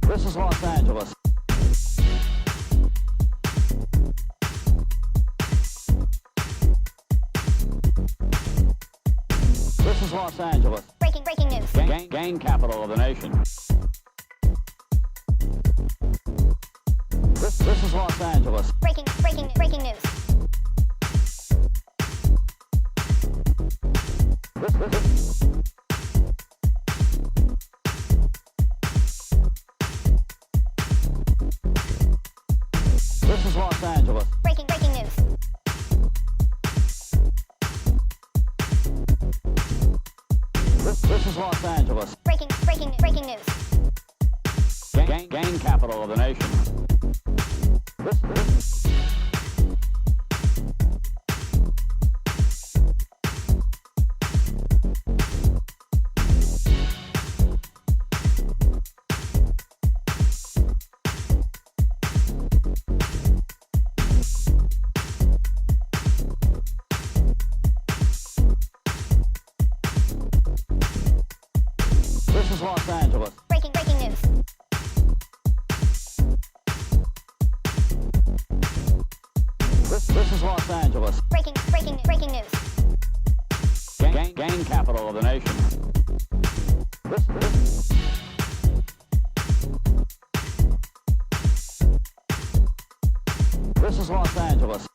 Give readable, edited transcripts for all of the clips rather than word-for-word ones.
This is Los Angeles. This is Los Angeles. Breaking news. Gang capital of the nation. This is Los Angeles. Breaking news. This is Los Angeles. Breaking news. This is Los Angeles. Breaking news. Gang capital of the nation. This is Los Angeles. Breaking news. This is Los Angeles. Breaking news. Gang capital of the nation. This is Los Angeles.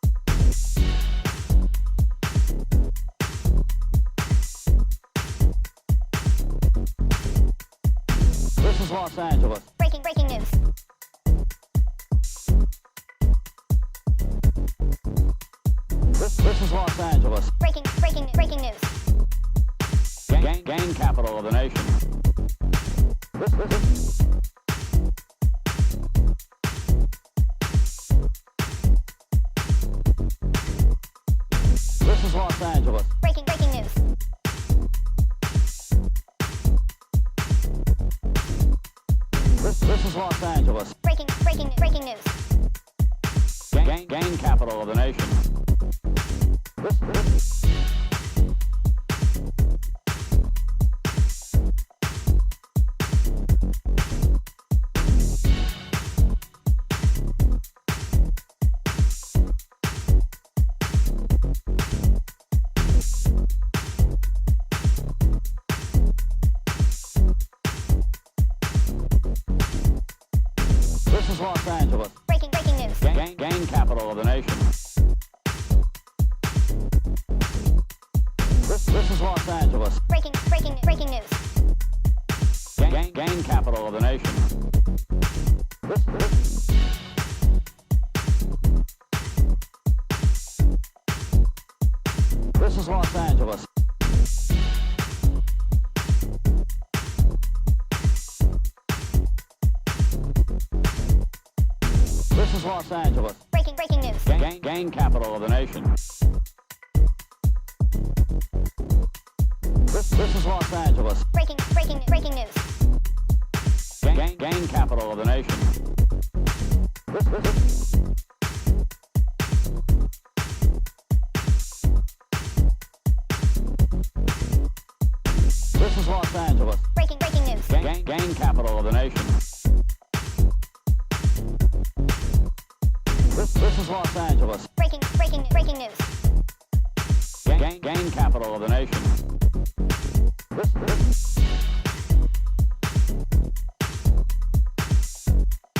This is Los Angeles. Breaking news. This is Los Angeles. Breaking news. Gang capital of the nation. This is Los Angeles. Breaking news. This is Los Angeles. Breaking news. Gang capital of the nation. This is Los Angeles. Breaking news. Gang capital of the nation. This is Los Angeles. Breaking news. Gang capital of the nation. This is Los Angeles. This is Los Angeles. Breaking news. Gang capital of the nation. This is Los Angeles. Breaking news. Gang capital of the nation. This is Los Angeles. Breaking news. Gang capital of the nation. This is Los Angeles.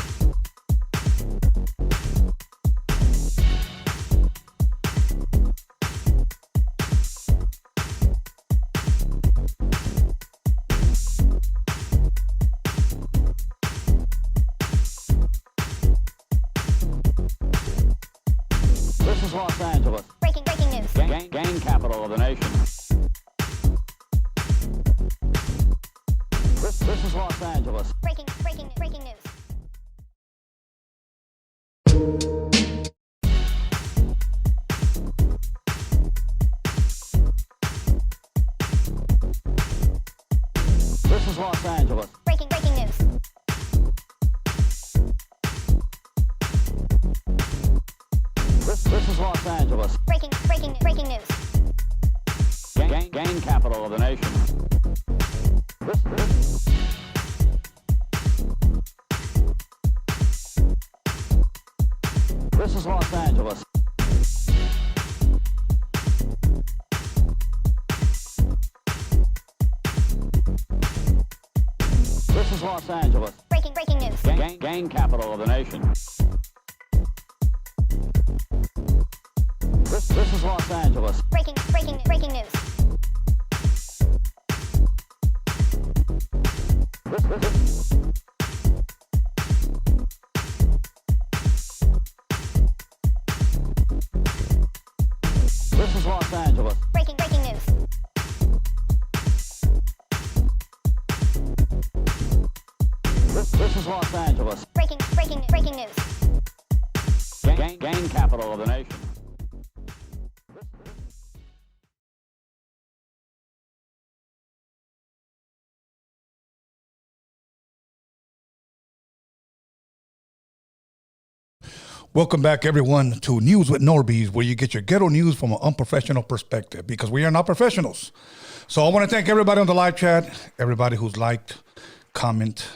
Breaking news. Gang capital of the nation. This is Los Angeles. Breaking news. Gang capital of the nation. This is Los Angeles. Breaking news. This is Los Angeles. Breaking news. This is Los Angeles. Breaking news. Gang gain capital of the nation. This is Los Angeles. This is Los Angeles. Breaking news. Gain capital of the nation. This is Los Angeles. Breaking news. This is Los Angeles. Breaking news. This is Los Angeles. Breaking news. Gain capital of the nation. Welcome back, everyone, to News with Norbeez, where you get your ghetto news from an unprofessional perspective, because we are not professionals. So I want to thank everybody on the live chat, everybody who's liked, commenting,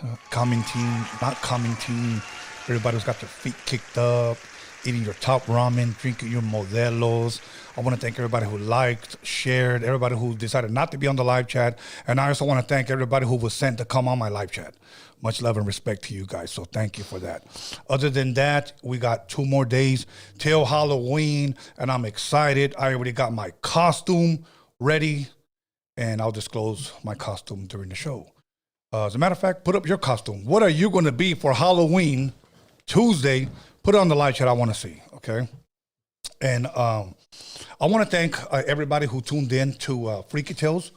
not commenting, everybody who's got their feet kicked up, eating your top ramen, drinking your modelos. I want to thank everybody who liked, shared, everybody who decided not to be on the live chat. And I also want to thank everybody who was sent to come on my live chat. Much love and respect to you guys. So thank you for that. Other than that, we got 2 more days till Halloween, and I'm excited. I already got my costume ready, and I'll disclose my costume during the show. As a matter of fact, put up your costume. What are you going to be for Halloween Tuesday? Put it on the live chat. I want to see, okay? And I want to thank everybody who tuned in to Freaky Tales.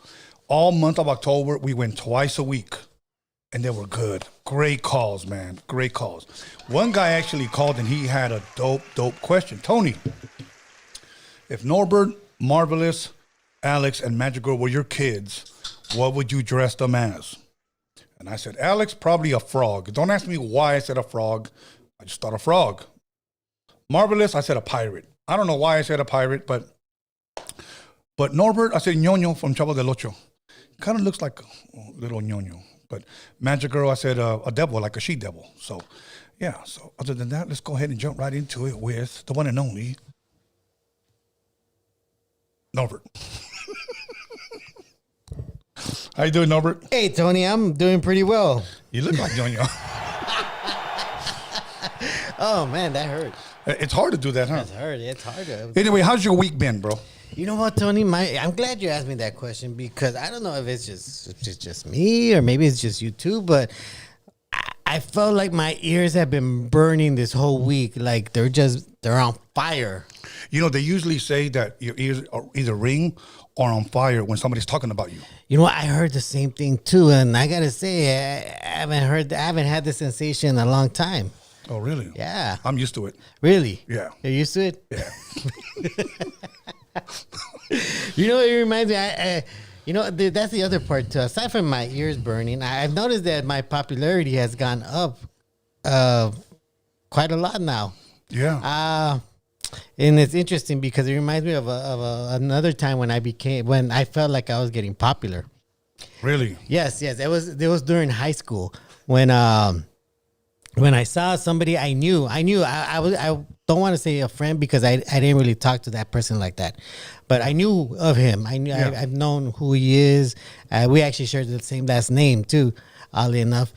All month of October, we went twice a week, and they were good. Great calls, man. Great calls. One guy actually called, and he had a dope question. Tony, if Norbert, Marvelous, Alex, and Magic Girl were your kids, what would you dress them as? And I said, Alex, probably a frog. Don't ask me why I said a frog. I just thought a frog. Marvelous, I said a pirate. I don't know why I said a pirate, but Norbert, I said ñoño from Chavo del Ocho. Kind of looks like a little ñoño. But Magic Girl, I said a devil, like a she-devil. So, yeah. So other than that, let's go ahead and jump right into it with the one and only Norbert. How you doing, Norbert? Hey, Tony, I'm doing pretty well. You look like ñoño. Oh, man, that hurt. It's hard to do that, huh? That's hard. It's hard to. Anyway, how's your week been, bro? You know what, Tony? I'm glad you asked me that question, because I don't know if it's just me or maybe it's just you too, but I felt like my ears have been burning this whole week. Like they're on fire. You know, they usually say that your ears are either ring or on fire when somebody's talking about you. You know what? I heard the same thing too, and I gotta say, I haven't had this sensation in a long time. Oh, really? Yeah. I'm used to it. Really? Yeah. You're used to it? Yeah. You know, it reminds me, that's the other part too. Aside from my ears burning, I've noticed that my popularity has gone up quite a lot now. Yeah. And it's interesting because it reminds me of another time when I felt like I was getting popular. Really? Yes. It was during high school when I saw somebody I knew. I don't want to say a friend because I didn't really talk to that person like that, but I knew of him. I've known who he is. We actually shared the same last name too, oddly enough.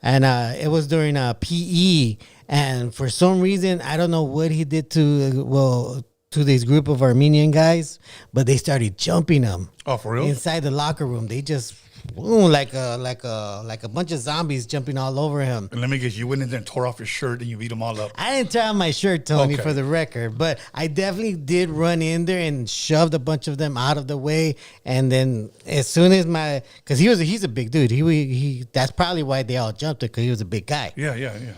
And it was during PE, and for some reason I don't know what he did to this group of Armenian guys, but they started jumping him. Oh, for real? Inside the locker room, they just. Ooh, like a bunch of zombies jumping all over him. And let me guess, you went in there and tore off your shirt and you beat them all up. I didn't tear off my shirt, Tony, Okay. for the record, but I definitely did run in there and shoved a bunch of them out of the way. And then as soon as because he's a big dude. He that's probably why they all jumped it, because he was a big guy. Yeah.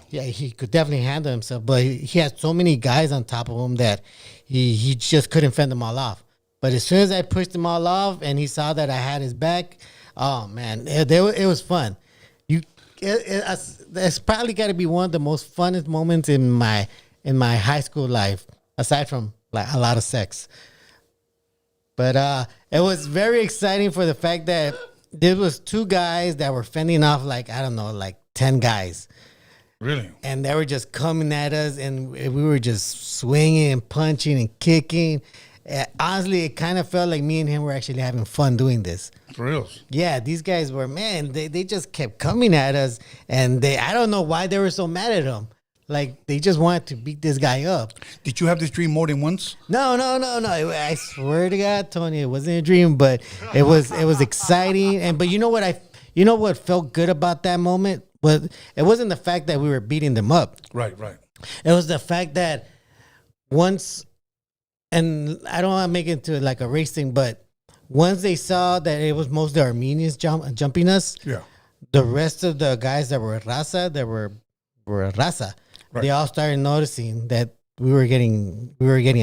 Yeah, he could definitely handle himself, but he had so many guys on top of him that he just couldn't fend them all off. But as soon as I pushed them all off and he saw that I had his back, oh man, it was fun. It's probably got to be one of the most funnest moments in my high school life, aside from like a lot of sex. But it was very exciting for the fact that there was 2 guys that were fending off like, I don't know, like 10 guys. Really? And they were just coming at us, and we were just swinging and punching and kicking. Honestly, it kind of felt like me and him were actually having fun doing this. For real? Yeah, these guys were, man, they just kept coming at us, and I don't know why they were so mad at him. Like, they just wanted to beat this guy up. Did you have this dream more than once? No. I swear to God, Tony, it wasn't a dream, but it was exciting. But you know what felt good about that moment? But it wasn't the fact that we were beating them up. Right. It was the fact that once, and I don't want to make it into like a race thing, but once they saw that it was mostly Armenians jumping us, Yeah. the rest of the guys that were raza, Right. they all started noticing that we were getting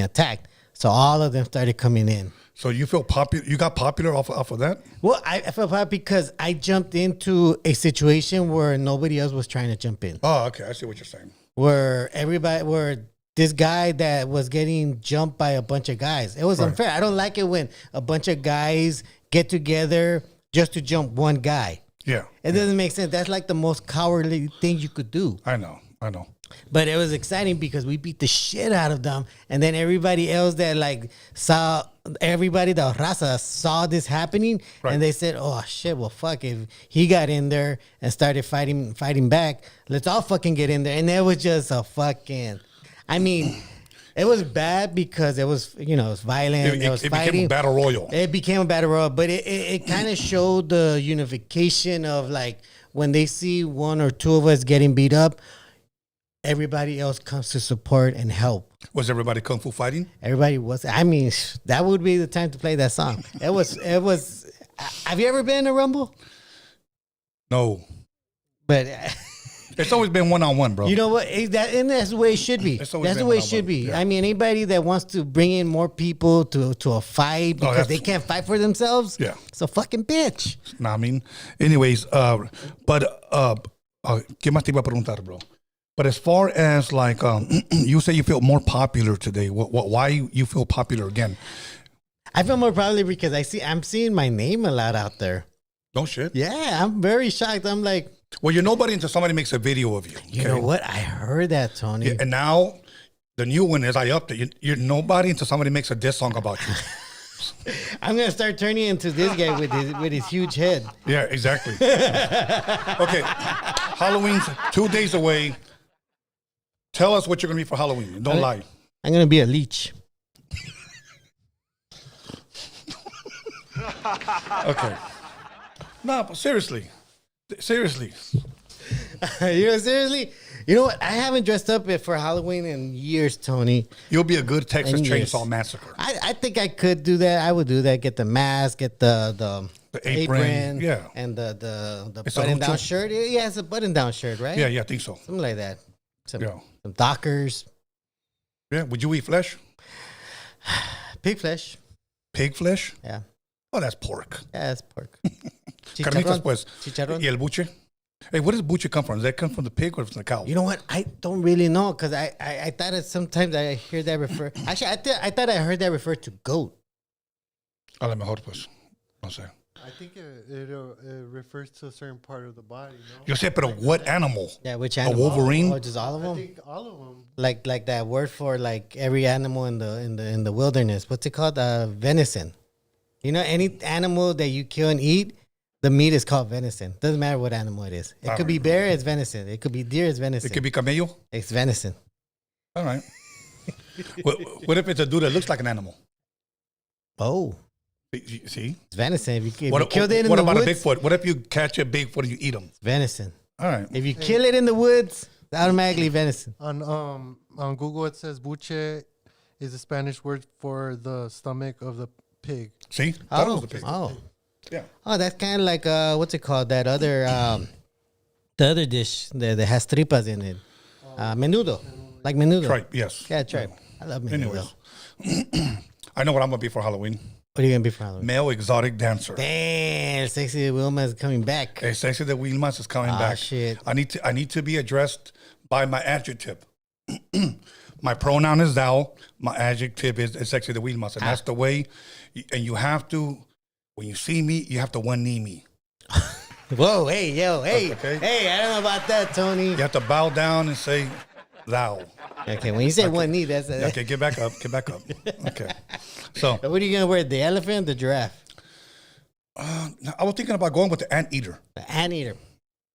attacked. So all of them started coming in. So you feel popular? You got popular off of that? Well, I felt bad because I jumped into a situation where nobody else was trying to jump in. Oh, okay. I see what you're saying. Where this guy that was getting jumped by a bunch of guys. It was unfair. I don't like it when a bunch of guys get together just to jump one guy. Yeah. It doesn't make sense. That's like the most cowardly thing you could do. I know. But it was exciting because we beat the shit out of them. And then everybody else that like saw, everybody, the raza saw this happening. Right. And they said, oh shit, well fuck, if he got in there and started fighting back, let's all fucking get in there. And it was just a fucking, I mean, it was bad because it was, it was violent. It was It fighting. became a battle royal. It became a battle royal, but it kind of showed the unification of like when they see 1 or 2 of us getting beat up, everybody else comes to support and help. Was everybody kung fu fighting? Everybody was. I mean, that would be the time to play that song. It was. Have you ever been in a Rumble? No. But It's always been one-on-one, bro. you know what? That's the way it should be. It's That's always the been way it one-on-one, should be. yeah. I mean, anybody that wants to bring in more people to a fight because that's- they can't fight for themselves, Yeah. it's a fucking bitch. Nah, I mean, anyways, ¿qué más te iba a preguntar, bro? But as far as like, you say you feel more popular today. Why you feel popular again? I feel more probably because I'm seeing my name a lot out there. No shit. Yeah, I'm very shocked. I'm like, Well, you're nobody until somebody makes a video of you. you know what? I heard that, Tony. Yeah, and now the new one is I upped it. You're nobody until somebody makes a diss song about you. I'm gonna start turning into this guy with his huge head. Yeah, exactly. Okay, Halloween's 2 days away. Tell us what you're gonna be for Halloween. Don't lie. I'm gonna be a leech. Okay. No, but seriously. Seriously. You know what? I haven't dressed up for Halloween in years, Tony. You'll be a good Texas And yes. Chainsaw Massacre. I think I could do that. I would do that. Get the mask, get the apron, yeah. and the It's a button down lucha? shirt. Yeah, it's a button down shirt, right? Yeah, I think so. Something like that. Some Yeah. Dockers, Yeah, would you eat flesh? pig flesh. Pig flesh? Yeah, Oh, that's pork. yeah, it's pork. Carnitas, pues. Chicharrón. Y el buche? Hey, where does buche come from? Does that come from the pig or from the cow? You know what? I don't really know because I thought it sometimes I hear that refer. Actually, I thought I heard that refer to goat. A lo mejor, pues. No sé. I think it refers to a certain part of the body. No? Yo sé, pero what animal? Yeah, which A animal? wolverine? Oh, just all of I them. think all of them. Like that word for like every animal in the wilderness. What's it called? Venison. You know, any animal that you kill and eat, the meat is called venison. Doesn't matter what animal it is. It could be bear, it's venison. It could be deer, it's venison. It could be camello? It's venison. All right. What if it's a dude that looks like an animal? Oh, See? it's venison. If you What killed it in what the about woods, a Bigfoot? What if you catch a Bigfoot and you eat him? it's venison. All right. If you kill it in the woods, it's automatically venison. On Google it says buche is a Spanish word for the stomach of the pig. See? That was the pig. Yeah. Oh, that's kind of like what's it called? That other the other dish that has tripas in it. Menudo, like menudo. Tripe, yes. Yeah, tripe. I love menudo. Anyways. I know what I'm going to be for Halloween. What are you gonna be for Halloween? Male exotic dancer. Damn, sexy Wilma is coming back. Hey, Sexy de Wilmas is coming Ah, back. shit. I need to be addressed by my adjective. My pronoun is thou. My adjective is Sexy de Wilmas. And that's the way And you have to, when you see me, you have to one knee me. Whoa, hey, yo, hey, Okay. hey, I don't know about that, Tony. You have to bow down and say, thou. Okay, when you say one knee, that's Okay, get back up. Okay. So, What are you gonna wear? The elephant, or the giraffe, I was thinking about going with the anteater. the anteater?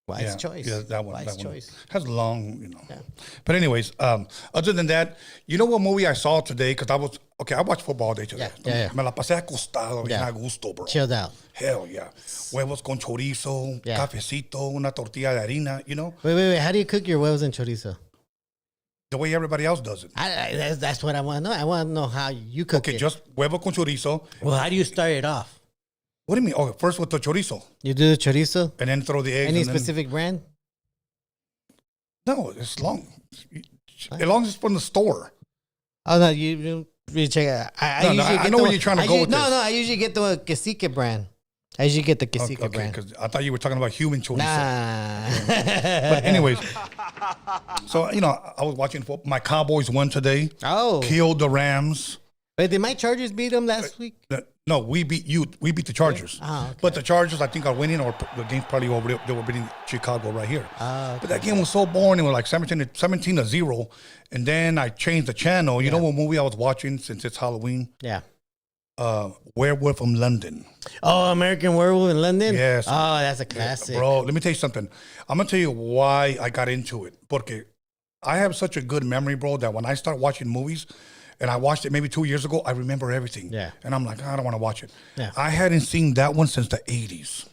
Wise choice. Yeah, that one. Wise that one. choice. Has long, you know. Yeah. But anyways, other than that, you know what movie I saw today? Because I watched football all day today. Yeah. Me la pasé acostado, bien Yeah. a gusto, bro. Chilled out. Hell yeah. Huevos con chorizo, Yeah. cafecito, una tortilla de harina, you know? Wait. How do you cook your huevos and chorizo? The way everybody else does it. That's what I want to know. I want to know how you cook Okay, it. just huevo con chorizo. Well, how do you start it off? What do you mean? Okay, first with the chorizo. You do the chorizo? And then throw the eggs. Any and then- specific brand? No, it's long. As long as it's from the store. Oh no, you check it. I No, usually I get know the where one- you're trying to I go usu- with no, this. No, I usually get the Cacique brand. I usually get the Cacique Okay, brand. because I thought you were talking about human chorizo. Nah. But anyways, so, you know, I was watching football. My Cowboys won today. Oh. Killed the Rams. Wait, did my Chargers beat them last week? No, we beat you. We beat the Chargers. Oh, okay. But the Chargers, I think, are winning, or the game's probably over. They were beating Chicago right here. Oh, But that game was so boring. It was like 17-0. And then I changed the channel. You know what movie I was watching since it's Halloween? Yeah. Werewolf from London. Oh, American Werewolf in London? Yes. Oh, that's a classic. Bro, let me tell you something. I'm going to tell you why I got into it. Porque I have such a good memory, bro, that when I start watching movies, and I watched it maybe 2 years ago, I remember everything. Yeah. And I'm like, I don't want to watch it. Yeah. I hadn't seen that one since the 80s.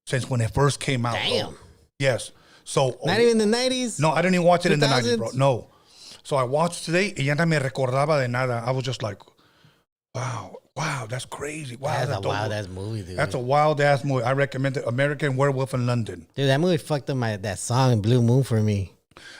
Since when it first came out. Damn. Bro. Yes. So Not even the 90s? No, I didn't even watch it in the 90s, 2000s? bro. No. So I watched today, y ya no me recordaba de nada. I was just like, wow, that's crazy. Wow, That's a dope. wild ass movie, dude. That's a wild ass movie. I recommend it. American Werewolf in London. Dude, that movie fucked up that song Blue Moon for me.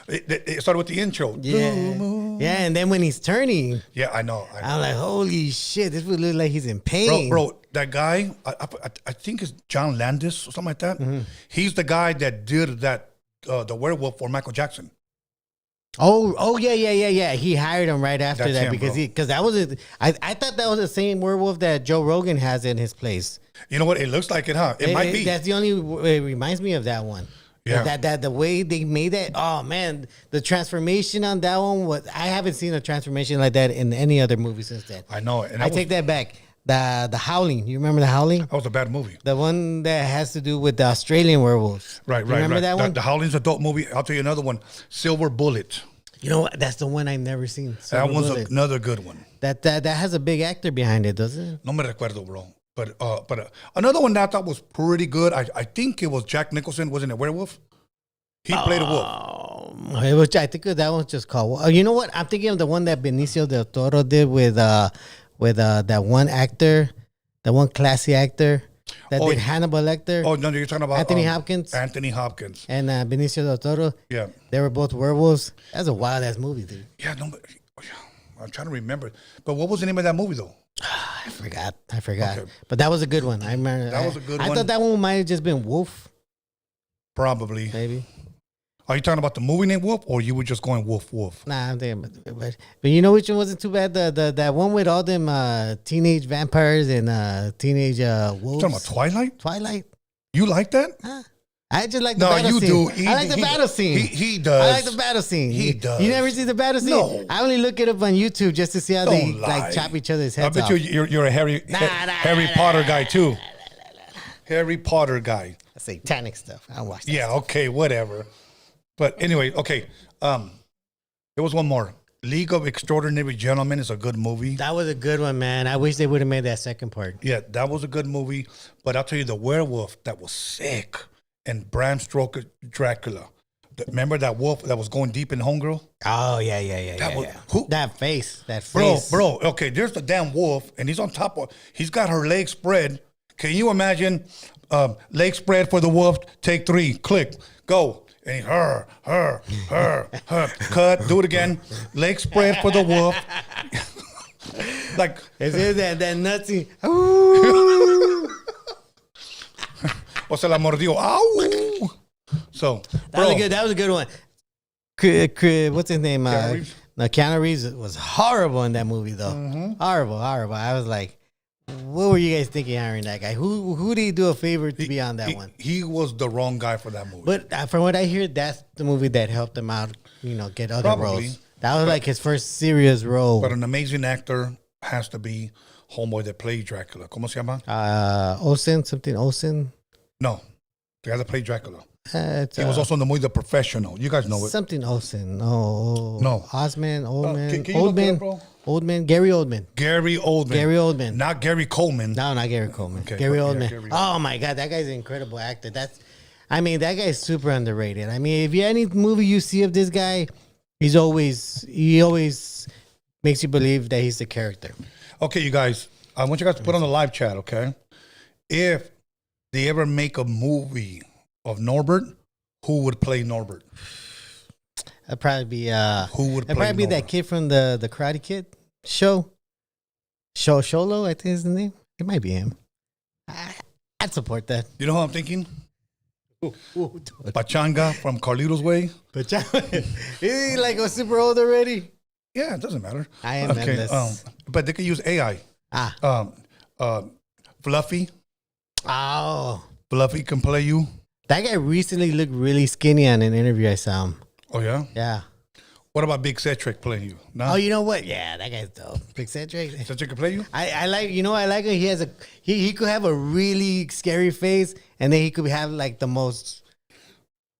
It started with the intro. Yeah. Blue moon. Yeah, and then when he's turning, Yeah, I know. I'm like, holy shit, this would look like he's in pain. Bro, that guy, I think it's John Landis or something like that. Mm-hmm. He's the guy that did that, the werewolf for Michael Jackson. Oh, yeah. He hired him right after That's that him, because bro. because that was I thought that was the same werewolf that Joe Rogan has in his place. You know what? It looks like it, huh? It might be. That's the only. It reminds me of that one. Yeah. That the way they made that. Oh man, the transformation on that one was. I haven't seen a transformation like that in any other movie since then. I know it. And I take that back. The Howling. You remember the Howling? That was a bad movie. The one that has to do with the Australian werewolves. Right. You remember that one? The Howling's a dope movie. I'll tell you another one. Silver Bullet. You know what? That's the one I've never seen. That Silver one's Bullet. another good one. That has a big actor behind it, doesn't it? No me recuerdo, bro. But another one that I thought was pretty good. I think it was Jack Nicholson. Wasn't it Werewolf? He played a wolf. It was, I think that one's just called. You know what? I'm thinking of the one that Benicio del Toro did with that one actor, that one classy actor that Oh, did Hannibal Lecter. Oh, no, you're talking about Anthony Hopkins. Anthony Hopkins. And Benicio del Toro. Yeah. They were both werewolves. That's a wild ass movie, dude. Yeah, no, but I'm trying to remember. But what was the name of that movie, though? I forgot. Okay. Okay. But that was a good one. I remember. That was a good I one. thought that one might have just been Wolf, Probably. maybe. Are you talking about the movie named Wolf, or you were just going Wolf? Nah, I'm thinking, but you know which one wasn't too bad? That one with all them teenage vampires and teenage wolves. You talking about Twilight? Twilight? You like that? I just like the No, battle you scene. do. I like the battle scene. He does. I like the battle scene. He does. You never see the battle scene? No. I only look it up on YouTube just to see how they Don't lie. like chop each other's I heads bet off. you're a Harry Potter guy too. Harry Potter guy. Satanic stuff. I watch that. Yeah. Okay. Whatever. But anyway, okay. There was one more. League of Extraordinary Gentlemen is a good movie. That was a good one, man. I wish they would have made that second part. Yeah, that was a good movie. But I'll tell you, the werewolf that was sick, and Bram Stoker Dracula. Remember that wolf that was going deep in Homegirl? Oh yeah. That was- Yeah. who- That face. Bro. Okay, there's the damn wolf, and he's on top of. He's got her legs spread. Can you imagine? Leg spread for the wolf. Take 3. Click. Go. And her. Cut. Do it again. Leg spread for the wolf. Like, Is it that nutsy? o se la mordió. Ow! So, That was a good one. What's his name? Keanu Reeves? No, Keanu Reeves was horrible in that movie, though. Mm-hmm. Horrible. I was like, what were you guys thinking hiring that guy? Who did he do a favor to be on that one? He was the wrong guy for that movie. But from what I hear, that's the movie that helped him out. Get other Probably. roles. That was like his first serious role. But an amazing actor has to be homeboy that played Dracula. ¿Cómo se llama? Olsen. No, the guy that played Dracula. It's, He was also in the movie The Professional. You guys know it. something Olsen. No. Osman, Oldman. can you look it up, bro? Oldman. Gary Oldman. Gary Oldman. Gary Oldman. Not Gary Coleman. No, not Gary Coleman. Okay, Gary but yeah, Oldman. Gary Oh my God, that guy's an incredible actor. That guy's super underrated. I mean, if you any movie you see of this guy, he always makes you believe that he's the character. Okay, you guys. I want you guys to put on the live chat, okay? If they ever make a movie of Norbert, who would play Norbert? That'd probably be Who would It'd play probably be that Norbert? kid from the Karate Kid show. Sholo, I think is the name. It might be him. I'd support that. You know who I'm thinking? Pachanga from Carlito's Way. But is he like a super old already? Yeah, it doesn't matter. I am endless. But they could use AI. Fluffy. Oh, Fluffy can play you. that guy recently looked really skinny on an interview I saw him. Oh, yeah? Yeah. What about Big Cedric playing you? No? Oh, you know what? Yeah, that guy's dope. Big Cedric. Cedric can play you? I like I like him. He could have a really scary face, and then he could have like the most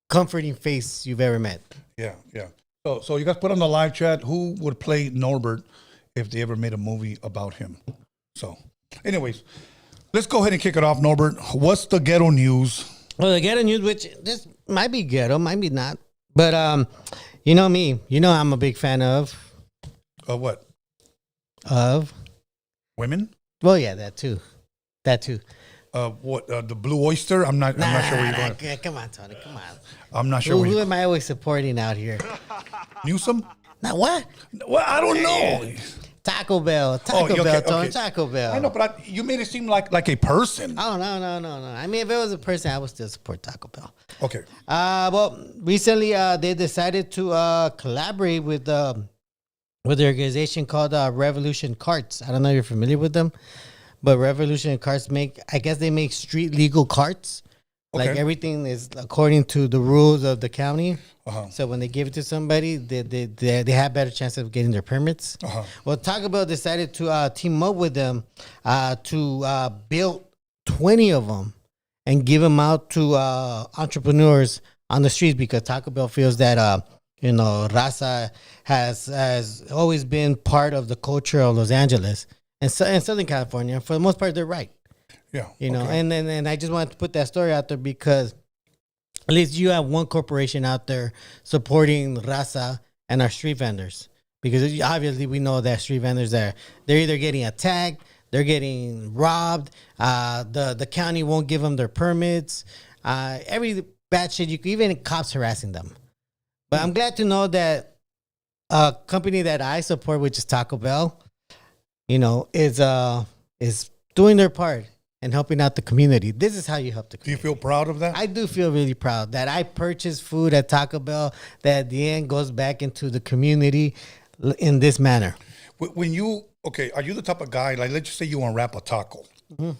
comforting face you've ever met. Yeah. So you guys put on the live chat who would play Norbert if they ever made a movie about him. So, anyways, let's go ahead and kick it off, Norbert. What's the ghetto news? Well, the ghetto news, which this might be ghetto, might be not, but you know me, I'm a big fan of What? Women? Well, yeah, that too. What? The Blue Oyster? I'm not sure where you're going. Come on, Tony, come on. I'm not sure Who where you're am I always supporting out here? Newsome? Now what? Well, I don't know. Taco Bell, okay, Tony, okay. Taco Bell. I know, but you made it seem like a person. Oh no. I mean, if it was a person, I would still support Taco Bell. Okay. Well, recently they decided to collaborate with the organization called Revolution Carts. I don't know if you're familiar with them, but Revolution Carts make street legal carts. Like Okay. everything is according to the rules of the county. Uh-huh. So when they give it to somebody, they have better chance of getting their permits. Uh-huh. Well, Taco Bell decided to team up with them to build 20 of them and give them out to entrepreneurs on the streets, because Taco Bell feels that raza has always been part of the culture of Los Angeles and Southern California. For the most part, they're right. Yeah. Okay. And I just wanted to put that story out there because at least you have one corporation out there supporting raza and our street vendors, because obviously we know that street vendors they're either getting attacked, they're getting robbed, the county won't give them their permits, every bad shit even cops harassing them. But I'm glad to know that a company that I support, which is Taco Bell, is doing their part and helping out the community. This is how you help the Do you community. feel proud of that? I do feel really proud that I purchased food at Taco Bell that at the end goes back into the community in this manner. When you are you the type of guy, like, let's just say you unwrap a taco? Mm-hmm.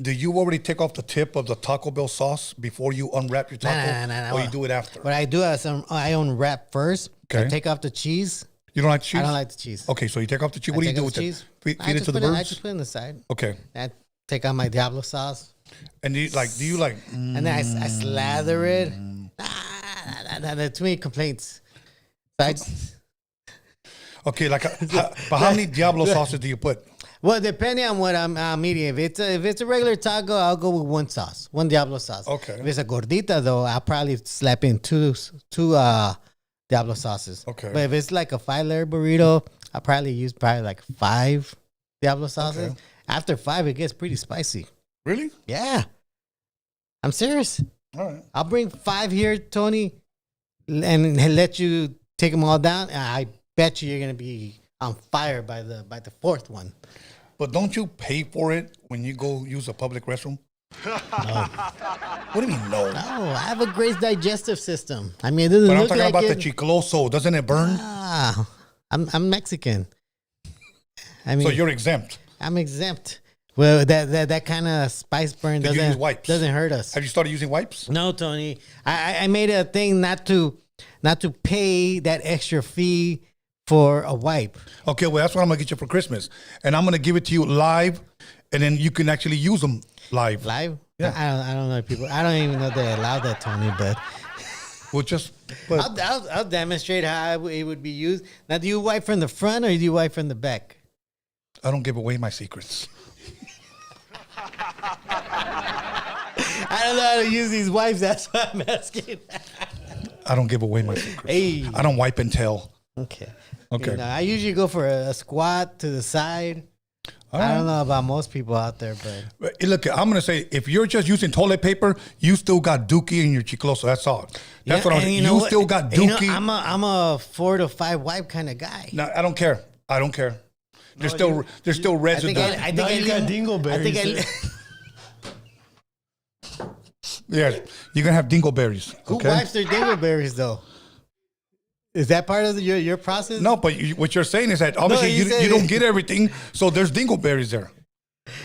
Do you already take off the tip of the Taco Bell sauce before you unwrap your taco? Nah. Or you do it after? What I do is I unwrap first. Okay. I take off the cheese. You don't like cheese? I don't like the cheese. Okay, so you take off the cheese. What do you do with cheese? it? Feed it to the birds? I just put it on the side. Okay. I take out my Diablo sauce. And do you like? And then I slather it. There too many complaints. So Okay, but how many Diablo sauces do you put? well, depending on what I'm eating. If it's a regular taco, I'll go with one sauce, one Diablo sauce. Okay. If it's a gordita, though, I'll probably slap in two Diablo sauces. Okay. But if it's like a 5-layer burrito, I'll probably use like 5 Diablo sauces. Okay. After 5, it gets pretty spicy. Really? Yeah. I'm serious. All right. I'll bring 5 here, Tony, and let you take them all down. I bet you're going to be on fire by the 4th one. But don't you pay for it when you go use a public restroom? No. What do you mean no? No, I have a great digestive system. I mean, it doesn't But I'm look talking like about it. the chicloso. Doesn't it burn? I'm Mexican. I mean, So you're exempt. I'm exempt. Well, that kind of spice burn Did you use wipes? doesn't hurt us. Have you started using wipes? No, Tony. I made a thing not to pay that extra fee for a wipe. Okay, well, that's what I'm going to get you for Christmas. And I'm going to give it to you live, and then you can actually use them live. Live? Yeah. I don't know people. I don't even know they allow that, Tony. But Well, I'll demonstrate how it would be used. Now, do you wipe from the front or do you wipe from the back? I don't give away my secrets. I don't know how to use these wipes. That's why I'm asking. I don't give away my secrets. Hey. I don't wipe and tell. Okay. Okay. You know, I usually go for a squat to the side. All I right. don't know about most people out there, but Look, I'm going to say, if you're just using toilet paper, you still got dookie in your chicloso. That's all. That's what I'm saying. You still got dookie. I'm a 4 to 5 wipe kind of guy. No, I don't care. I don't care. There's still residue. I think Now I you got leave- dingleberries. I think Yeah, you're going to have dingleberries. who Okay? wipes their dingleberries though? Is that part of your process? No, but what you're saying is that obviously you said you don't it. get everything, so there's dingleberries there.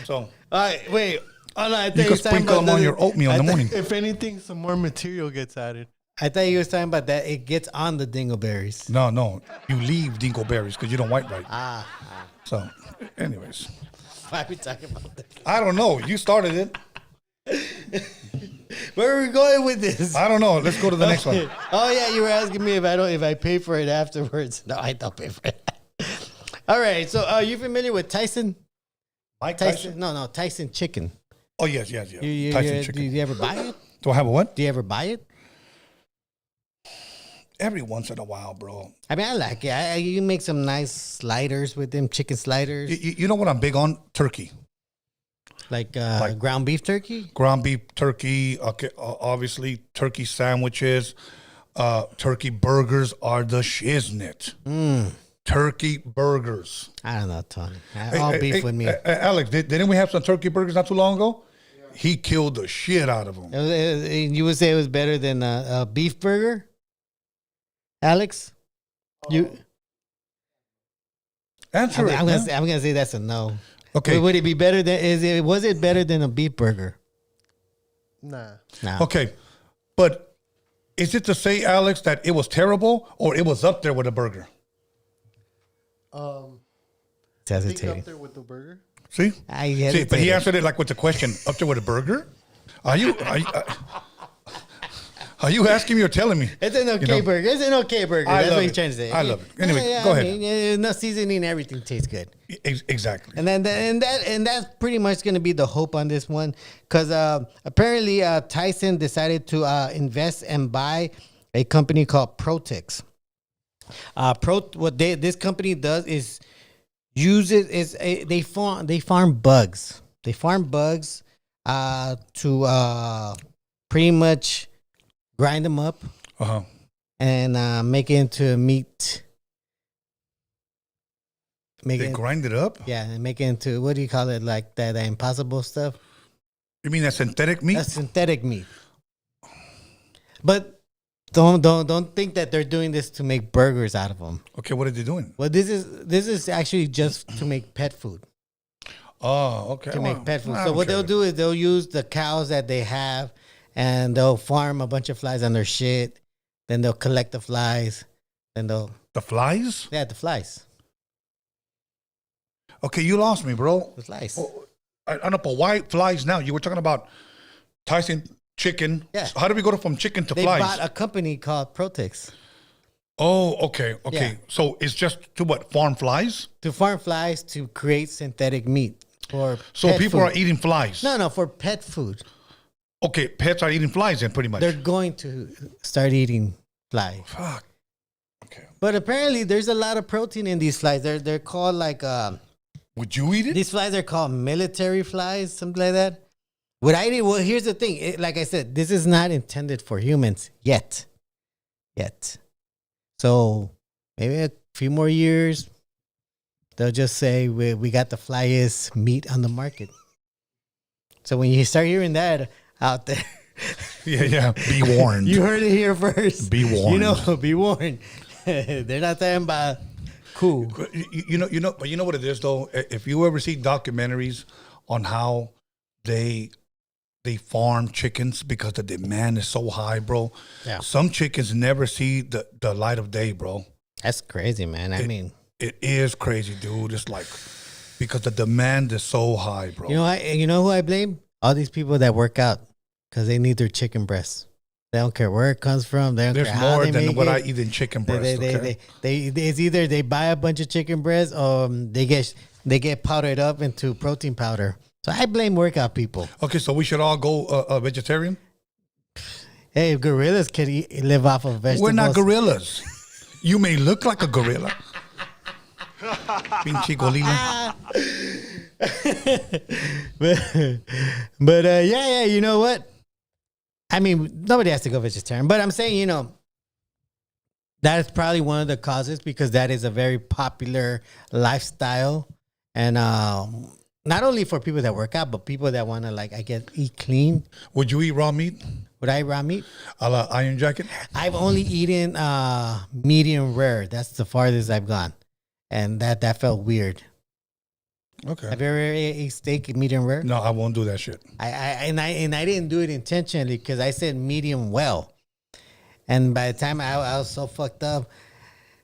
So All right, wait. Oh no, I thought you you can was talking sprinkle about them on your oatmeal in the morning. If anything, some more material gets added. I thought you was talking about that it gets on the dingleberries. No, you leave dingleberries because you don't wipe right. Ah, So, anyways, why are we talking about that? I don't know. You started it. Where are we going with this? I don't know. Let's go to the next one. Oh yeah, you were asking me if I pay for it afterwards. No, I don't pay for it. All right, so are you familiar with Tyson? Mike Tyson? No, Tyson chicken. Oh yes. You, Tyson do chicken. you ever buy it? Do I have a what? Do you ever buy it? Every once in a while, bro. I mean, I like it. You make some nice sliders with them, chicken sliders, You know what I'm big on? Turkey. like ground beef turkey. Ground beef turkey. Okay, obviously turkey sandwiches. Turkey burgers are the shiznit. Turkey burgers. I don't know, Tony. All beef with me. Alex, didn't we have some turkey burgers not too long ago? He killed the shit out of them. You would say it was better than a beef burger, Alex? You? Answer it. I'm man. gonna say that's a no. Okay. Would it be better than? Was it better than a beef burger? Nah. No. Okay, but is it to say, Alex, that it was terrible or it was up there with a burger? It's I think hesitating. up there with the burger. See? I See, hesitated. but he answered it like with the question, up there with a burger? Are you asking me or telling me? It's an okay know, burger. It's an okay burger. I That's love what he's it. trying to say. I love it. Anyway, go ahead. No seasoning, everything tastes good. Exactly. And then that's pretty much going to be the hope on this one, because apparently Tyson decided to invest and buy a company called Protex. This company does is they farm bugs. They farm bugs to pretty much grind them up Uh-huh. and make it into meat. They grind it up? Yeah, and make it into, what do you call it, like that impossible stuff? You mean that synthetic meat? That's synthetic meat. But don't think that they're doing this to make burgers out of them. Okay, what are they doing? Well, this is actually just to make pet food. Oh, okay. To make pet food. I So don't what care. they'll do is they'll use the cows that they have, and they'll farm a bunch of flies on their shit. Then they'll collect the flies. Then they'll The flies? the flies. Okay, you lost me, bro. The flies. I don't know, but why flies now? You were talking about Tyson chicken. Yeah. So how do we go from chicken to They flies? bought a company called Protex Oh, okay. Yeah. So it's just to what? Farm flies? to farm flies to create synthetic meat for So pet people food. are eating flies? No, for pet food. Okay, pets are eating flies then pretty much. They're going to start eating flies. Fuck. Okay. But apparently there's a lot of protein in these flies. They're called like Would you eat it? these flies are called military flies, something like that. Would I eat? Well, here's the thing. Like I said, this is not intended for humans yet. So maybe a few more years, they'll just say we got the flyest meat on the market. So when you start hearing that out there, Yeah. Be warned. you heard it here first. Be warned. You know, be warned. They're not talking about cool. But you know what it is though. If you ever see documentaries on how they farm chickens because the demand is so high, bro. Yeah. Some chickens never see the light of day, bro. That's crazy, man. I mean, it is crazy, dude. It's like because the demand is so high, bro. you know who I blame? All these people that work out because they need their chicken breasts. They don't care where it comes from. They don't There's care how more they than make what it. I eat in chicken breast. It's either they buy a bunch of chicken breasts or they get powdered up into protein powder. So I blame workout people. Okay, so we should all go vegetarian? Hey, gorillas can live off of vegetables. We're not gorillas. You may look like a gorilla. Pinche gorila. but yeah, you know what? I mean, nobody has to go vegetarian, but I'm saying, that is probably one of the causes because that is a very popular lifestyle. And not only for people that work out, but people that want to, eat clean. Would you eat raw meat? Would I eat raw meat? A la Iron Jacket? I've only eaten medium rare. That's the farthest I've gone. And that felt weird. Okay. Have you ever ate steak medium rare? No, I won't do that shit. I didn't do it intentionally because I said medium well. And by the time I was so fucked up,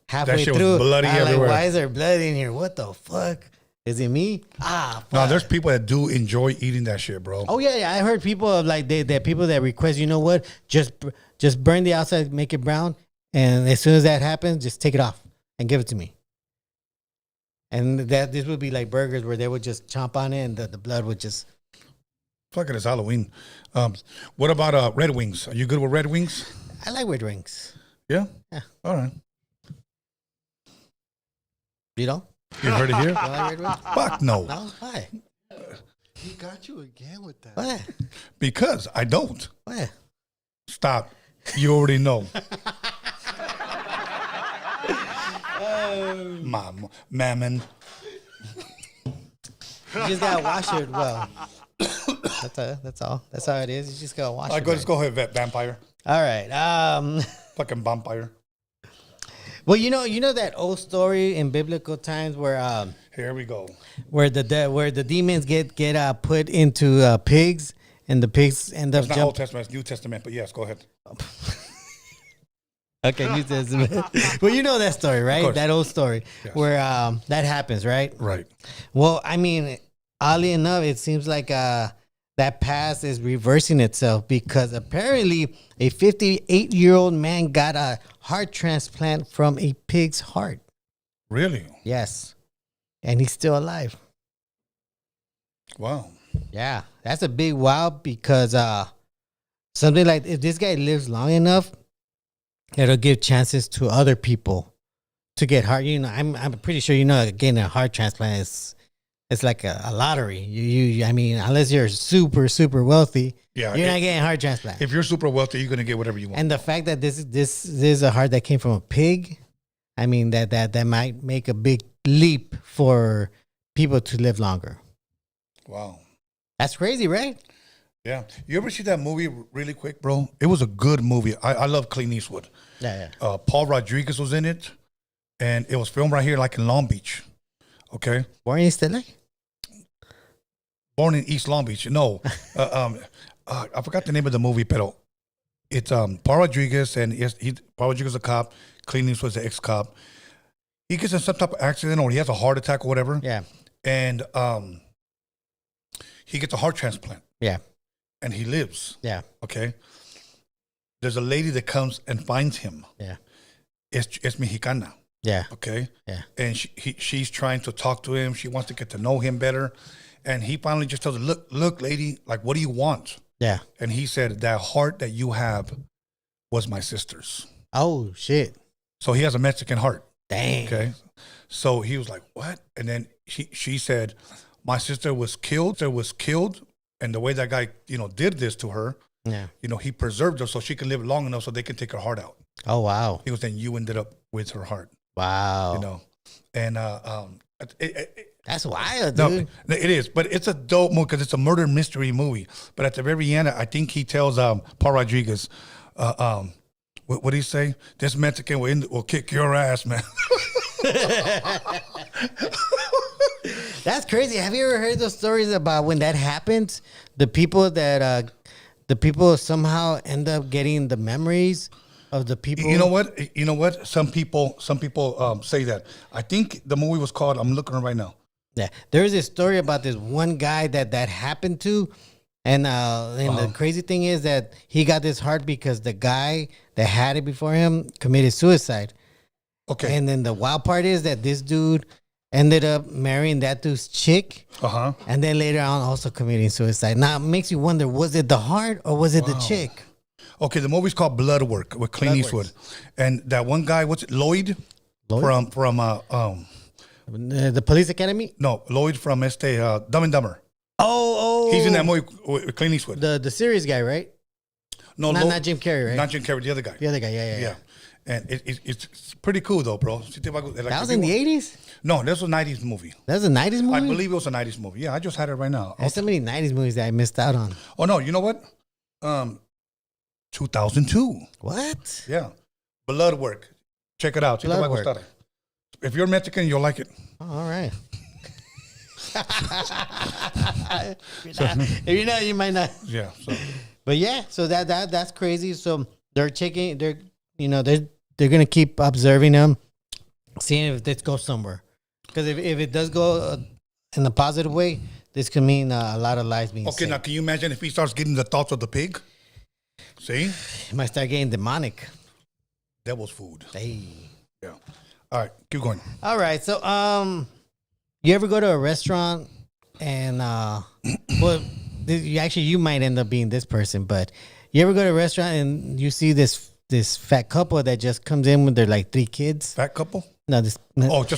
halfway That shit was through, bloody I was everywhere. like, why is there blood in here? What the fuck? Is it me? Fuck. No, there's people that do enjoy eating that shit, bro. Oh yeah. I heard people of people that request, you know what? Just burn the outside, make it brown, and as soon as that happens, just take it off and give it to me. And this would be like burgers where they would just chomp on it and the blood would just. Fucking it's Halloween. What about Red Wings? Are you good with Red Wings? I like Red Wings. Yeah? Yeah. All right. You know? You heard it here? You like Red Wings? Fuck no. No? Why? He got you again with that. What? Because I don't. What? Stop. You already know. Mom, mammon. You just gotta wash it well. That's all. That's how it is. You just gotta wash All right, it. let's go ahead, vampire. All right. Fucking vampire. Well, you know that old story in biblical times where Here we go. where the demons get put into pigs and the pigs end up It's not Old Testament, it's New Testament, but yes, go ahead. Okay, New Testament. Well, you know that story, right? course. That old story where that happens, right? Right. Well, I mean, oddly enough, it seems like that past is reversing itself because apparently a 58-year-old man got a heart transplant from a pig's heart. Really? Yes. And he's still alive. Wow. Yeah. That's a big wow because something like if this guy lives long enough, it'll give chances to other people to get heart. I'm pretty sure getting a heart transplant is it's like a lottery. I mean, unless you're super, super wealthy, you're not getting a heart transplant. If you're super wealthy, you're gonna get whatever you want. And the fact that this is a heart that came from a pig, I mean that might make a big leap for people to live longer. Wow. That's crazy, right? Yeah. You ever see that movie really quick, bro? It was a good movie. I love Clint Eastwood. Yeah. Paul Rodriguez was in it, and it was filmed right here, like in Long Beach. Okay. Born in East LA? Born in East Long Beach. No. I forgot the name of the movie, but it's Paul Rodriguez, and Paul Rodriguez is a cop. Clint Eastwood's an ex-cop. He gets in some type of accident, or he has a heart attack or whatever. Yeah. And he gets a heart transplant. Yeah. And he lives. Yeah. Okay. There's a lady that comes and finds him. Yeah. It's Mexicana. Yeah. Okay. Yeah. And she's trying to talk to him. She wants to get to know him better. And he finally just tells her, look, lady, like, what do you want? Yeah. And he said, that heart that you have was my sister's. Oh, shit. So he has a Mexican heart. Dang. Okay. So he was like, what? And then she said, my sister was killed. And the way that guy, did this to her, Yeah. He preserved her so she can live long enough so they can take her heart out. Oh, wow. He was saying, you ended up with her heart. Wow. And That's wild, no, dude. it is, but it's a dope movie because it's a murder mystery movie. But at the very end, I think he tells Paul Rodriguez, what did he say? This Mexican will kick your ass, man. That's crazy. Have you ever heard those stories about when that happens? The people somehow end up getting the memories of the people. You know what? You know what? Some people say that. I think the movie was called. I'm looking at it right now. Yeah, there's a story about this one guy that happened to, and the crazy thing is that he got this heart because the guy that had it before him committed suicide. Okay. And then the wild part is that this dude ended up marrying that dude's chick. And then later on also committing suicide. Now it makes you wonder, was it the heart or was it the chick? Okay, the movie's called Blood Work with Clint Eastwood. And that one guy, what's it, Lloyd? From The Police Academy? no, Lloyd from Dumb and Dumber. Oh. He's in that movie with Clint Eastwood. The serious guy, right? No, Not Jim Carrey, right? Not Jim Carrey, the other guy. The other guy, yeah. And it's pretty cool though, bro. That was in the 80s? No, this was a 90s movie. That was a 90s movie? I believe it was a 90s movie. Yeah, I just had it right now. There's so many 90s movies that I missed out on. Oh, no, you know what? 2002. What? Yeah. Blood Work. Check it out. Blood Work. If you're Mexican, you'll like it. Oh, all right. If you're not, you might not. Yeah. So. But yeah, so that's crazy. So they're gonna keep observing them, seeing if this goes somewhere. Because if it does go in a positive way, this could mean a lot of lives being saved. Now can you imagine if he starts getting the thoughts of the pig? See? He might start getting demonic. Devil's food. Hey. Yeah. All right, keep going. All right, so you ever go to a restaurant and you might end up being this person, but you ever go to a restaurant and you see this fat couple that just comes in with their like 3 kids? Fat couple? No, Just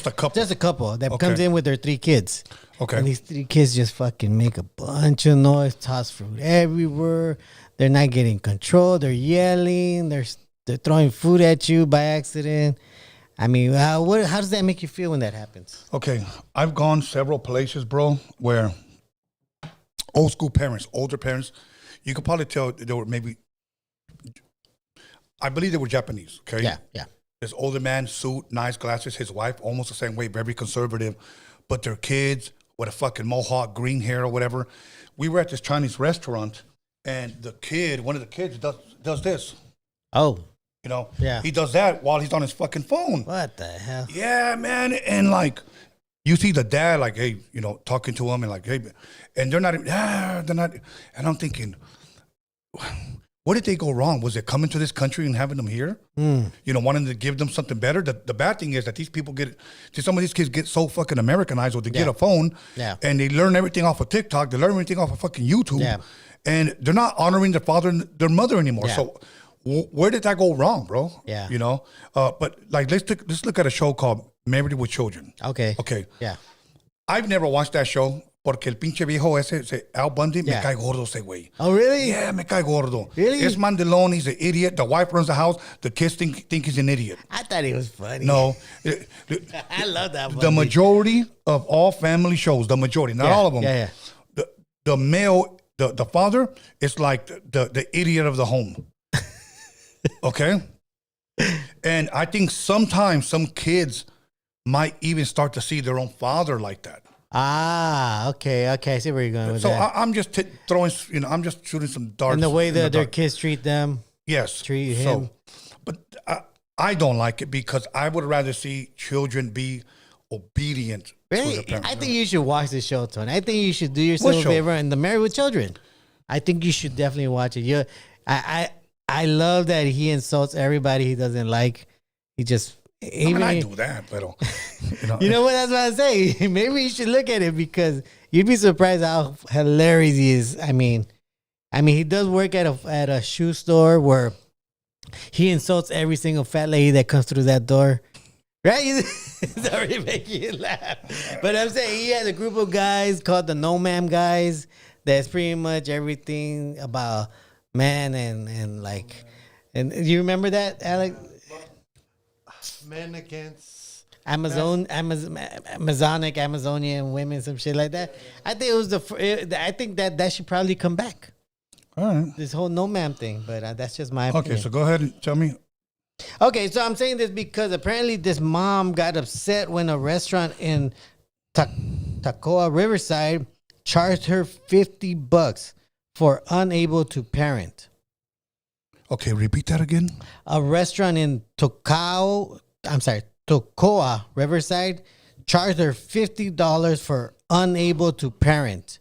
a couple. just a couple that comes in with their 3 kids. Okay. And these 3 kids just fucking make a bunch of noise, toss fruit everywhere. They're not getting control. They're yelling. They're throwing food at you by accident. I mean, how does that make you feel when that happens? Okay, I've gone several places, bro, where old school parents, older parents, you could probably tell they were maybe, I believe they were Japanese, okay? Yeah. This older man, suit, nice glasses, his wife, almost the same way, very conservative, but their kids with a fucking mohawk, green hair or whatever. We were at this Chinese restaurant, and one of the kids does this. Oh. You know? Yeah. He does that while he's on his fucking phone. What the hell? Yeah, man. And like, you see the dad, like, hey, talking to him and like, hey, and they're not. And I'm thinking, what did they go wrong? Was it coming to this country and having them here? Wanting to give them something better? The bad thing is that some of these kids get so fucking Americanized, or they get a phone and they learn everything off of TikTok. They learn everything off of fucking YouTube. And they're not honoring their father and their mother anymore. So where did that go wrong, bro? Yeah. But like, let's look at a show called Married with Children. Okay. Yeah. I've never watched that show porque el pinche viejo ese Al Bundy, me cae gordo ese güey. Oh, really? Yeah, me cae gordo. Really? Es mandilón, he's an idiot. The wife runs the house. The kids think he's an idiot. I thought he was funny. No. I love that one. The majority of all family shows, not all of them. Yeah. The male, the father is like the idiot of the home. Okay? And I think sometimes some kids might even start to see their own father like that. Ah, okay. I see where you're going with So that. I'm just throwing, I'm just shooting some darts. And the way that their dark. kids treat them. Yes. Treat him. But I don't like it because I would rather see children be obedient to Really? their parents. I think you should watch this show, Tony. I think you should do yourself a favor and the Married with Children. I think you should definitely watch it. I love that he insults everybody he doesn't like. He just... I do that, but you know what? That's what I say. Maybe you should look at it because you'd be surprised how hilarious he is. I mean, he does work at a shoe store where he insults every single fat lady that comes through that door. Right? It's already making you laugh. But I'm saying he has a group of guys called the No Ma'am guys. That's pretty much everything about man and like. And you remember that, Alex? Men against Amazonian women, some shit like that. I think it was I think that should probably come back. All right. This whole no ma'am thing, but that's just my opinion. Okay, so go ahead and tell me. Okay, so I'm saying this because apparently this mom got upset when a restaurant in Toccoa Riverside charged her $50 for unable to parent. Okay, repeat that again. A restaurant in Toccoa Riverside charged her $50 for unable to parent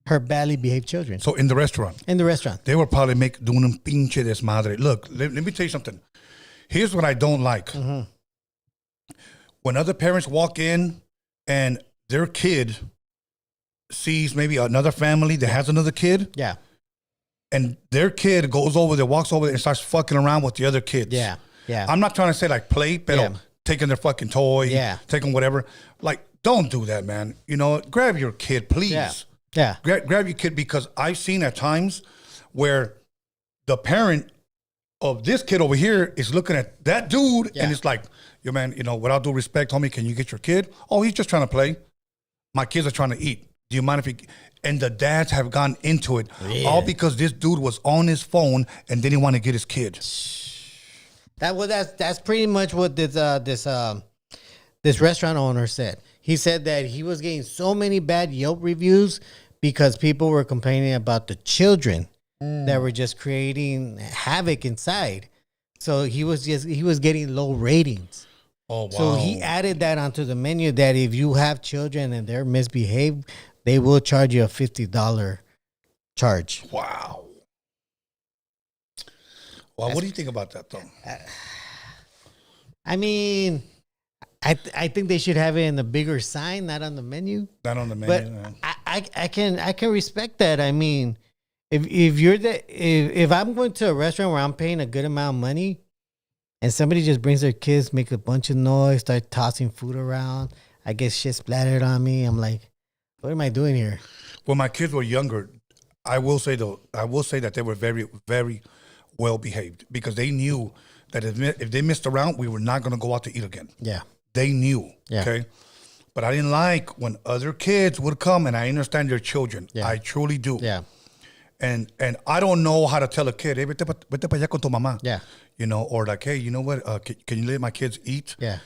her badly behaved children. So in the restaurant, In the restaurant. they were probably doing un pinche desmadre. Look, let me tell you something. Here's what I don't like. When other parents walk in and their kid sees maybe another family that has another kid, Yeah. and their kid goes over there, walks over there, and starts fucking around with the other kids. Yeah. Yeah. I'm not trying to say like play, but Yeah. taking their fucking toy, Yeah. taking whatever. Like, don't do that, man. You know, grab your kid, please. Yeah. Yeah. Grab your kid, because I've seen at times where the parent of this kid over here is looking at that dude Yeah. and it's like, yo, man, you know, without due respect, homie, can you get your kid? Oh, he's just trying to play. My kids are trying to eat. Do you mind if he... And the dads have gone into it all because this dude was on his phone and didn't want to get his kid. That's pretty much what this restaurant owner said. He said that he was getting so many bad Yelp reviews because people were complaining about the children that were just creating havoc inside. So he was getting low ratings. Oh, wow. So he added that onto the menu that if you have children and they're misbehaved, they will charge you a $50 charge. Wow. Well, what do you think about that, though? I mean, I think they should have it in the bigger sign, not on the menu. Not on the But menu. I can respect that. I mean, if I'm going to a restaurant where I'm paying a good amount of money, and somebody just brings their kids, make a bunch of noise, start tossing food around, I get shit splattered on me. I'm like, what am I doing here? When my kids were younger, I will say that they were very, very well behaved, because they knew that if they missed around, we were not going to go out to eat again. Yeah. They knew. Yeah. Okay. But I didn't like when other kids would come, and I understand their children. Yeah. I truly do. Yeah. And I don't know how to tell a kid, hey, vete pa allá con tu mamá. Yeah. You know, or like, hey, you know what? Can you let my kids eat? Yeah.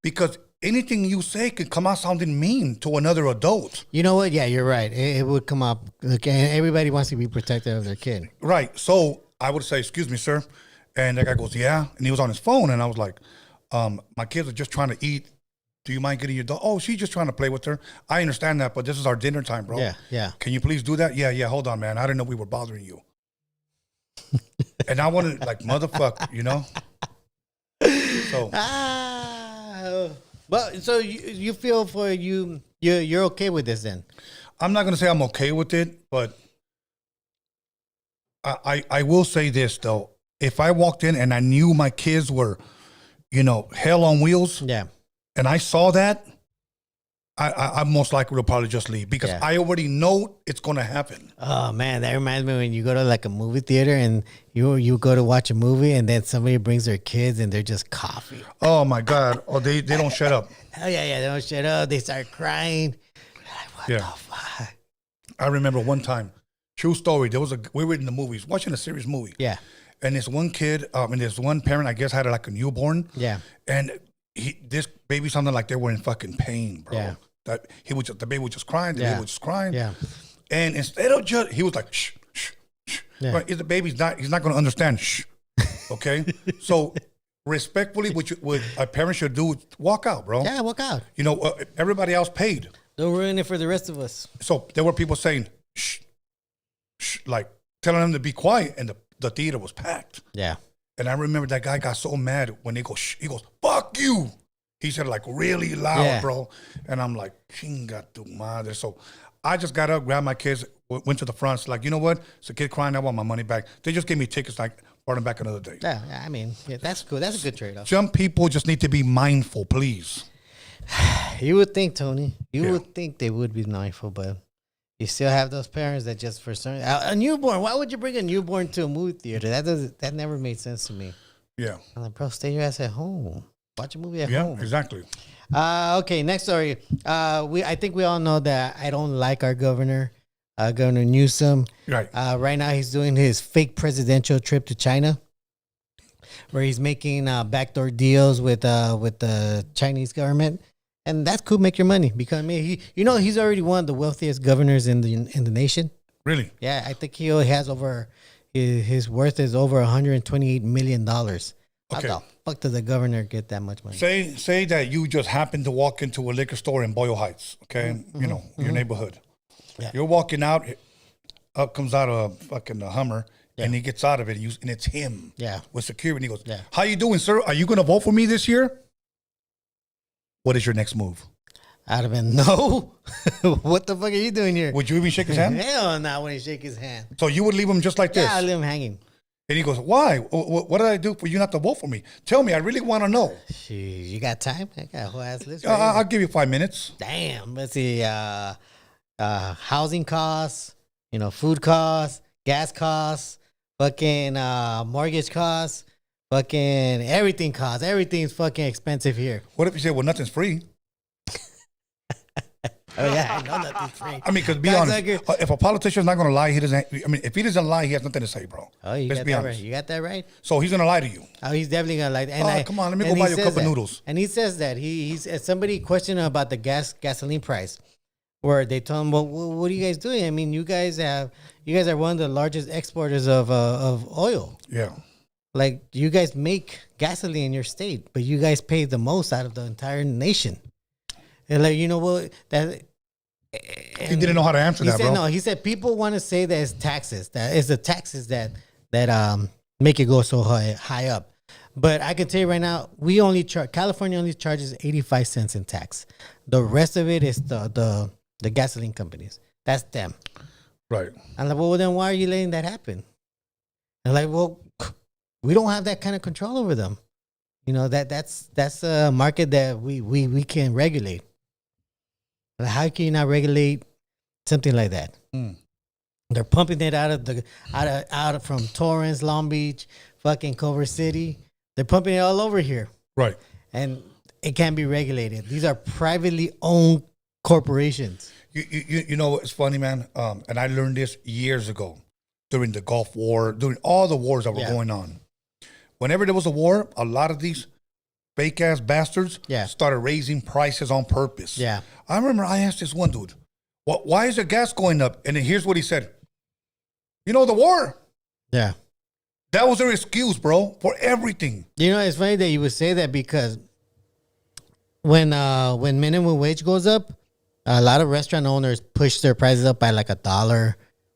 Because anything you say could come out sounding mean to another adult. You know what? Yeah, you're right. It would come up. Okay, everybody wants to be protective of their kid. Right. So I would say, excuse me, sir. And that guy goes, yeah. And he was on his phone. And I was like, my kids are just trying to eat. Do you mind getting your dog? Oh, she's just trying to play with her. I understand that, but this is our dinner time, bro. Yeah, yeah. Can you please do that? Yeah. Hold on, man. I didn't know we were bothering you. And I wanted, like, motherfucker, you know? So, Well, so you feel for you're okay with this then? I'm not going to say I'm okay with it, but I will say this, though. If I walked in and I knew my kids were, you know, hell on wheels, Yeah. and I saw that, I most likely will probably just leave, because Yeah. I already know it's going to happen. Oh man, that reminds me when you go to like a movie theater and you go to watch a movie and then somebody brings their kids and they're just coughing. Oh, my God. Oh, they don't shut up. Hell yeah, they don't shut up. They start crying. Like, what Yeah. the fuck? I remember one time, true story, we were in the movies, watching a serious movie. Yeah. And this one kid, and this one parent, I guess, had like a newborn. Yeah. And this baby sounded like they were in fucking pain, bro. Yeah. That the baby was just crying, the Yeah. baby was just crying. Yeah. And instead of just, he was like, shh, shh, shh. Yeah. Right? If the baby's not, he's not going to understand, shh. Okay? So respectfully, what a parent should do is walk out, bro. Yeah, walk out. You know, everybody else paid. Don't ruin it for the rest of us. So there were people saying, shh, shh, like telling them to be quiet, and the theater was packed. Yeah. And I remember that guy got so mad when they go, shh, he goes, fuck you. He said like really loud, Yeah. bro. And I'm like, chinga tu madre. So I just got up, grabbed my kids, went to the front. It's like, you know what? It's a kid crying. I want my money back. They just gave me tickets, like, brought them back another day. Yeah, I mean, yeah, that's cool. That's a good trade-off. Some people just need to be mindful, please. You would think, Tony. You Yeah. would think they would be mindful, but you still have those parents that just for certain a newborn. Why would you bring a newborn to a movie theater? That never made sense to me. Yeah. I'm like, bro, stay your ass at home. Watch a movie at Yeah, home. exactly. Okay, next story. I think we all know that I don't like our governor, Governor Newsom. Right. Right now, he's doing his fake presidential trip to China, where he's making backdoor deals with the Chinese government. and that's cool. Make your money because he's already one of the wealthiest governors in the nation. Really? Yeah, I think he has over his worth is over $128 million. How the fuck does the governor get that much money? Say that you just happen to walk into a liquor store in Boyle Heights, okay? Your neighborhood. Yeah. You're walking out, up comes out a fucking Hummer, and he gets out of it, and it's him. Yeah. With security. He goes, Yeah. "How you doing, sir? Are you going to vote for me this year?" What is your next move? I'd have been, no. What the fuck are you doing here? Would you even shake his hand? Hell no, I wouldn't shake his hand. So you would leave him just like this? Yeah, I'd leave him hanging. And he goes, "Why? What did I do for you not to vote for me? Tell me. I really want to know." Shit, you got time? I got a whole ass list. I'll give you 5 minutes. Damn. Let's see. Housing costs, food costs, gas costs, fucking mortgage costs, fucking everything costs. Everything's fucking expensive here. What if you say, "Well, nothing's free"? Oh yeah, I know nothing's free. I mean, because be That's honest, like if a politician's not going to lie, he doesn't. I mean, if he doesn't lie, he has nothing to say, bro. Oh, you Let's got be that honest. right. You got that right. So he's going to lie to you. Oh, he's definitely gonna like. And Come on, let me and go buy he you a says cup of that. noodles. And he says that he's somebody questioned him about the gasoline price, where they told him, "Well, what are you guys doing? I mean, you guys are one of the largest exporters of oil. Yeah. Like you guys make gasoline in your state, but you guys pay the most out of the entire nation." And like that. He didn't know how to answer He that, said bro. no. He said people want to say that it's taxes. That it's the taxes that make it go so high up. But I can tell you right now, California only charges 85 cents in tax. The rest of it is the gasoline companies. That's them. Right. I'm like, well, then why are you letting that happen? And like, well, we don't have that kind of control over them. That's a market that we can regulate. Like, how can you not regulate something like that? They're pumping it out from Torrance, Long Beach, fucking Culver City. They're pumping it all over here. Right. And it can't be regulated. These are privately owned corporations. You know what's funny, man? And I learned this years ago during the Gulf War, during all the wars that were going on. Whenever there was a war, a lot of these fake ass bastards started raising prices on purpose. Yeah. I remember I asked this one dude, why is the gas going up? And then here's what he said. The war. Yeah. That was their excuse, bro, for everything. It's funny that you would say that because when minimum wage goes up, a lot of restaurant owners push their prices up by like $1,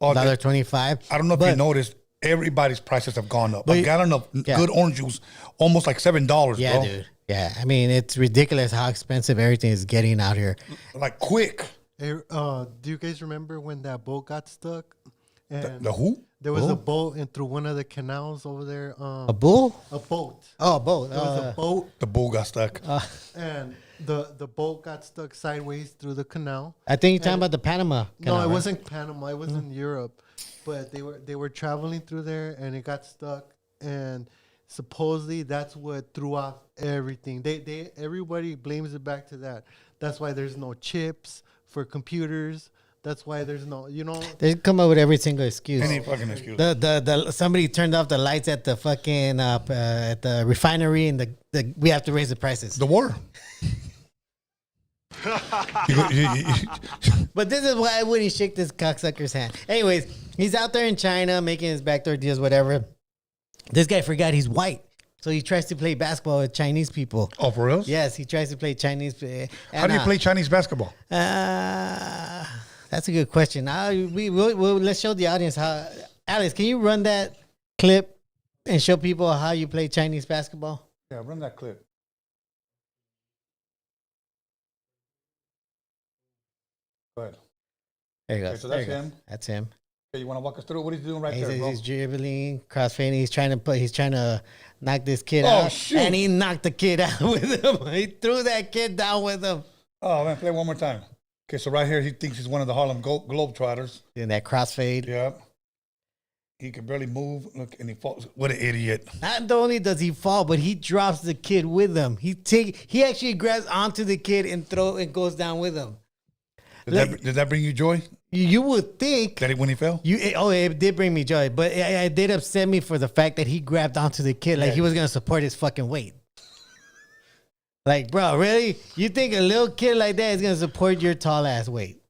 $1.25. I don't know if you noticed, everybody's prices have gone up. A gallon of good orange juice, almost like $7, yeah, bro. dude. Yeah, I mean, it's ridiculous how expensive everything is getting out here. Like quick. Hey, do you guys remember when that boat got stuck? And The who? there was a boat and through one of the canals over there. A bull? A boat. Oh, a boat. There was a boat, The bull got stuck. and the boat got stuck sideways through the canal. I think you're talking about the Panama Canal, No, it right? wasn't Panama. It was in Europe, but they were traveling through there, and it got stuck. And supposedly that's what threw off everything. Everybody blames it back to that. That's why there's no chips for computers. That's why there's no, They come up with every single excuse. Any fucking excuse. Somebody turned off the lights at the fucking at the refinery, and we have to raise the prices. The war. But this is why I wouldn't shake this cocksucker's hand. Anyways, he's out there in China making his backdoor deals, whatever. This guy forgot he's white, so he tries to play basketball with Chinese people. Oh, for real? Yes, he tries to play Chinese. How do you play Chinese basketball? That's a good question. Let's show the audience how. Alex, can you run that clip and show people how you play Chinese basketball? Yeah, run that clip. Go ahead. There you go. Okay, so that's him. That's him. Okay, you want to walk us through? What is he doing right there, bro? He's dribbling, crossfading. He's trying to knock this kid Oh, out. shoot. And he knocked the kid out with him. He threw that kid down with him. Oh, man, play one more time. Okay, so right here, he thinks he's one of the Harlem Globetrotters. In that crossfade. Yeah. He can barely move. Look, and he falls. What an idiot. Not only does he fall, but he drops the kid with him. He actually grabs onto the kid and goes down with him. Did that bring you joy? You would think That when he fell? it did bring me joy, but it did upset me for the fact that he grabbed onto the kid like he was gonna support his fucking weight. Like, bro, really? You think a little kid like that is gonna support your tall ass weight?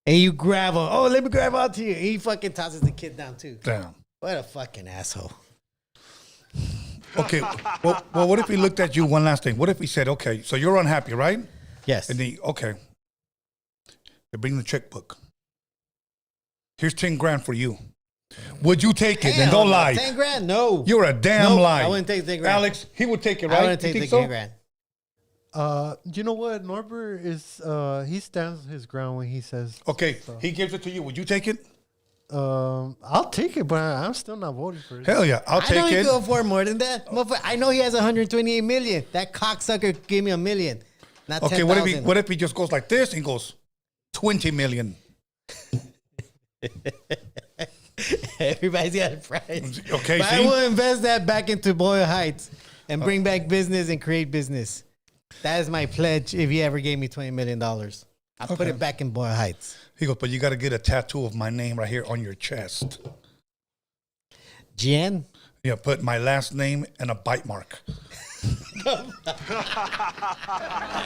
And you grab him. Oh, let me grab onto you. He fucking tosses the kid down too. Damn. What a fucking asshole. Okay. Well, what if he looked at you? One last thing. What if he said, okay, so you're unhappy, right? Yes. And okay. They bring the checkbook. Here's 10 grand for you. Would you take it? And don't lie. 10 grand? No. You're a damn Nope, lie. I wouldn't take 10 grand. Alex, he would take it, right? I wouldn't take You the think 10 grand. You know what? Norbert is, he stands his ground when he says. Okay, stuff. he gives it to you. Would you take it? I'll take it, but I'm still not voting for it. Hell yeah, I'll I know take he it. could afford more than that. Motherfucker, I know he has 128 million. That cocksucker gave me $1 million. Not Okay, 10,000. what if he just goes like this and goes 20 million? Everybody's got a price. Okay, But I see? will invest that back into Boyle Heights and bring back business and create business. That is my pledge if he ever gave me $20 million. I'll put it back in Boyle Heights. He goes, but you got to get a tattoo of my name right here on your chest. Jen? Yeah, put my last name and a bite mark.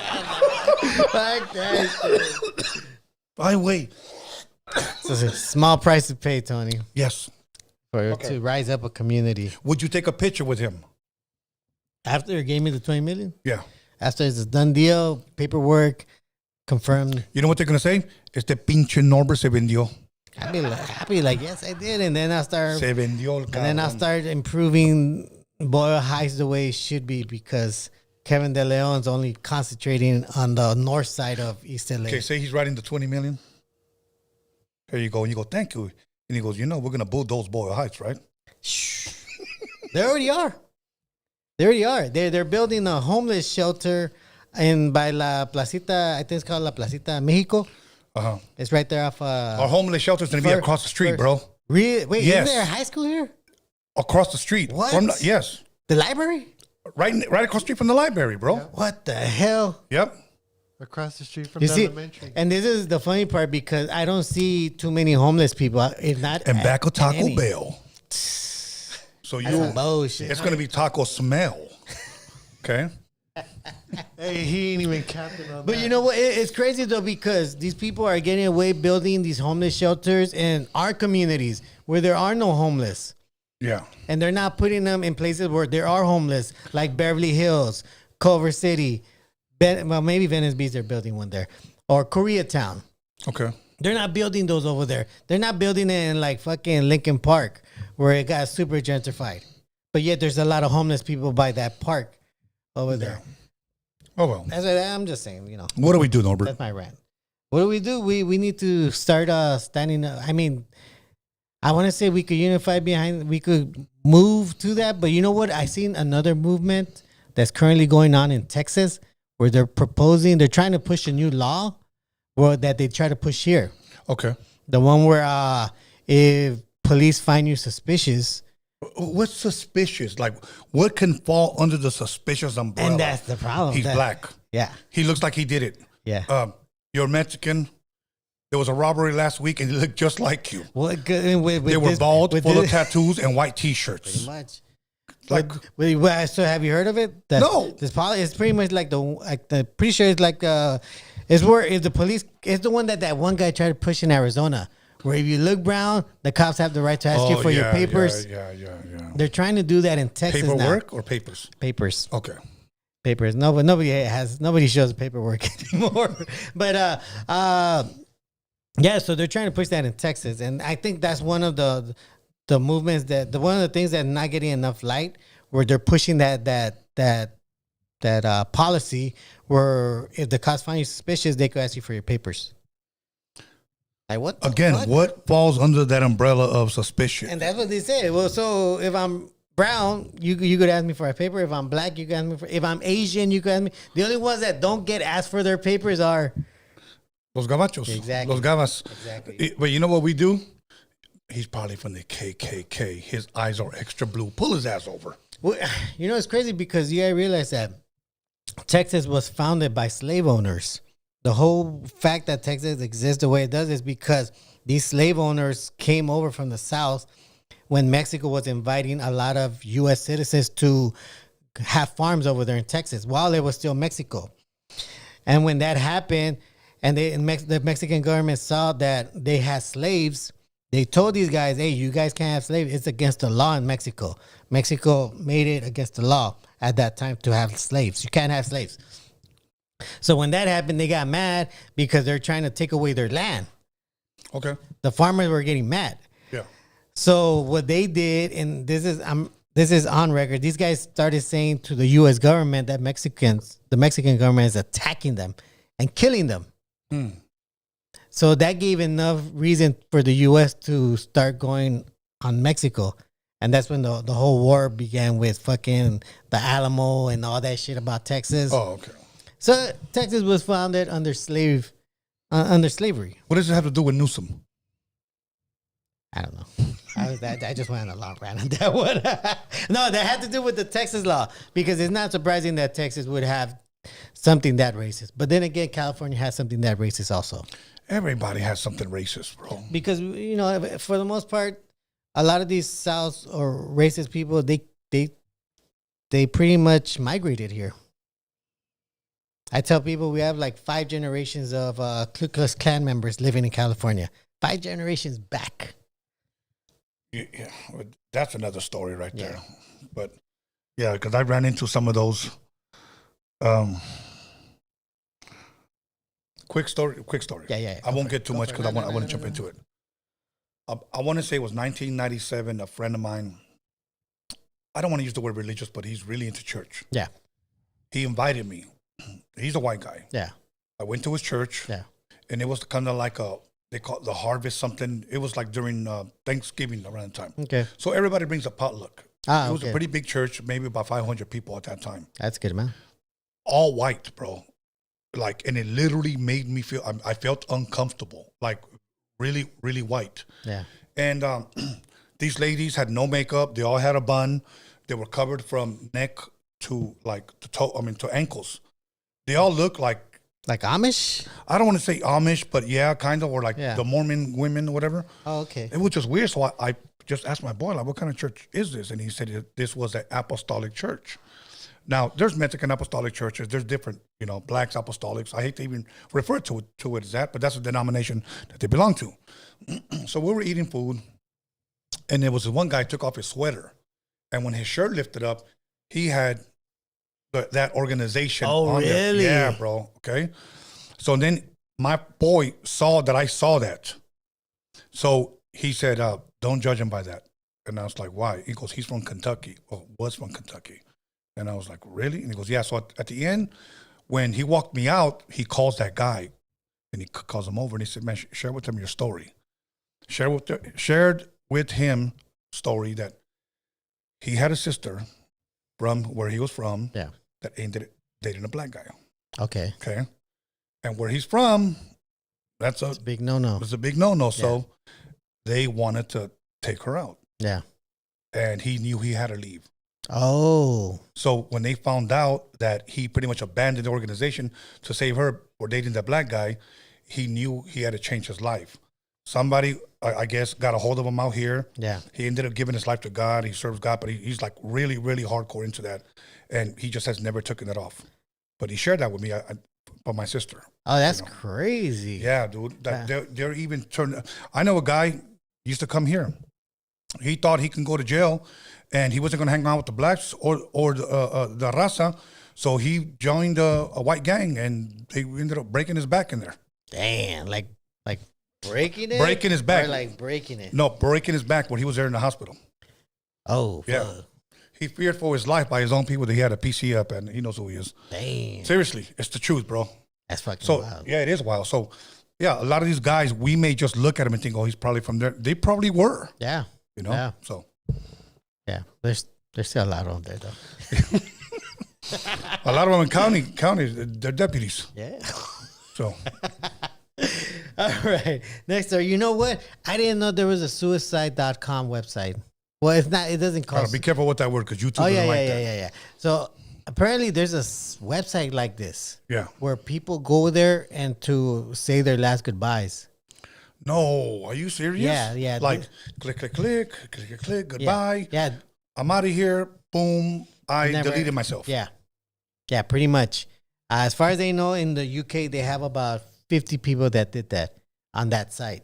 Fuck that shit. By the way, It's a small price to pay, Tony, yes. to rise up a community. Would you take a picture with him? After he gave me the $20 million? Yeah. After it's a done deal, paperwork, confirmed. You know what they're going to say? Este pinche Norbert se vendió. I'd be like, yes, I did. And then I'll start Se vendió el and then I'll cabrón. start improving Boyle Heights the way it should be because Kevin De Leon's only concentrating on the north side of East LA. Okay, say he's writing the 20 million. There you go. And you go, thank you. And he goes, we're going to bulldoze Boyle Heights, right? They already are. They already are. They're building a homeless shelter by La Placita. I think it's called La Placita Mexico. Uh-huh. It's right there off. Our homeless shelter's going to be across the street, bro. Really? Wait, Yes. isn't there a high school here? Across the street. What? Yes. The library? Right across the street from the library, bro. What the hell? Yep. Across the street from You the see, elementary. and this is the funny part because I don't see too many homeless people. If not, And back of Taco any. Bell. So That's bullshit. it's going to be taco smell. Okay. Hey, he ain't even capping on But that. you know what? It's crazy though because these people are getting away building these homeless shelters in our communities where there are no homeless. Yeah. And they're not putting them in places where there are homeless, like Beverly Hills, Culver City, well, maybe Venice Beach, they're building one there, or Koreatown. Okay. They're not building those over there. They're not building it in like fucking Lincoln Park where it got super gentrified. But yet there's a lot of homeless people by that park over there. Oh, well. That's what I'm just saying, you know. What do we do, Norbert? That's my rant. What do? We need to start standing up. I mean, I want to say we could unify behind, we could move to that. But you know what? I seen another movement that's currently going on in Texas where they're trying to push a new law that they try to push here. Okay. The one where if police find you suspicious. What's suspicious? Like, what can fall under the suspicious umbrella? And that's the problem. He's black. Yeah. He looks like he did it. Yeah. You're Mexican. There was a robbery last week, and he looked just like you. Well, They were bald, full of tattoos, and white T-shirts. Pretty much. Like, So have you heard of it? No. It's pretty much like the pretty sure it's like it's where if the police, it's the one that one guy tried to push in Arizona, where if you look brown, the cops have the right to ask you for your papers. Yeah. They're trying to do that in Texas Paperwork or papers? now. Papers. Okay. Papers. No, but nobody shows paperwork anymore. But yeah, so they're trying to push that in Texas, and I think that's one of the movements one of the things that not getting enough light, where they're pushing that policy where if the cops find you suspicious, they could ask you for your papers. Like what? Again, what falls under that umbrella of suspicion? And that's what they say. Well, so if I'm brown, you could ask me for a paper. If I'm black, you could ask me for. If I'm Asian, you could ask me. The only ones that don't get asked for their papers are Los gabachos. Exactly. Los gabas. Exactly. But you know what we do? He's probably from the KKK. His eyes are extra blue. Pull his ass over. Well, you know, it's crazy because you gotta realize that Texas was founded by slave owners. The whole fact that Texas exists the way it does is because these slave owners came over from the South when Mexico was inviting a lot of U.S. citizens to have farms over there in Texas while it was still Mexico. And when that happened, and the Mexican government saw that they had slaves, they told these guys, hey, you guys can't have slaves. It's against the law in Mexico. Mexico made it against the law at that time to have slaves. You can't have slaves. So when that happened, they got mad because they're trying to take away their land. Okay. The farmers were getting mad. Yeah. So what they did, and this is on record, these guys started saying to the U.S. government that the Mexican government is attacking them and killing them. So that gave enough reason for the U.S. to start going on Mexico. And that's when the whole war began with fucking the Alamo and all that shit about Texas. Oh, okay. So Texas was founded under slavery. What does it have to do with Newsom? I don't know. I just went on a long rant on that one. No, that had to do with the Texas law, because it's not surprising that Texas would have something that racist. But then again, California has something that racist also. Everybody has something racist, bro. Because, for the most part, a lot of these South or racist people, they pretty much migrated here. I tell people we have like 5 generations of Ku Klux Klan members living in California. 5 generations back. Yeah, that's another story right there. But yeah, because I ran into some of those. Quick story. Yeah. I won't get too much because I want to jump into it. I want to say it was 1997. A friend of mine, I don't want to use the word religious, but he's really into church. Yeah. He invited me. He's a white guy. Yeah. I went to his church. Yeah. And it was kind of like they call it the harvest something. It was like during Thanksgiving around the time. Okay. So everybody brings a potluck. Ah, it was okay. a pretty big church, maybe about 500 people at that time. That's good, man. All white, bro. Like, and it literally made me feel, I felt uncomfortable, like really, really white. Yeah. And these ladies had no makeup. They all had a bun. They were covered from neck to to ankles. They all look like Amish? I don't want to say Amish, but yeah, kind of, or like Yeah. the Mormon women or whatever. Oh, okay. It was just weird. So I just asked my boy, like, what kind of church is this? And he said this was an apostolic church. Now, there's Mexican apostolic churches. There's different, blacks apostolics. I hate to even refer to it as that, but that's a denomination that they belong to. So we were eating food, and there was one guy took off his sweater, and when his shirt lifted up, he had that organization. Oh, on there. really? Yeah, bro. Okay. So then my boy saw that I saw that. So he said, don't judge him by that. And I was like, why? He goes, he's from Kentucky. Or was from Kentucky. And I was like, really? And he goes, yeah. So at the end, when he walked me out, he calls that guy. And he calls him over and he said, man, share with him your story. Shared with him story that he had a sister from where he was from. Yeah. That ended up dating a black guy. Okay. Okay. And where he's from, it's a big no-no. It's a big no-no. So they wanted to take her out. Yeah. And he knew he had to leave. Oh. So when they found out that he pretty much abandoned the organization to save her for dating that black guy, he knew he had to change his life. Somebody, I guess, got a hold of him out here. Yeah. He ended up giving his life to God. He serves God, but he's like really, really hardcore into that. And he just has never taken it off. But he shared that with me, but my sister. Oh, that's crazy. Yeah, dude. They're even turning. I know a guy used to come here. He thought he can go to jail, and he wasn't going to hang out with the blacks or the raza. So he joined a white gang, and they ended up breaking his back in there. Damn, like breaking it? Breaking his back. Or like breaking it? No, breaking his back when he was there in the hospital. Oh, yeah. fuck. He feared for his life by his own people that he had a PC up, and he knows who he is. Damn. Seriously, it's the truth, bro. That's fucking wild. Yeah, it is wild. So, yeah, a lot of these guys, we may just look at him and think, oh, he's probably from there. They probably were. Yeah. Yeah. So. Yeah, there's still a lot on there, though. A lot of them in counties, they're deputies. Yeah. So. All right. Next, sir, you know what? I didn't know there was a suicide.com website. Well, it's not. It doesn't cost. Be careful with that word because YouTube doesn't like that. Yeah. So apparently, there's a website like this. Yeah. Where people go there and to say their last goodbyes. No, are you serious? Yeah. Like click, goodbye. Yeah. I'm out of here. Boom. I Never- deleted myself. Yeah. Yeah, pretty much. As far as they know, in the UK, they have about 50 people that did that on that site.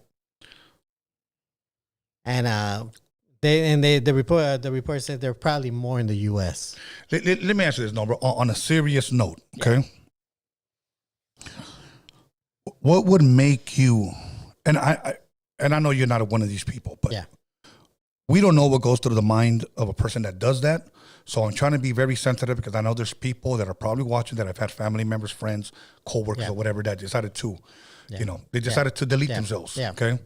And the report said there are probably more in the US. Let me answer this, Norbert, on a serious note, okay? What would make you, and I know you're not one of these people, but Yeah. we don't know what goes through the mind of a person that does that. So I'm trying to be very sensitive because I know there's people that are probably watching that I've had family members, friends, coworkers, Yeah. or whatever that decided to, Yeah. they decided to delete Yeah. themselves. Yeah. Okay.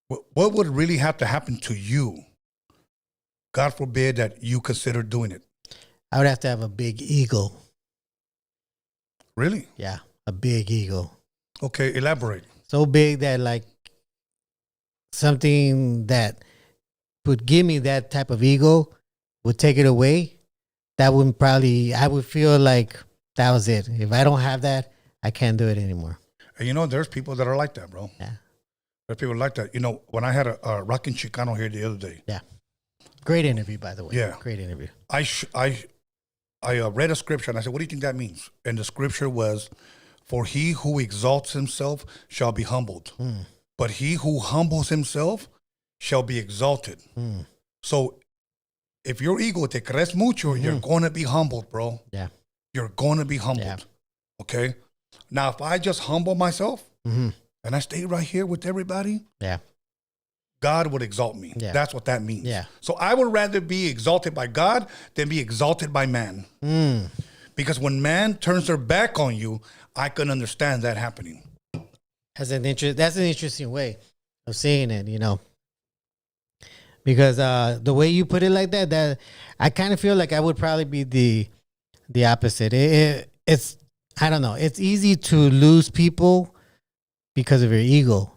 What would really have to happen to you? God forbid that you consider doing it. I would have to have a big ego. Really? Yeah, a big ego. Okay. Elaborate. So big that like something that would give me that type of ego would take it away. That would probably, I would feel like that was it. If I don't have that, I can't do it anymore. And there's people that are like that, bro. Yeah. There's people like that. When I had a Rockin' Chicano here the other day. Yeah. Great interview, by the way. Yeah. Great interview. I read a scripture and I said, what do you think that means? And the scripture was, for he who exalts himself shall be humbled. But he who humbles himself shall be exalted. So if your ego te crees mucho, you're going to be humbled, bro. Yeah. You're going to be humbled. Yeah. Okay? Now, if I just humble myself and I stay right here with everybody, Yeah. God would exalt me. Yeah. That's what that means. Yeah. So I would rather be exalted by God than be exalted by man. Because when man turns their back on you, I can understand that happening. That's an interesting way of seeing it, because the way you put it like that I kind of feel like I would probably be the opposite. It's I don't know. It's easy to lose people because of your ego.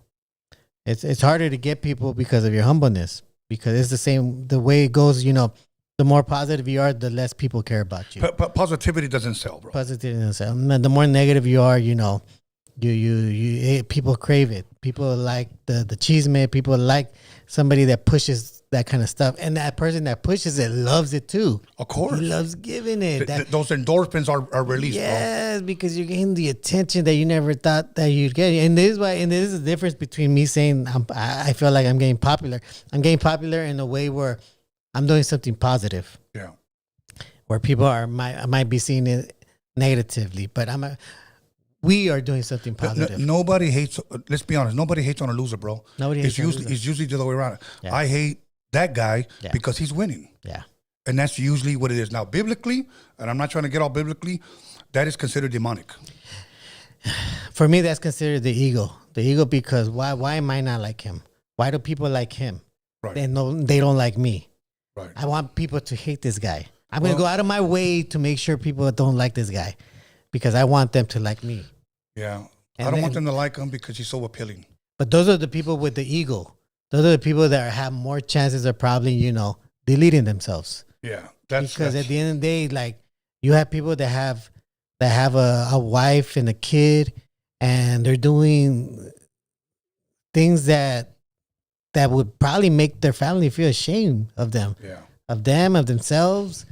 It's harder to get people because of your humbleness, because it's the way it goes. The more positive you are, the less people care about you. But positivity doesn't sell, bro. Positivity, the more negative you are, you people crave it. People like the cheese man. People like somebody that pushes that kind of stuff, and that person that pushes it loves it too. Of course, he loves giving it. Those endorphins are released, yes, bro. Because you're getting the attention that you never thought that you'd get. And this is the difference between me saying I feel like I'm getting popular. I'm getting popular in a way where I'm doing something positive. Yeah, where people might be seeing it negatively, but we are doing something positive. Nobody hates. Let's be honest. Nobody hates on a loser, bro. Nobody hates on a loser. It's usually the other way around. Yeah. I hate that guy because he's winning. Yeah. And that's usually what it is. Now, biblically, and I'm not trying to get all biblically, that is considered demonic. For me, that's considered the ego. The ego, because why am I not like him? Why do people like him? Right. They don't like me. Right. I want people to hate this guy. I'm going to go out of my way to make sure people don't like this guy, because I want them to like me. Yeah. And I don't want them to like him because he's so appealing. But those are the people with the ego. Those are the people that have more chances of probably, deleting themselves. Yeah. Because at the end of the day, like, you have people that have a wife and a kid, and they're doing things that would probably make their family feel ashamed of them. Yeah. Of themselves.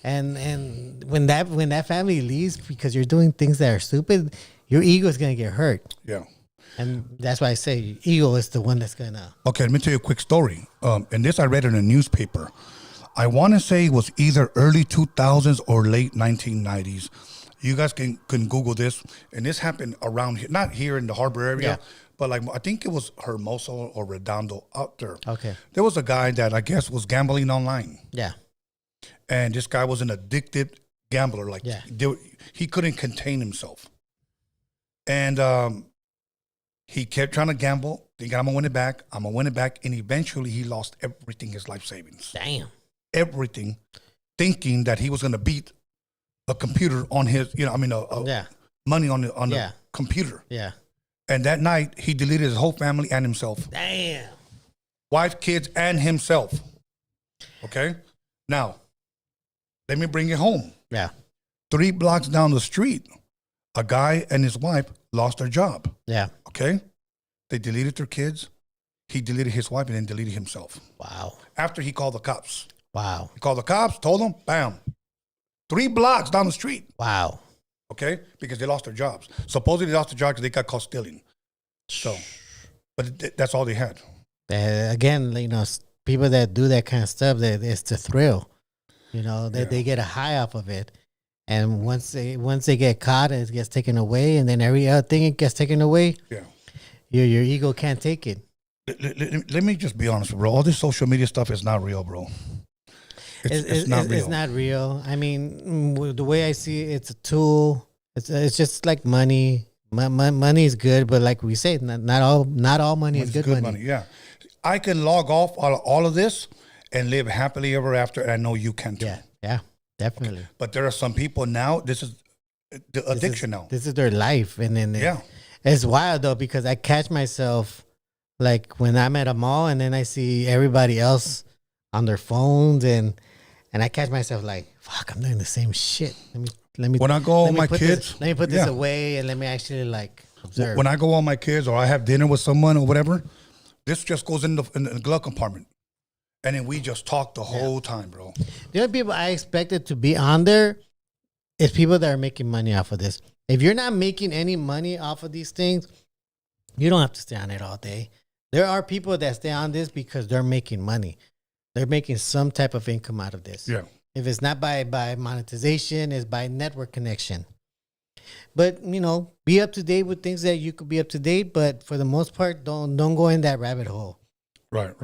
And when that family leaves because you're doing things that are stupid, your ego is going to get hurt. Yeah. And that's why I say ego is the one that's going to. Okay, let me tell you a quick story. And this I read in a newspaper. I want to say it was either early 2000s or late 1990s. You guys can Google this. And this happened around here, not here in the harbor area, but like I think it was Hermosa or Redondo out there. Okay. There was a guy that I guess was gambling online. Yeah. And this guy was an addicted gambler. Like he couldn't contain himself. And he kept trying to gamble, thinking, I'm going to win it back. And eventually he lost everything, his life savings. Damn. Everything, thinking that he was going to beat a computer on his, money on the computer. Yeah. And that night, he deleted his whole family and himself. Damn. Wife, kids, and himself. Okay? Now, let me bring it home. Yeah. 3 blocks down the street, a guy and his wife lost their job. Yeah. Okay? They deleted their kids. He deleted his wife and then deleted himself. Wow. After he called the cops. Wow. He called the cops, told them, bam. 3 blocks down the street. Wow. Okay? Because they lost their jobs. Supposedly they lost their jobs because they got caught stealing. So, but that's all they had. Again, people that do that kind of stuff, it's the thrill. They get a high off of it. And once they get caught, it gets taken away. And then every other thing it gets taken away. Yeah. Your ego can't take it. Let me just be honest, bro. All this social media stuff is not real, bro. It's not real. It's not real. I mean, the way I see it, it's a tool. It's just like money. Money is good, but like we say, not all money is good money. Yeah, I can log off all of this and live happily ever after, and I know you can too. Yeah, definitely. Okay. But there are some people now. This is the addiction now. This is their life, and then yeah, it's wild though because I catch myself like when I'm at a mall and then I see everybody else on their phones and I catch myself like, fuck, I'm doing the same shit. Let me. When I go with my kids, let me put this away and let me actually like observe. When I go on my kids or I have dinner with someone or whatever, this just goes in the glove compartment, and then we just talk the whole time, bro. The other people I expected to be on there is people that are making money off of this. If you're not making any money off of these things, you don't have to stay on it all day. There are people that stay on this because they're making money. They're making some type of income out of this. Yeah. If it's not by monetization, it's by network connection. But, be up to date with things that you could be up to date. But for the most part, don't go in that rabbit hole. Right.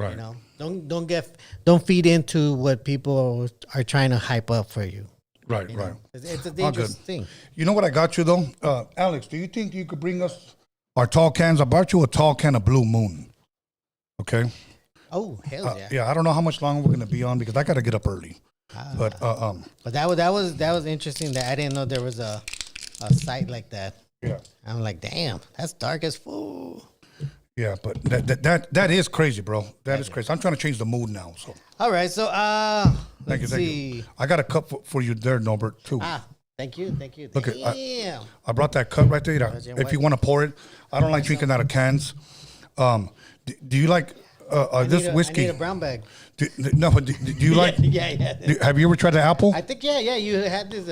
Don't feed into what people are trying to hype up for you. Right. It's a dangerous thing. You know what I got you though? Alex, do you think you could bring us our tall cans? I brought you a tall can of Blue Moon. Okay. Oh, hell yeah. Yeah, I don't know how much longer we're going to be on because I got to get up early. But that was interesting that I didn't know there was a site like that. Yeah. I'm like, damn, that's dark as fool. Yeah, but that is crazy, bro. That is crazy. I'm trying to change the mood now. So. All right, so Thank you. I got a cup for you there, Norbert, too. Thank you. Look, damn. I brought that cup right there. If you want to pour it, I don't like drinking out of cans. Do you like this whiskey? I need a brown bag. Do you like? Yeah. Have you ever tried the apple? I think yeah. You had this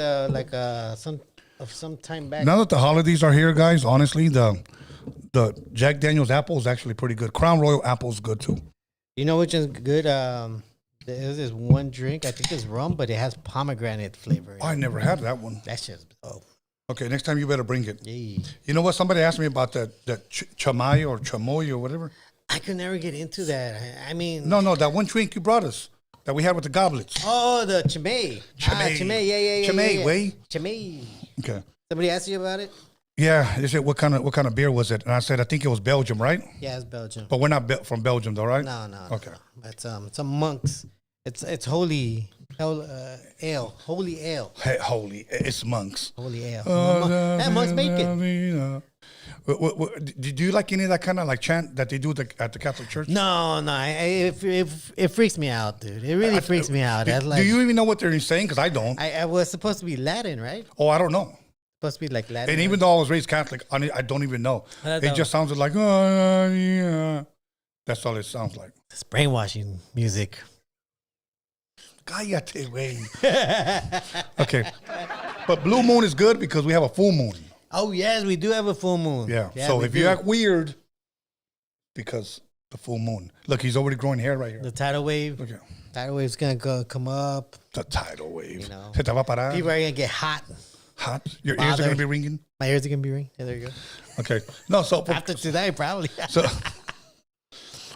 some time back. Now that the holidays are here, guys, honestly, the Jack Daniel's apple is actually pretty good. Crown Royal apple is good too. You know which is good? There's this one drink. I think it's rum, but it has pomegranate flavor. I never had that one. That shit's Okay, next time you better bring it. Yeah. You know what? Somebody asked me about that chamay or chamoy or whatever. I could never get into that. I mean, no, that one drink you brought us that we had with the goblets. Oh, the chamay. Chamay. Yeah. Chamay, way. Chamay. Okay. Somebody asked you about it? Yeah, they said what kind of beer was it, and I said I think it was Belgium, right? Yeah, it's Belgium. But we're not from Belgium, though, right? No. Okay. It's some monks. It's holy ale. Holy ale. Hey, holy, it's monks. Holy ale. Monks make it. Do you like any of that kind of like chant that they do at the Catholic Church? No. It freaks me out, dude. It really freaks me out. Do you even know what they're saying? Because I don't. I was supposed to be Latin, right? Oh, I don't know. Supposed to be like Latin. And even though I was raised Catholic, I don't even know. It just sounded like, yeah. That's all it sounds like. It's brainwashing music. Cállate, güey. Okay. But Blue Moon is good because we have a full moon. Oh, yes, we do have a full moon. Yeah so if you act weird, because the full moon. Look, he's already growing hair right here. The tidal wave. Okay. Tidal wave's going to come up. The tidal wave. Se te va a parar. People are going to get hot. Hot? Your ears are going to be ringing? My ears are going to be ringing. Yeah, there you go. Okay. No, so. After today, probably.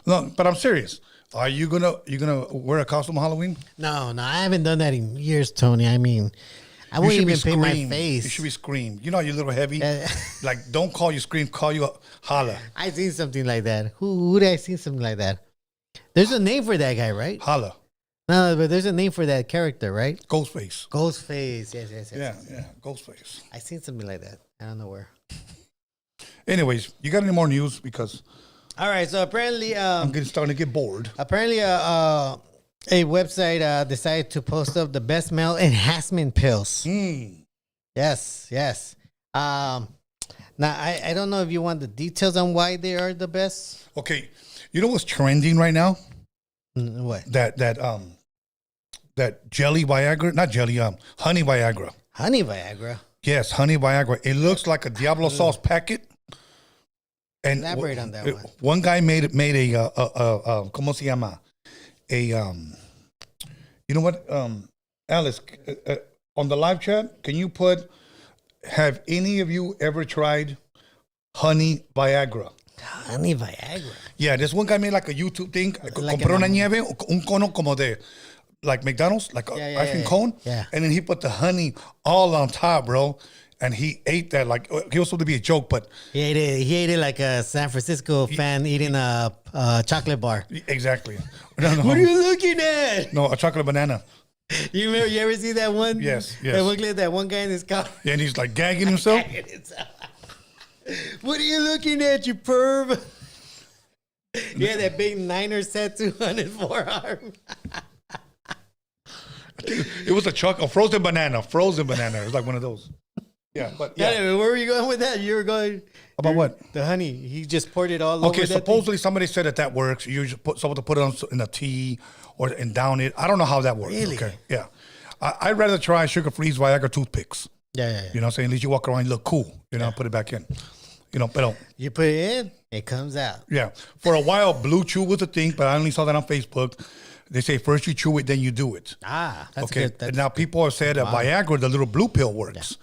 No, but I'm serious. Are you gonna wear a costume on Halloween? No, I haven't done that in years, Tony. I mean, I won't even paint my face. You should be Scream. You know you're a little heavy. Like, don't call you Scream, call you Holla. I seen something like that. Who did I see something like that? There's a name for that guy, right? Holla. No, but there's a name for that character, right? Ghostface. Ghostface. Yes. Yeah, Ghostface. I seen something like that. I don't know where. Anyways, you got any more news? Because all right, so apparently I'm starting to get bored. Apparently a website decided to post up the best male enhancement pills. Yes. Now I don't know if you want the details on why they are the best. Okay, you know what's trending right now? What? That that jelly Viagra, not jelly, honey Viagra. Honey Viagra. Yes, honey Viagra. It looks like a Diablo sauce packet. And Elaborate on that one. One guy made a ¿cómo se llama? You know what, Alice, on the live chat, can you put, have any of you ever tried honey Viagra? Honey Viagra. Yeah, this one guy made like a YouTube thing. Like Compró una nieve, un cono como de, like McDonald's, like a ice cream cone. Yeah. And then he put the honey all on top, bro. And he ate that like, he was supposed to be a joke, but. He ate it like a San Francisco fan eating a chocolate bar. Exactly. No. What are you looking at? No, a chocolate banana. You ever see that one? Yes. That one guy in his car. Yeah, and he's like gagging himself. What are you looking at, you perv? Yeah, that big Niners tattoo on his forearm. It was a frozen banana. It was like one of those. Yeah, but yeah. Anyway, where were you going with that? You were going About what? The honey. He just poured it all over. Okay, that supposedly somebody said that works. You should put someone to put it on in a tea and down it. I don't know how that works. Really? Okay, yeah. I'd rather try sugar-free Viagra toothpicks. Yeah. You know what I'm saying? At least you walk around, you look cool. You know, put it back in. You know, but You put it in, it comes out. yeah. For a while, Blue Chew was a thing, but I only saw that on Facebook. They say first you chew it, then you do it. That's Okay. good. And now people have said that Viagra, the little blue pill, works.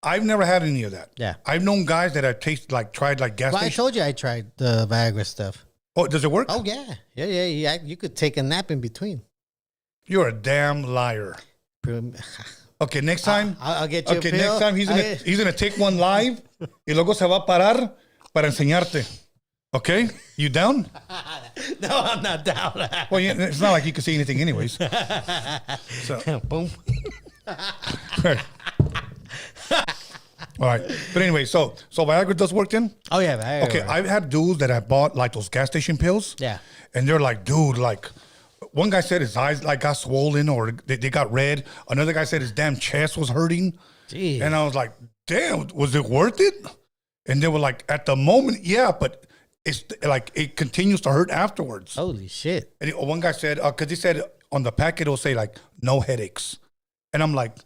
I've never had any of that. Yeah. I've known guys that have tried gas Well, I station. told you I tried the Viagra stuff. Oh, does it work? Oh, yeah. You could take a nap in between. You're a damn liar. Okay, next time. I'll get you a Okay, pill. next time he's gonna take one live y luego se va a parar para enseñarte. Okay, you down? No, I'm not down. Well, yeah, it's not like you can see anything, anyways. So, Boom. all right, but anyway, so Viagra does work then? Oh, yeah. Viagra. Okay, I've had dudes that have bought like those gas station pills. Yeah. And they're like, dude, like, one guy said his eyes like got swollen or they got red. Another guy said his damn chest was hurting. Jeez. And I was like, damn, was it worth it? And they were like, at the moment, yeah, but it's like it continues to hurt afterwards. Holy shit. And one guy said, because he said on the packet, it'll say like, no headaches. And I'm like,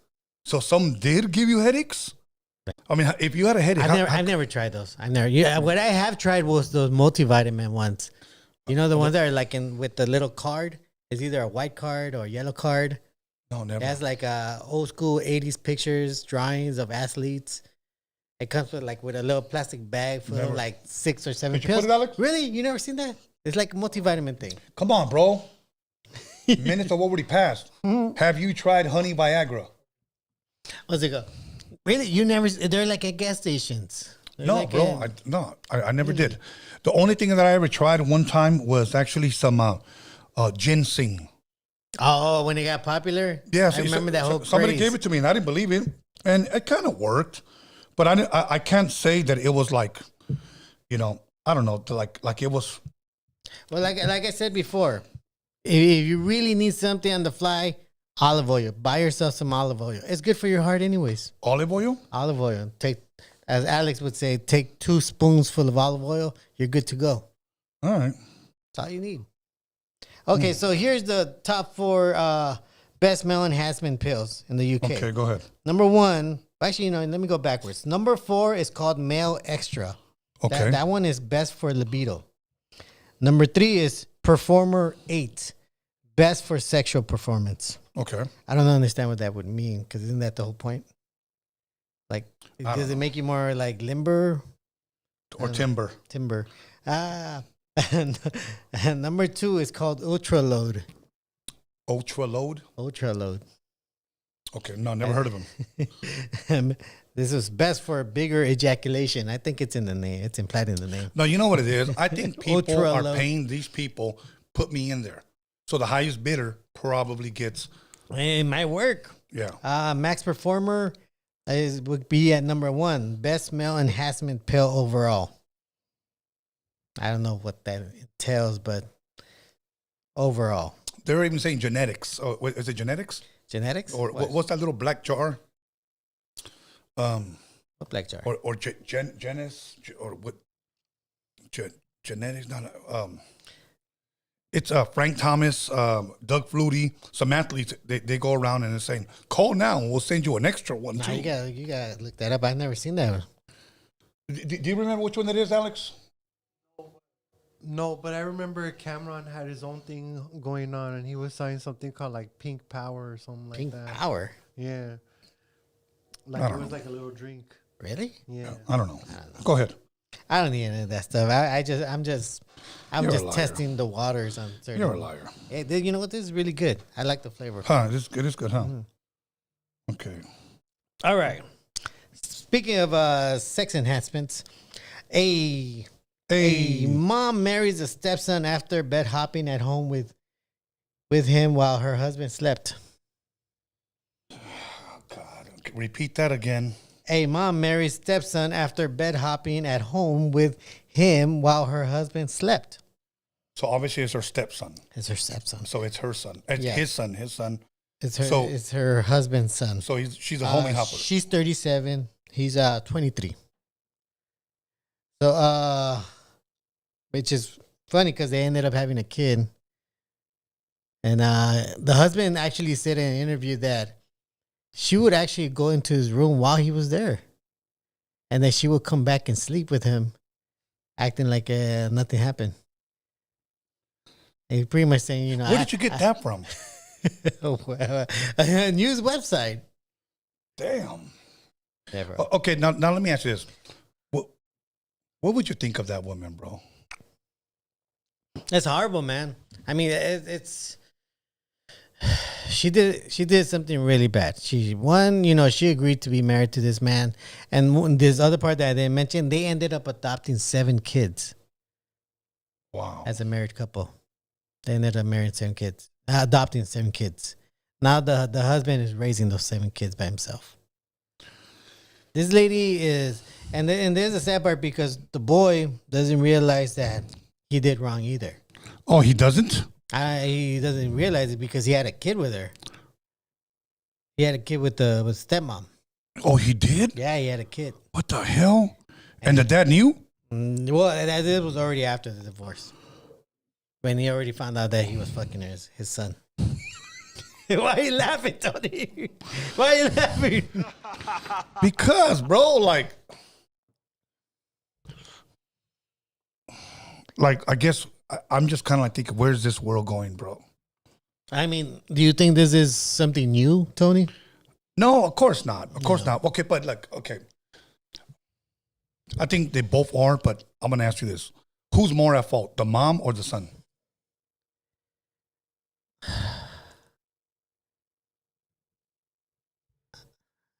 so some did give you headaches? I mean, if you had a headache. I've never tried those. Yeah, what I have tried was those multivitamin ones. You know, the ones that are like with the little card. It's either a white card or a yellow card. No, never. It has like old school 80s pictures, drawings of athletes. It comes with a little plastic bag full of like 6 or 7 Did you pills. put it, Alex? Really? You never seen that? It's like a multivitamin thing. Come on, bro. Minutes have already passed. Have you tried honey Viagra? What's it go? Really? You never? They're like at gas stations. They're No, like bro. I never did. The only thing that I ever tried one time was actually some ginseng. Oh, when it got popular? Yeah, I remember that whole somebody craze. gave it to me and I didn't believe it, and it kind of worked, but I can't say that it was like, you know, I don't know, like it was. Well, like I said before, if you really need something on the fly, olive oil. Buy yourself some olive oil. It's good for your heart, anyways. Olive oil? Olive oil. As Alex would say, take 2 spoonsful of olive oil. You're good to go. All right. That's all you need. Okay, so here's the top 4 best male enhancement pills in the UK. Okay, go ahead. Number 1, actually, let me go backwards. Number 4 is called Male Extra. Okay. That one is best for libido. Number 3 is Performer 8, best for sexual performance. Okay. I don't understand what that would mean, because isn't that the whole point? Like, does it make you more like limber? Or timber. Timber. And number 2 is called Ultra Load. Ultra load? Ultra Load. Okay, no, never heard of them. This is best for bigger ejaculation. I think it's in the name. It's implied in the name. No, you know what it is? I think people Ultra are low. paying these people, put me in there. So the highest bidder probably gets, It might work. yeah. Max Performer would be at number 1. Best male enhancement pill overall. I don't know what that entails, but overall. They're even saying genetics. Oh, wait, is it genetics? Genetics? Or what's that little black jar? What black jar? Or genus or what? Genetics? Not It's Frank Thomas, Doug Flutie, some athletes. They go around and they're saying, "Call now, and we'll send you an extra one Nah, too." you gotta look that up. I've never seen that one. Do you remember which one that is, Alex? No, but I remember Cameron had his own thing going on, and he was signing something called like Pink Power or something like Pink that. Power. Yeah, I like don't it was know. like a little drink. Really? Yeah. I don't know. Go ahead. I don't need any of that stuff. I'm just You're a liar. testing the waters on certain. You're a liar. Hey, you know what? This is really good. I like the flavor. Huh? It is good, huh? Okay. All right. Speaking of sex enhancements, a mom marries a stepson after bed hopping at home with him while her husband slept. God, okay, repeat that again. A mom marries stepson after bed hopping at home with him while her husband slept. So obviously it's her stepson. It's her stepson. So it's her son. It's Yeah. his son. It's her husband's son. So she's a homie hopper. She's 37. He's 23. So which is funny because they ended up having a kid. And the husband actually said in an interview that she would actually go into his room while he was there. And then she would come back and sleep with him, acting like nothing happened. And he's pretty much saying, you know. Where did you get that from? A news website. Damn. Never. Okay, now let me ask you this. What would you think of that woman, bro? It's horrible, man. I mean, it's she did something really bad. She agreed to be married to this man, and this other part that I didn't mention, they ended up adopting 7 kids. Wow. As a married couple, they ended up marrying 7 kids, adopting 7 kids. Now the husband is raising those 7 kids by himself. This lady is, and there's a sad part because the boy doesn't realize that he did wrong either. Oh, he doesn't? He doesn't realize it because he had a kid with her. He had a kid with stepmom. Oh, he did? Yeah, he had a kid. What the hell? And the dad knew? Well, that was already after the divorce. When he already found out that he was fucking his son. Why are you laughing, Tony? Why are you laughing? Because, bro, like I guess I'm just kind of like thinking, where's this world going, bro? I mean, do you think this is something new, Tony? No, of course not. Of course not. Okay, but okay. I think they both are, but I'm going to ask you this. Who's more at fault, the mom or the son?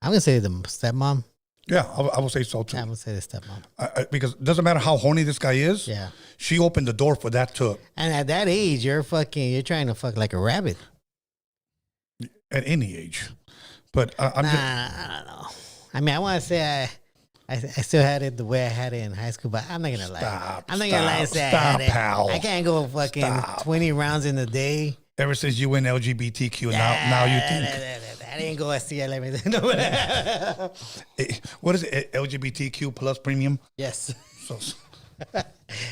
I'm going to say the stepmom. Yeah, I will say so too. I'm going to say the stepmom. Because it doesn't matter how horny this guy is. Yeah. She opened the door for that too. And at that age, you're trying to fuck like a rabbit. At any age. But I'm just, I don't know. I mean, I want to say I still had it the way I had it in high school, but I'm not going to lie. I'm not going to lie and say I had it. Pal. I can't go fucking 20 rounds in a day. Ever since you went LGBTQ, now you think. I didn't go STL. What is it? LGBTQ plus premium? Yes. So,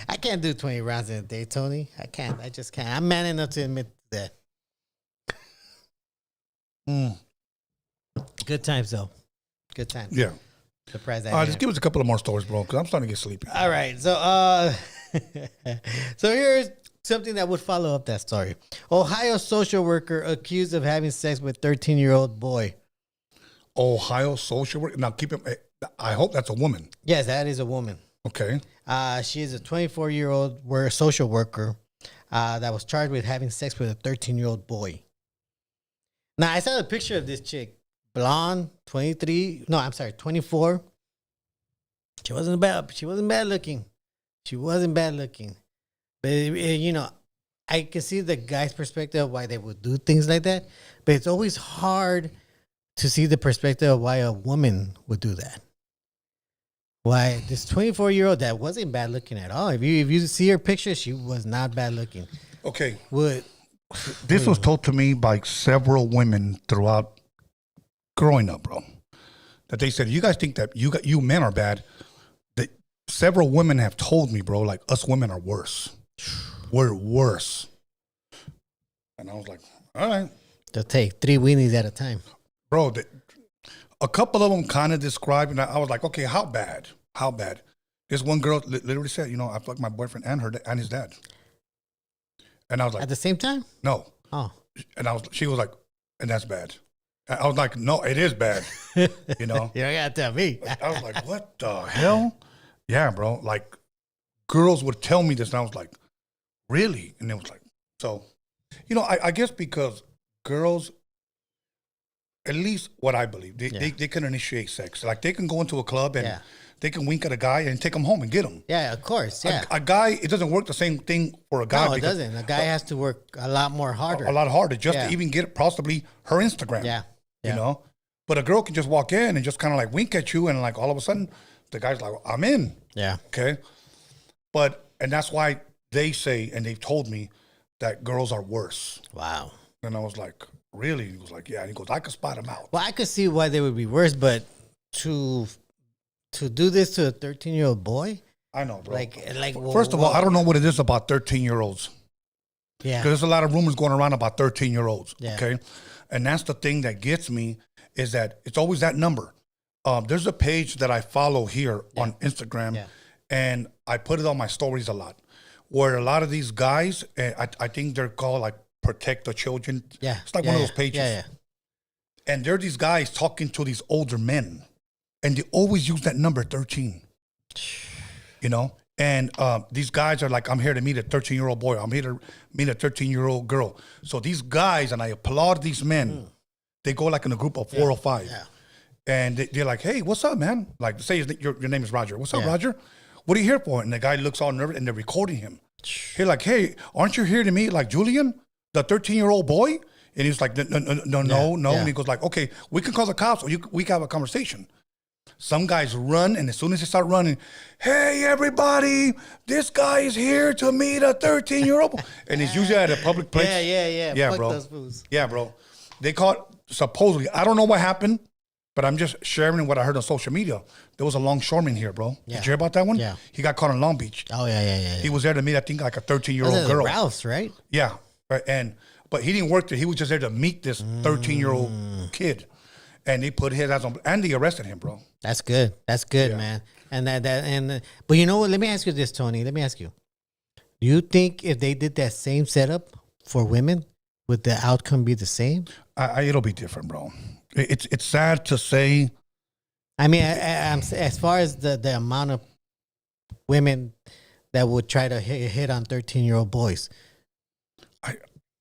I can't do 20 rounds in a day, Tony. I can't. I just can't. I'm man enough to admit that. Good times, though. Good times. yeah. Surprised. All right, just give us a couple of more stories, bro, because I'm starting to get sleepy. All right. So, so here's something that would follow up that story. Ohio social worker accused of having sex with 13-year-old boy. Ohio social worker. Now, I hope that's a woman. Yes, that is a woman. Okay. She is a 24-year-old social worker that was charged with having sex with a 13-year-old boy. Now, I saw a picture of this chick. Blonde, 24. She wasn't bad looking. But, I can see the guy's perspective of why they would do things like that. But it's always hard to see the perspective of why a woman would do that. Why this 24-year-old that wasn't bad looking at all. If you see her picture, she was not bad looking. Okay. This was told to me by several women throughout growing up, bro. That they said, you guys think that you men are bad. That several women have told me, bro, like us women are worse. We're worse. And I was like, all right. They'll take 3 weenies at a time. Bro, a couple of them kind of described, and I was like, okay, how bad? How bad? This one girl literally said, I fucked my boyfriend and his dad. And I was like, At the same time? no. Oh. And she was like, and that's bad. And I was like, no, it is bad. You gotta tell me. I was like, what the hell? Yeah, bro. Like, girls would tell me this, and I was like, really? And it was like, so, I guess because girls, at least what I believe, they can initiate sex. Like, they can go into a club and they can wink at a guy and take him home and get him. Yeah, of course. Yeah. A guy, it doesn't work the same thing for a guy. No, it doesn't. A guy has to work a lot more harder. A lot harder just to even get possibly her Instagram. Yeah. But a girl can just walk in and just kind of like wink at you, and like all of a sudden the guy's like, I'm in. Yeah. Okay. And that's why they say, and they've told me that girls are worse. Wow. And I was like, really? He was like, yeah. And he goes, I could spot him out. Well, I could see why they would be worse, but to do this to a 13-year-old boy? I know, bro. Like. First of all, I don't know what it is about 13-year-olds. Yeah. Because there's a lot of rumors going around about 13-year-olds. Yeah. Okay. And that's the thing that gets me is that it's always that number. There's a page that I follow here on Instagram, and I put it on my stories a lot, where a lot of these guys, I think they're called like Protect the Children. Yeah. It's like one of those pages. Yeah. And they're these guys talking to these older men, and they always use that number 13. And these guys are like, I'm here to meet a 13-year-old boy. I'm here to meet a 13-year-old girl. So these guys, and I applaud these men, they go like in a group of 4 or 5. Yeah. And they're like, hey, what's up, man? Like, say your name is Roger. What's up, Yeah. Roger? What are you here for? And the guy looks all nervous, and they're recording him. He's like, hey, aren't you here to meet like Julian, the 13-year-old boy? And he's like, no. Yeah. And he goes like, okay, we can call the cops, or we can have a conversation. Some guys run, and as soon as they start running, hey, everybody, this guy is here to meet a 13-year-old. And it's usually at a public place. Yeah. Yeah, Fuck bro. those fools. Yeah, bro. They caught, supposedly, I don't know what happened, but I'm just sharing what I heard on social media. There was a longshoreman here, bro. Yeah. Did you hear about that one? Yeah. He got caught in Long Beach. Oh, yeah. He was there to meet, I think, like a 13-year-old girl. Ralph's, right? Yeah. But he didn't work there. He was just there to meet this 13-year-old kid. And they put his ass on, and they arrested him, bro. That's good. That's good, man. But you know what? Let me ask you this, Tony. Let me ask you. Do you think if they did that same setup for women, would the outcome be the same? It'll be different, bro. It's sad to say. I mean, I'm as far as the amount of women that would try to hit on 13-year-old boys.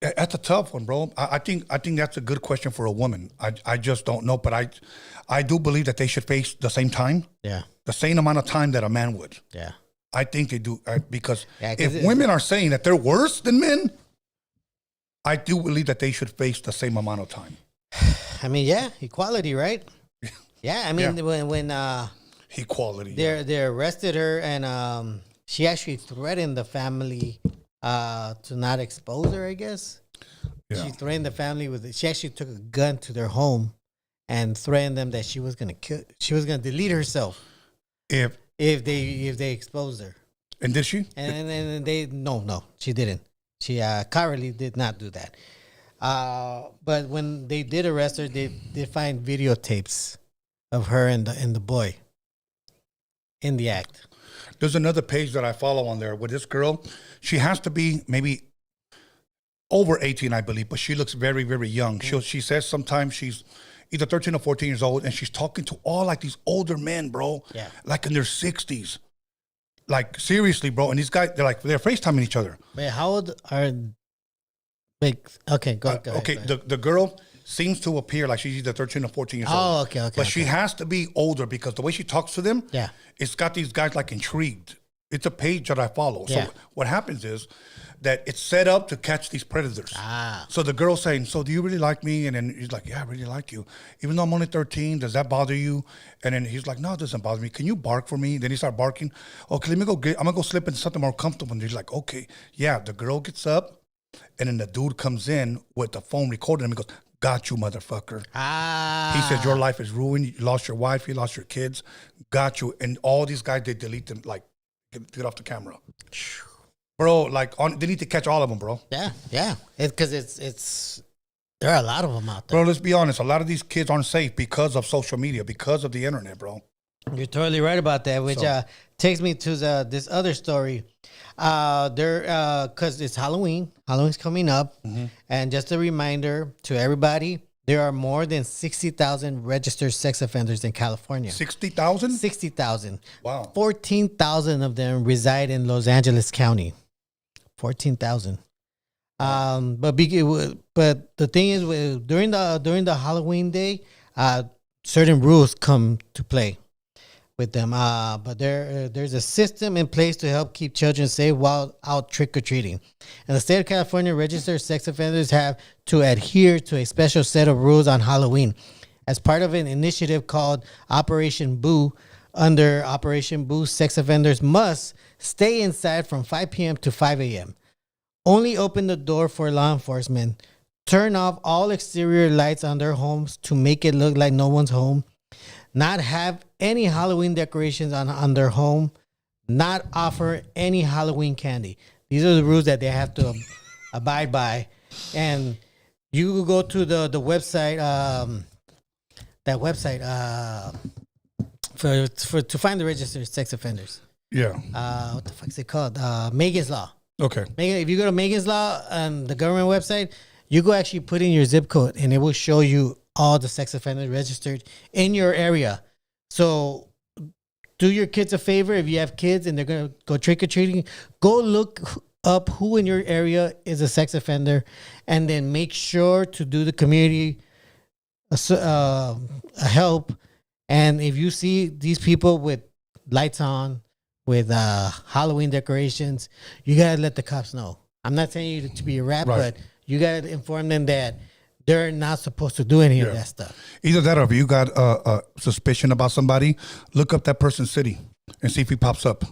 That's a tough one, bro. I think that's a good question for a woman. I just don't know, but I do believe that they should face the same time. Yeah. The same amount of time that a man would. Yeah. I think they do because 'cause if women are saying that they're worse than men, I do believe that they should face the same amount of time. I mean, yeah, equality, right? Yeah, I mean, when equality. they arrested her and she actually threatened the family to not expose her, I guess. Yeah. She threatened the family she actually took a gun to their home and threatened them that she was gonna delete herself if they exposed her. And did she? And they no, she didn't. She cowardly did not do that. But when they did arrest her, they did find videotapes of her and the boy in the act. There's another page that I follow on there with this girl. She has to be maybe over 18, I believe, but she looks very, very young. She says sometimes she's either 13 or 14 years old, and she's talking to all like these older men, bro. Yeah. Like in their 60s. Like, seriously, bro. And these guys, they're FaceTiming each other. Wait, how old are... Wait, okay, go ahead. Okay, Go ahead. the girl seems to appear like she's either 13 or 14 years old. Oh, okay. But she has to be older because the way she talks to them, Yeah. it's got these guys like intrigued. It's a page that I follow. Yeah. So what happens is that it's set up to catch these predators. Ah. So the girl's saying, so do you really like me? And then he's like, yeah, I really like you. Even though I'm only 13, does that bother you? And then he's like, no, it doesn't bother me. Can you bark for me? Then he started barking. Okay, let me go I'm going to go slip into something more comfortable. And he's like, okay. Yeah, the girl gets up. And then the dude comes in with the phone recording him. He goes, got you, motherfucker. Ah. He said, your life is ruined. You lost your wife. You lost your kids. Got you. And all these guys, they delete them, like, get off the camera. bro. Like, they need to catch all of them, bro. Yeah. Because it's there are a lot of them out there. Bro, let's be honest. A lot of these kids aren't safe because of social media, because of the internet, bro. You're totally right about that, which takes me to this other story. Because it's Halloween. Halloween's coming up. Mm-hmm. And just a reminder to everybody, there are more than 60,000 registered sex offenders in California. 60,000? 60,000. Wow. 14,000 of them reside in Los Angeles County. 14,000. But the thing is, during the Halloween day, certain rules come to play with them. But there's a system in place to help keep children safe while out trick-or-treating. And the state of California, registered sex offenders have to adhere to a special set of rules on Halloween. As part of an initiative called Operation Boo, under Operation Boo, sex offenders must stay inside from 5 p.m. to 5 a.m. Only open the door for law enforcement. Turn off all exterior lights on their homes to make it look like no one's home. Not have any Halloween decorations on their home. Not offer any Halloween candy. These are the rules that they have to abide by. And you go to the website, to find the registered sex offenders. Yeah. What the fuck is it called? Megan's Law. Okay. If you go to Megan's Law on the government website, you go actually put in your zip code and it will show you all the sex offenders registered in your area. So do your kids a favor. If you have kids and they're going to go trick-or-treating, go look up who in your area is a sex offender and then make sure to do the community a help. And if you see these people with lights on, with Halloween decorations, you got to let the cops know. I'm not saying you to be a rat, but you got to inform them that they're not supposed to do any of that stuff. Either that or if you got a suspicion about somebody, look up that person's city and see if he pops up.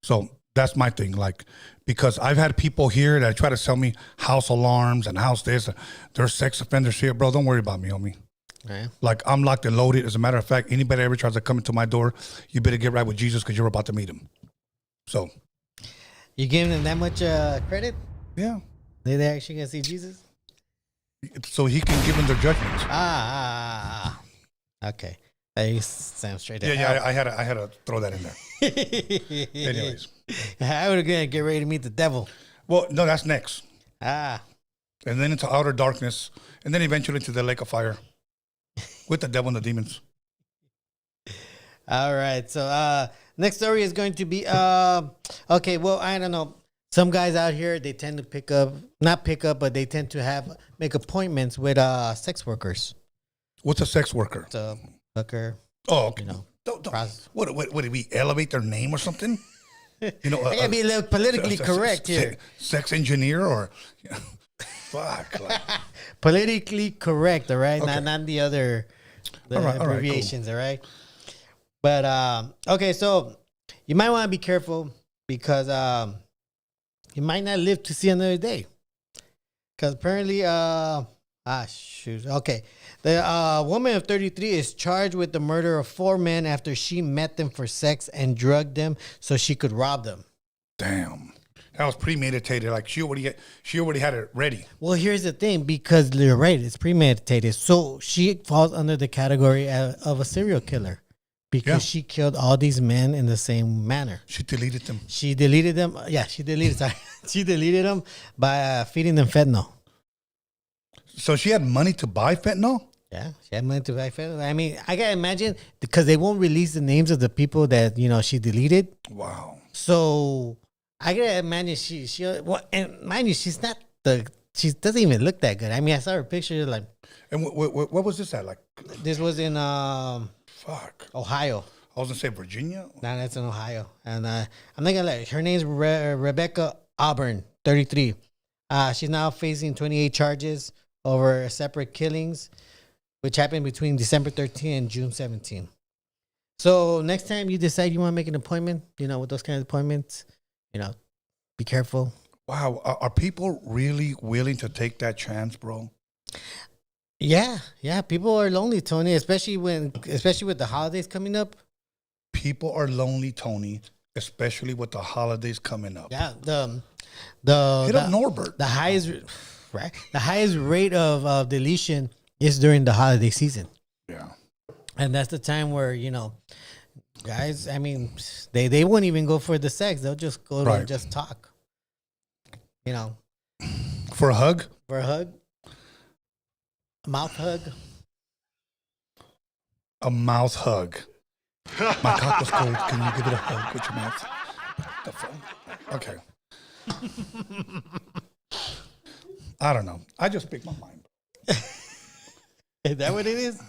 So that's my thing. Like, because I've had people here that try to sell me house alarms and house this. There's sex offenders here, bro. Don't worry about me, homie. Right. Like, I'm locked and loaded. As a matter of fact, anybody ever tries to come into my door, you better get right with Jesus because you're about to meet him. So. You giving them that much credit? Yeah. They actually going to see Jesus? So he can give them their judgments. Okay. That sounds straight. Yeah. I had to throw that in there. Anyways. I would have get ready to meet the devil. Well, no, that's next. And then into outer darkness. And then eventually to the lake of fire. With the devil and the demons. All right. So next story is going to be okay, well, I don't know. Some guys out here, they tend to but they tend to make appointments with sex workers. What's a sex worker? It's a hooker. Oh, okay. You know, what did we elevate their name or something? You know, I gotta be a little politically correct here. Sex engineer or fuck. Like. Politically correct, all right? Okay. Not the other abbreviations, cool. all right? But okay, so you might want to be careful because you might not live to see another day. Because apparently, shoot. Okay. The woman of 33 is charged with the murder of 4 men after she met them for sex and drugged them so she could rob them. Damn. That was premeditated. Like she already had it ready. Well, here's the thing, because you're right, it's premeditated. So she falls under the category of a serial killer because she killed all these men in the same manner. She deleted them. She deleted them. Yeah, she deleted them by feeding them fentanyl. So she had money to buy fentanyl? Yeah, she had money to buy fentanyl. I mean, I gotta imagine because they won't release the names of the people that she deleted. Wow. So I gotta imagine and mind you, she doesn't even look that good. I mean, I saw her picture like. And what was this at? Like this was in Ohio. I was gonna say Virginia. No, that's in Ohio, and I'm not gonna lie. Her name's Rebecca Auburn, 33. She's now facing 28 charges over separate killings, which happened between December 13 and June 17. So next time you decide you want to make an appointment, with those kinds of appointments, be careful. Wow. Are people really willing to take that chance, bro? Yeah. People are lonely, Tony, especially with the holidays coming up. People are lonely, Tony. especially with the holidays coming up. Yeah, the Hit up Norbert. the highest right the highest rate of deletion is during the holiday season, Yeah. and that's the time where guys. I mean, they won't even go for the sex; they'll just go Right. and just talk. For a hug? For a hug, a mouth hug. A mouth hug. My cock was cold. Can you give it a hug with your mouth? The fuck? Okay. I don't know. I just speak my mind. Is that what it is?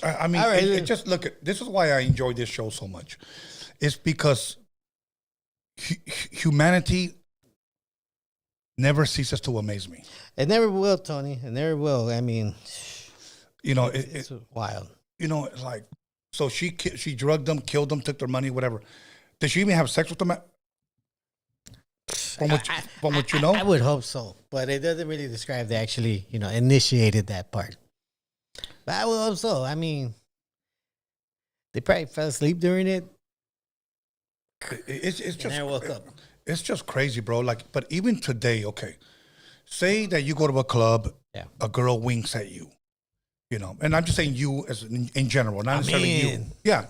I mean, All right. it just look at this is why I enjoy this show so much. It's because humanity never ceases to amaze me. It never will, Tony. It never will. I mean, it's wild. It's like, so she drugged them, killed them, took their money, whatever. Did she even have sex with them? From what you know? I would hope so, but it doesn't really describe they actually, initiated that part. But I would hope so. I mean, they probably fell asleep during it. It's just, And I woke up. It's just crazy, bro. Like, but even today, okay, say that you go to a club, Yeah. a girl winks at you, and I'm just saying you as in general, not necessarily you. in. Yeah,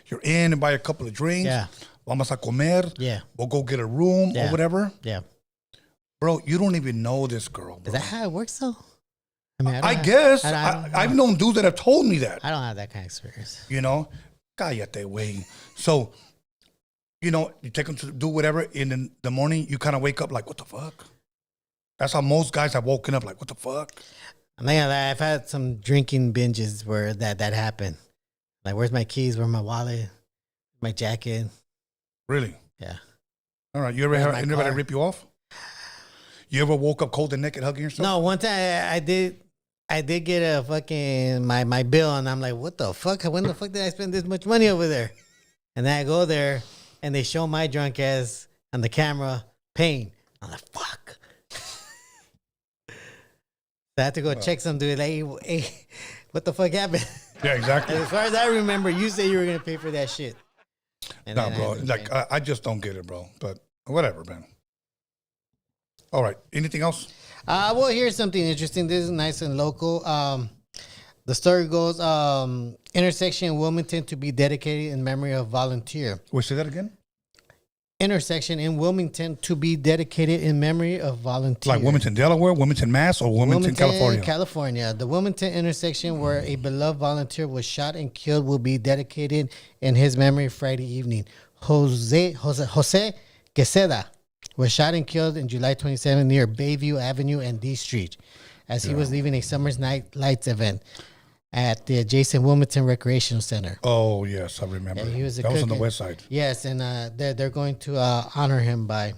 you're in and buy a couple of drinks. Yeah. Vamos a comer. Yeah. We'll go get a room Yeah. or whatever. Yeah. Bro, you don't even know this girl, bro. Is that how it works, though? I mean, I guess. I I've known dudes that have told me that. I don't have that kind of experience. Cállate, way. So, you take them to do whatever. And in the morning, you kind of wake up like, what the fuck? That's how most guys have woken up like, what the fuck? I'm not gonna lie, I've had some drinking binges where that happened. Like, where's my keys? Where's my wallet? My jacket? Really? Yeah. All right. You ever Where's had my anybody car? rip you off? You ever woke up cold and naked hugging yourself? No, one time I did get a fucking my bill, and I'm like, what the fuck? When the fuck did I spend this much money over there? And then I go there, and they show my drunk ass on the camera paying. I'm like, fuck. So I had to go check some dude. Like, hey, what the fuck happened? Yeah, exactly. As far as I remember, you said you were gonna pay for that shit. And No, then I bro. had to Like, pay. I just don't get it, bro. But whatever, man. All right. Anything else? Well, here's something interesting. This is nice and local. The story goes, intersection in Wilmington to be dedicated in memory of volunteer. Wait, say that again? Intersection in Wilmington to be dedicated in memory of volunteer. Like Wilmington, Delaware, Wilmington, Mass, or Wilmington, California? California. The Wilmington intersection where a beloved volunteer was shot and killed will be dedicated in his memory Friday evening. Jose Queseda was shot and killed in July 27 near Bayview Avenue and D Street as he was leaving a summer's night lights event at the adjacent Wilmington Recreational Center. Oh, yes, I remember. Yeah, he was a that was on the cook- west side. Yes, and they're going to honor him by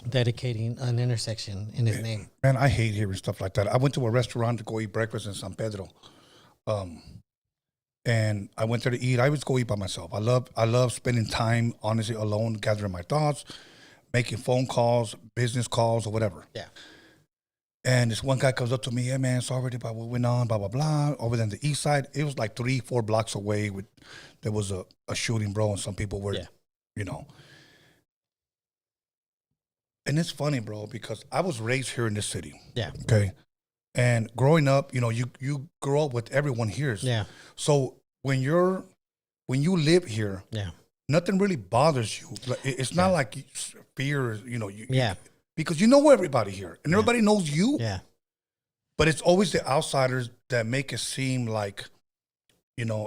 dedicating an intersection in his name. Man, I hate hearing stuff like that. I went to a restaurant to go eat breakfast in San Pedro. And I went there to eat. I always go eat by myself. I love spending time, honestly, alone, gathering my thoughts, making phone calls, business calls, or whatever. Yeah. And this one guy comes up to me, hey, man, sorry about what went on, blah, blah, blah. Over there on the east side, it was like 3-4 blocks away. There was a shooting, bro, and some people were, And it's funny, bro, because I was raised here in this city. Yeah. Okay. And growing up, you grow up with everyone here. Yeah. So when you live here, Yeah. nothing really bothers you. It's not like fear, Yeah. because you know everybody here and everybody knows you. Yeah. But it's always the outsiders that make it seem like,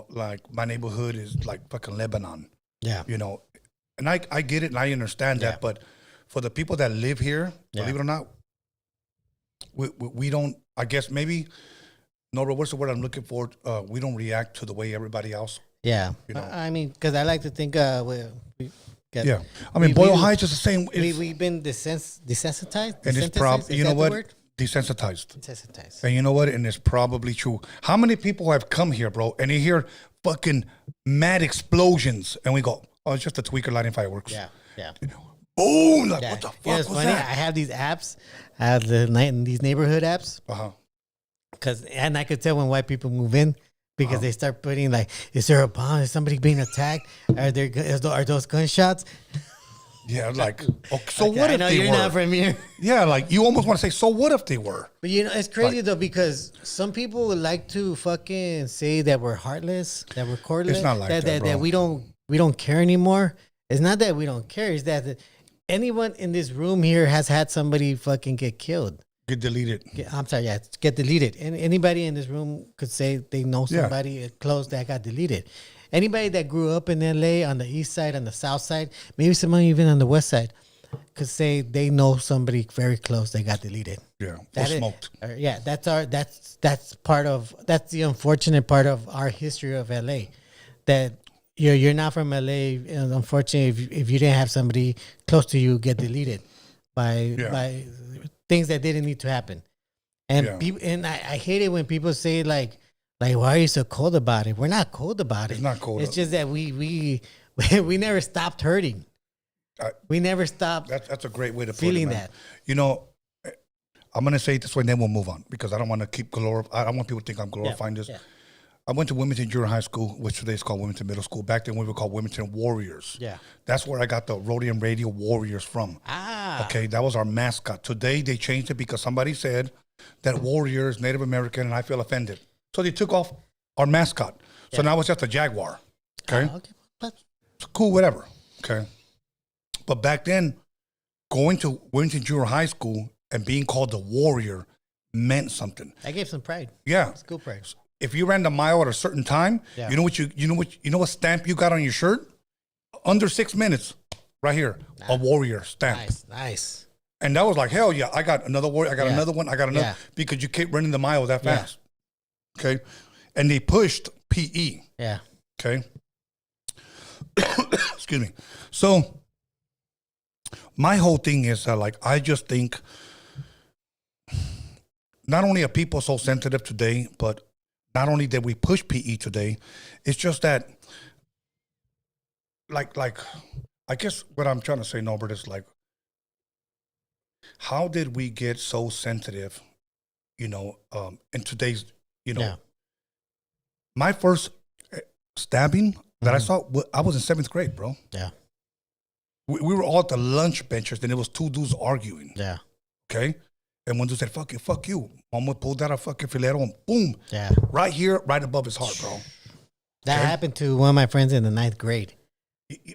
like my neighborhood is like fucking Lebanon, Yeah. And I get it and I understand Yeah. that. But for the people that live here, believe it or not, we don't, I guess maybe, Norbert, what's the word I'm looking for? We don't react to the way everybody else. Yeah. You know. I mean, because I like to think we get, Yeah. I mean, Boyle Heights is the same. We've been desensitized. And it's Desensitized? probably, Is you know that the what? word? Desensitized. Desensitized. And you know what? And it's probably true. How many people have come here, bro, and you hear fucking mad explosions, and we go, oh, it's just a tweaker lighting fireworks. Yeah. Yeah. Boom! Like, Yeah. what the fuck It's was funny. I that? have these apps. I have these neighborhood apps. Uh-huh. And I could tell when white people move in because they start putting like, is there a bomb? Is somebody being attacked? Are those gunshots? Yeah, like, so Okay, what I if know they you're were? not from here. Yeah, like you almost want to say, so what if they were? But it's crazy though, because some people would like to fucking say that we're heartless, that we're cordless. It's not like that, bro. that we don't care anymore. It's not that we don't care. It's that anyone in this room here has had somebody fucking get killed. Get deleted. I'm sorry, get deleted. And anybody in this room could say they know Yeah. somebody close that got deleted. Anybody that grew up in LA on the east side, on the south side, maybe someone even on the west side, could say they know somebody very close that got deleted. Yeah, or That is- smoked. yeah, that's the unfortunate part of our history of LA. That you're not from LA, and unfortunately, if you didn't have somebody close to you get deleted by things that didn't need to happen. And Yeah. people, and I hate it when people say like why are you so cold about it? We're not cold about it. It's not cold. It's just that we never stopped hurting. We never stopped. That's a great way to put feeling it, man. that. You know, I'm gonna say it this way, and then we'll move on because I don't want to keep I don't want people to think I'm glorifying this. yeah. I went to Wilmington Junior High School, which today is called Wilmington Middle School. Back then, we were called Wilmington Warriors. Yeah. That's where I got the Roadium Radio Warriors from. Ah. Okay, that was our mascot. Today, they changed it because somebody said that Warrior is Native American, and I feel offended. So they took off our mascot. So now it's just a Jaguar. Okay? Okay. But It's cool, whatever. Okay. But back then, going to Wilmington Junior High School and being called the Warrior meant something. I gave some pride. Yeah. School pride. If you ran the mile at a certain time, Yeah. you know what stamp you got on your shirt? Under 6 minutes, right here, a Warrior stamp. Nice. And that was like, hell yeah, I got another Warrior, I got Yeah. another one, I got another, Yeah. because you keep running the mile that Yeah. fast. Okay. And they pushed PE. Yeah. Okay. Excuse me. So my whole thing is that, like, I just think not only are people so sensitive today, but not only did we push PE today, it's just that, like, I guess what I'm trying to say, Norbert, is like, how did we get so sensitive, in today's, Yeah. my first stabbing that I saw, I was in 7th grade, bro. Yeah. We were all at the lunch benches, and there was two dudes arguing, Yeah. okay? And one dude said, fuck you. Mama pulled out a fucking filero and boom, Yeah. right here, right above his heart, bro. That Okay. happened to one of my friends in the 9th grade.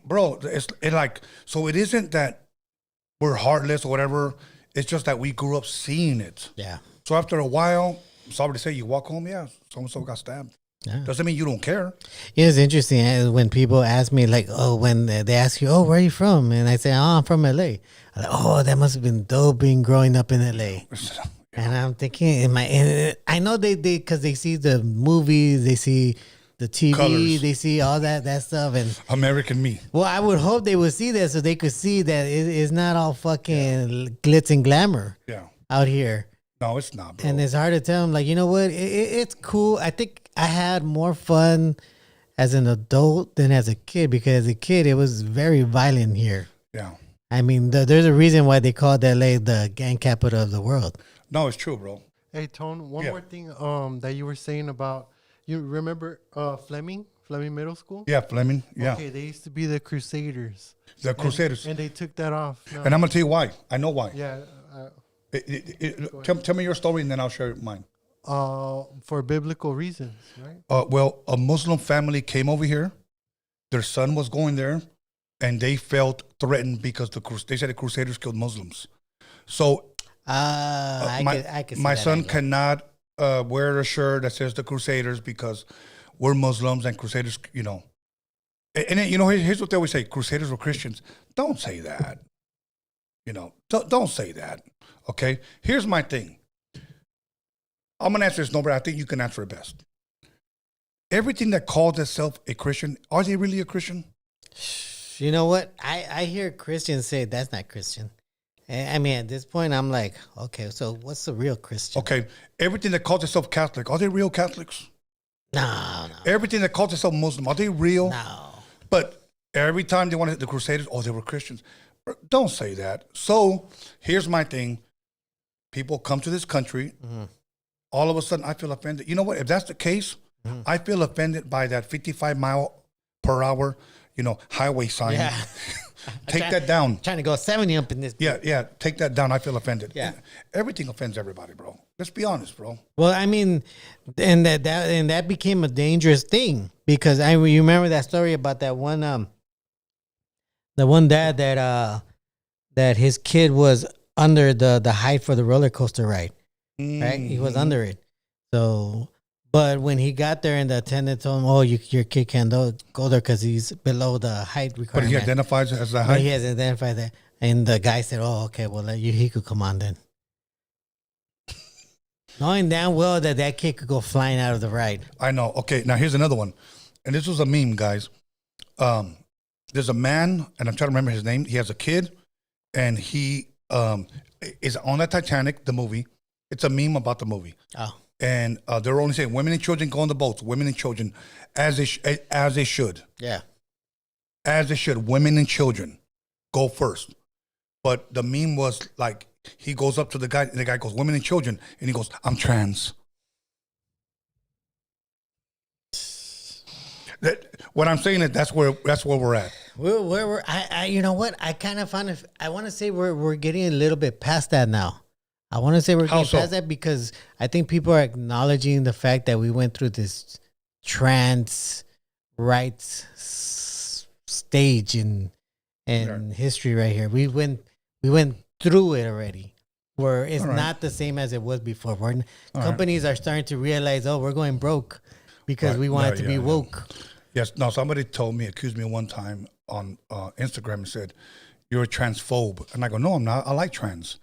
Bro, it's like, so it isn't that we're heartless or whatever. It's just that we grew up seeing it. Yeah. So after a while, I'm sorry to say, you walk home, yeah, so-and-so got stabbed. Yeah. Doesn't mean you don't care. It's interesting when people ask me, like, oh, when they ask you, oh, where are you from? And I say, oh, I'm from LA. I'm like, oh, that must have been dope being growing up in LA. And I'm thinking, and I know they because they see the movies, they see the TV, Colors. they see all that stuff. And American me. well, I would hope they would see that so they could see that it's not all fucking glitz and glamour Yeah. out here. No, it's not, bro. And it's hard to tell them, like, you know what? It's cool. I think I had more fun as an adult than as a kid because as a kid, it was very violent here. Yeah. I mean, there's a reason why they called LA the gang capital of the world. No, it's true, bro. Hey, Tone, one Yeah. more thing that you were saying about, you remember Fleming Middle School? Yeah, Fleming. Yeah. Okay, they used to be the Crusaders. The Crusaders. And they took that off. No. And I'm going to tell you why. I know why. Yeah. Tell me your story and then I'll share mine. For biblical reasons, right? Well, a Muslim family came over here. Their son was going there, and they felt threatened because they said the Crusaders killed Muslims. So I could see my that son angle. cannot wear a shirt that says the Crusaders because we're Muslims and Crusaders, And then, here's what they always say: Crusaders were Christians. Don't say that. Don't say that. Okay. Here's my thing. I'm gonna answer this, Norbert. I think you can answer it best. Everything that calls itself a Christian, are they really a Christian? You know what? I hear Christians say that's not Christian. And I mean, at this point, I'm like, okay, so what's the real Christian? Okay. Everything that calls itself Catholic, are they real Catholics? No. Everything that calls itself Muslim, are they real? No. But every time they want to hit the Crusaders, they were Christians. Don't say that. So here's my thing. People come to this country. Mm-hmm. All of a sudden, I feel offended. You know what? If that's the case, I feel offended by that 55 mile per hour, highway sign. Yeah. Take that down. Trying to go 70 up in this. Yeah, take that down. I feel offended. Yeah. Everything offends everybody, bro. Let's be honest, bro. Well, I mean, and that became a dangerous thing because you remember that story about that one the one dad that his kid was under the height for the roller coaster ride. Right? He was under it. So, but when he got there and the attendant told him, "Oh, your kid can't go there because he's below the height But requirement." he identifies as the But height. he has identified that, and the guy said, "Oh, okay, well, he could come on then." Knowing damn well that kid could go flying out of the ride. I know. Okay, now here's another one. And this was a meme, guys. There's a man, and I'm trying to remember his name. He has a kid, and he is on the Titanic, the movie. It's a meme about the movie. Oh. And they're only saying women and children go on the boats. Women and children, as they should. Yeah. As they should. Women and children go first. But the meme was like, he goes up to the guy, and the guy goes, women and children. And he goes, I'm trans. What I'm saying is that's where we're at. We're you know what? I kind of found I want to say we're getting a little bit past that now. I want to say we're How getting so? past that because I think people are acknowledging the fact that we went through this trans rights stage in history right here. We went through it already. Where it's All right. not the same as it was before. All Companies are starting to realize, oh, we're going broke because Right. we want Yeah, it to yeah, be yeah. woke. Yes. No, somebody accused me one time on Instagram and said, you're a transphobe. And I go, no, I'm not. I like trans.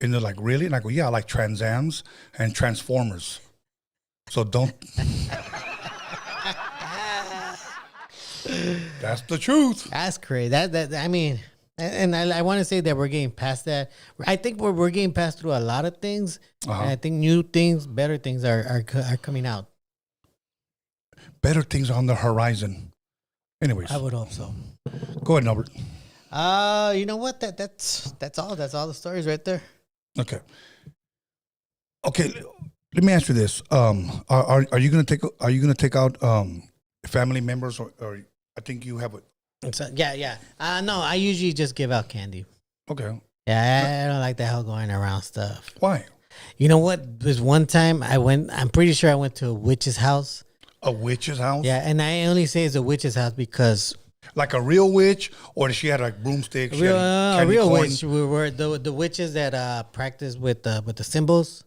And they're like, really? And I go, yeah, I like Trans Ams and Transformers. So don't. That's the truth. That's crazy. That I mean, and I want to say that we're getting past that. I think we're getting past through a lot of things. Uh-huh. And I think new things, better things are coming out. Better things on the horizon. Anyways, I would hope so. go ahead, Norbert. You know what? That's all. That's all the stories right there. Okay. Let me ask you this. Are you gonna take out family members or I think you have a So, yeah. No, I usually just give out candy. okay. Yeah, I don't like the hell going around stuff. Why? You know what? There's one time I'm pretty sure I went to a witch's house. A witch's house? Yeah, and I only say it's a witch's house because Like a real witch, or she had like broomsticks? a real witch. We were the witches that practice with the symbols.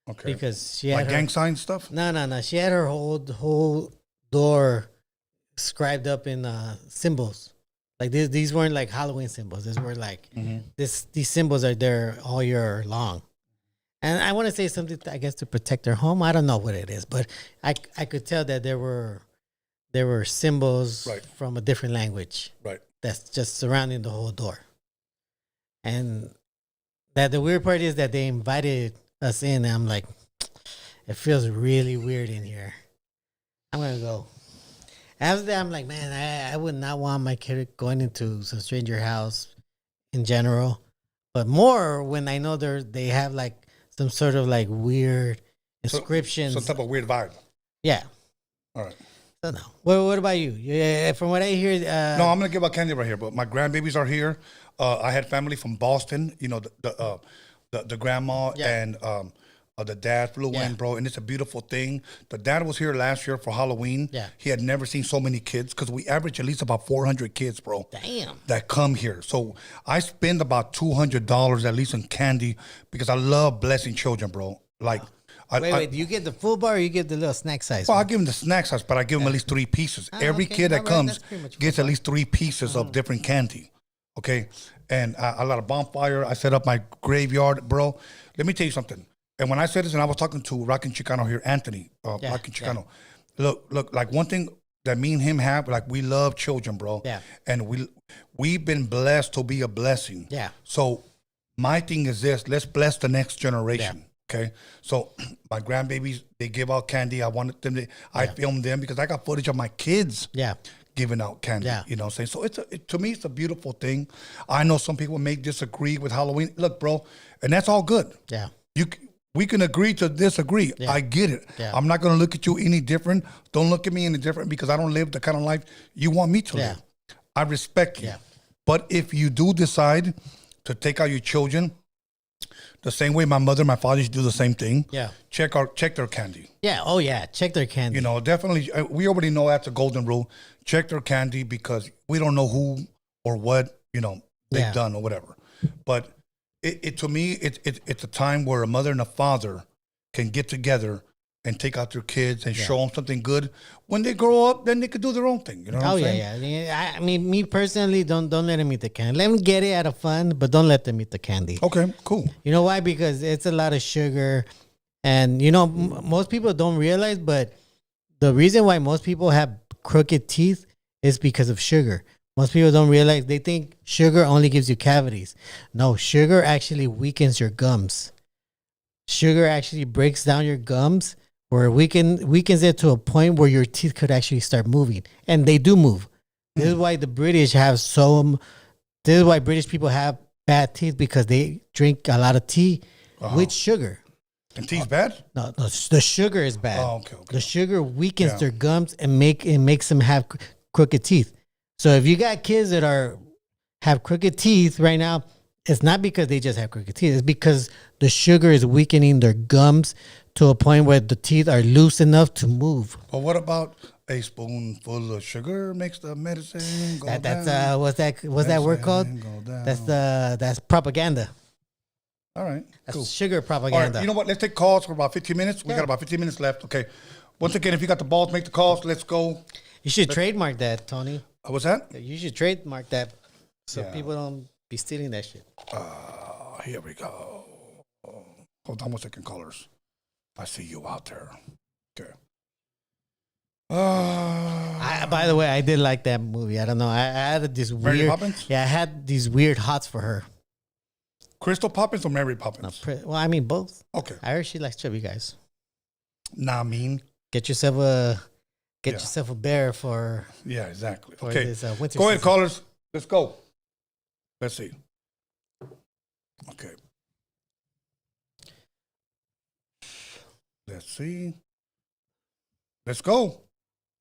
Okay. Because she had Like her, gang sign stuff? No. She had her whole door scribed up in symbols. Like these weren't like Halloween symbols. These were like these symbols are there all year long. And I want to say something, I guess, to protect their home. I don't know what it is, but I could tell that there were symbols Right. from a different language Right. that's just surrounding the whole door. And that the weird part is that they invited us in. And I'm like, it feels really weird in here. I'm gonna go. After that, I'm like, man, I would not want my kid going into some stranger house in general, but more when I know they have like some sort of like weird inscriptions. Some type of weird vibe. Yeah. All right. So no. What about you? Yeah, from what I hear, No, I'm gonna give out candy right here. But my grandbabies are here. I had family from Boston. You know, the grandma Yeah. and the dad flew Yeah. in, bro, and it's a beautiful thing. The dad was here last year for Halloween. Yeah. He had never seen so many kids because we average at least about 400 kids, bro. Damn. That come here. So I spend about $200 at least on candy because I love blessing children, bro. Like, Wait, do you get the full bar or you get the little snack size? well, I give them the snack size, but I give them at least 3 pieces. Every okay. kid that All right, comes that's pretty much gets at least 3 pieces of different candy. Okay, and a lot of bonfire. I set up my graveyard, bro. Let me tell you something. And when I said this, and I was talking to Rockin' Chicano here, Anthony, Yeah, Rockin' Chicano. Look, like one thing that me and him have, like we love children, bro. Yeah. And we've been blessed to be a blessing. Yeah. So my thing is this: let's bless the next generation. Okay, so my grandbabies, they give out candy. I wanted them to, I filmed them because I got footage of my kids Yeah. giving out candy. Yeah. You know what I'm saying? So to me, it's a beautiful thing. I know some people may disagree with Halloween. Look, bro, and that's all good. Yeah. We can agree to disagree. Yeah. I get it. Yeah. I'm not going to look at you any different. Don't look at me any different because I don't live the kind of life you want me to Yeah. live. I respect you. Yeah. But if you do decide to take out your children, the same way my mother and my father used to do the same thing, Yeah. check their candy. Yeah. Oh yeah. Check their candy. You know, definitely, we already know that's a golden rule. Check their candy because we don't know who or what, they've Yeah. done or whatever. But to me, it's a time where a mother and a father can get together and take out their kids and show them something good. When they grow up, then they could do their own thing. You know what I'm saying? yeah. I mean, me personally, don't let them eat the candy. Let them get it out of fun, but don't let them eat the candy. Okay, cool. You know why? Because it's a lot of sugar, and most people don't realize, but the reason why most people have crooked teeth is because of sugar. Most people don't realize. They think sugar only gives you cavities. No, sugar actually weakens your gums. Sugar actually breaks down your gums, or weakens it to a point where your teeth could actually start moving, and they do move. This is why the British have This is why British people have bad teeth, because they drink a lot of tea with sugar. And tea's bad? No, the sugar is bad. Oh, okay. The sugar weakens their gums and makes them have crooked teeth. So if you got kids that have crooked teeth right now, it's not because they just have crooked teeth. It's because the sugar is weakening their gums to a point where the teeth are loose enough to move. But what about a spoonful of sugar makes the medicine go down? What's that word called? That's propaganda. All right, That's cool. sugar All propaganda. right, you know what? Let's take calls for about 15 minutes. We got about 15 minutes left. Okay. Once again, if you got the balls, make the calls. Let's go. You should trademark that, Tony. What's that? You should trademark that so Yeah. people don't be stealing that shit. Here we go. Hold on 1 second, callers. I see you out there. Okay. By the way, I did like that movie. I don't know. I had this Mary weird. Poppins? Yeah, I had these weird hots for her. Crystal Poppins or Mary Poppins? Well, I mean both. Okay. I heard she likes chubby guys. Nah, mean. Get yourself a bear for. Yeah, exactly. For Okay. this, winter Go ahead, season. callers. Let's go. Let's see. Okay. Let's see. Let's go.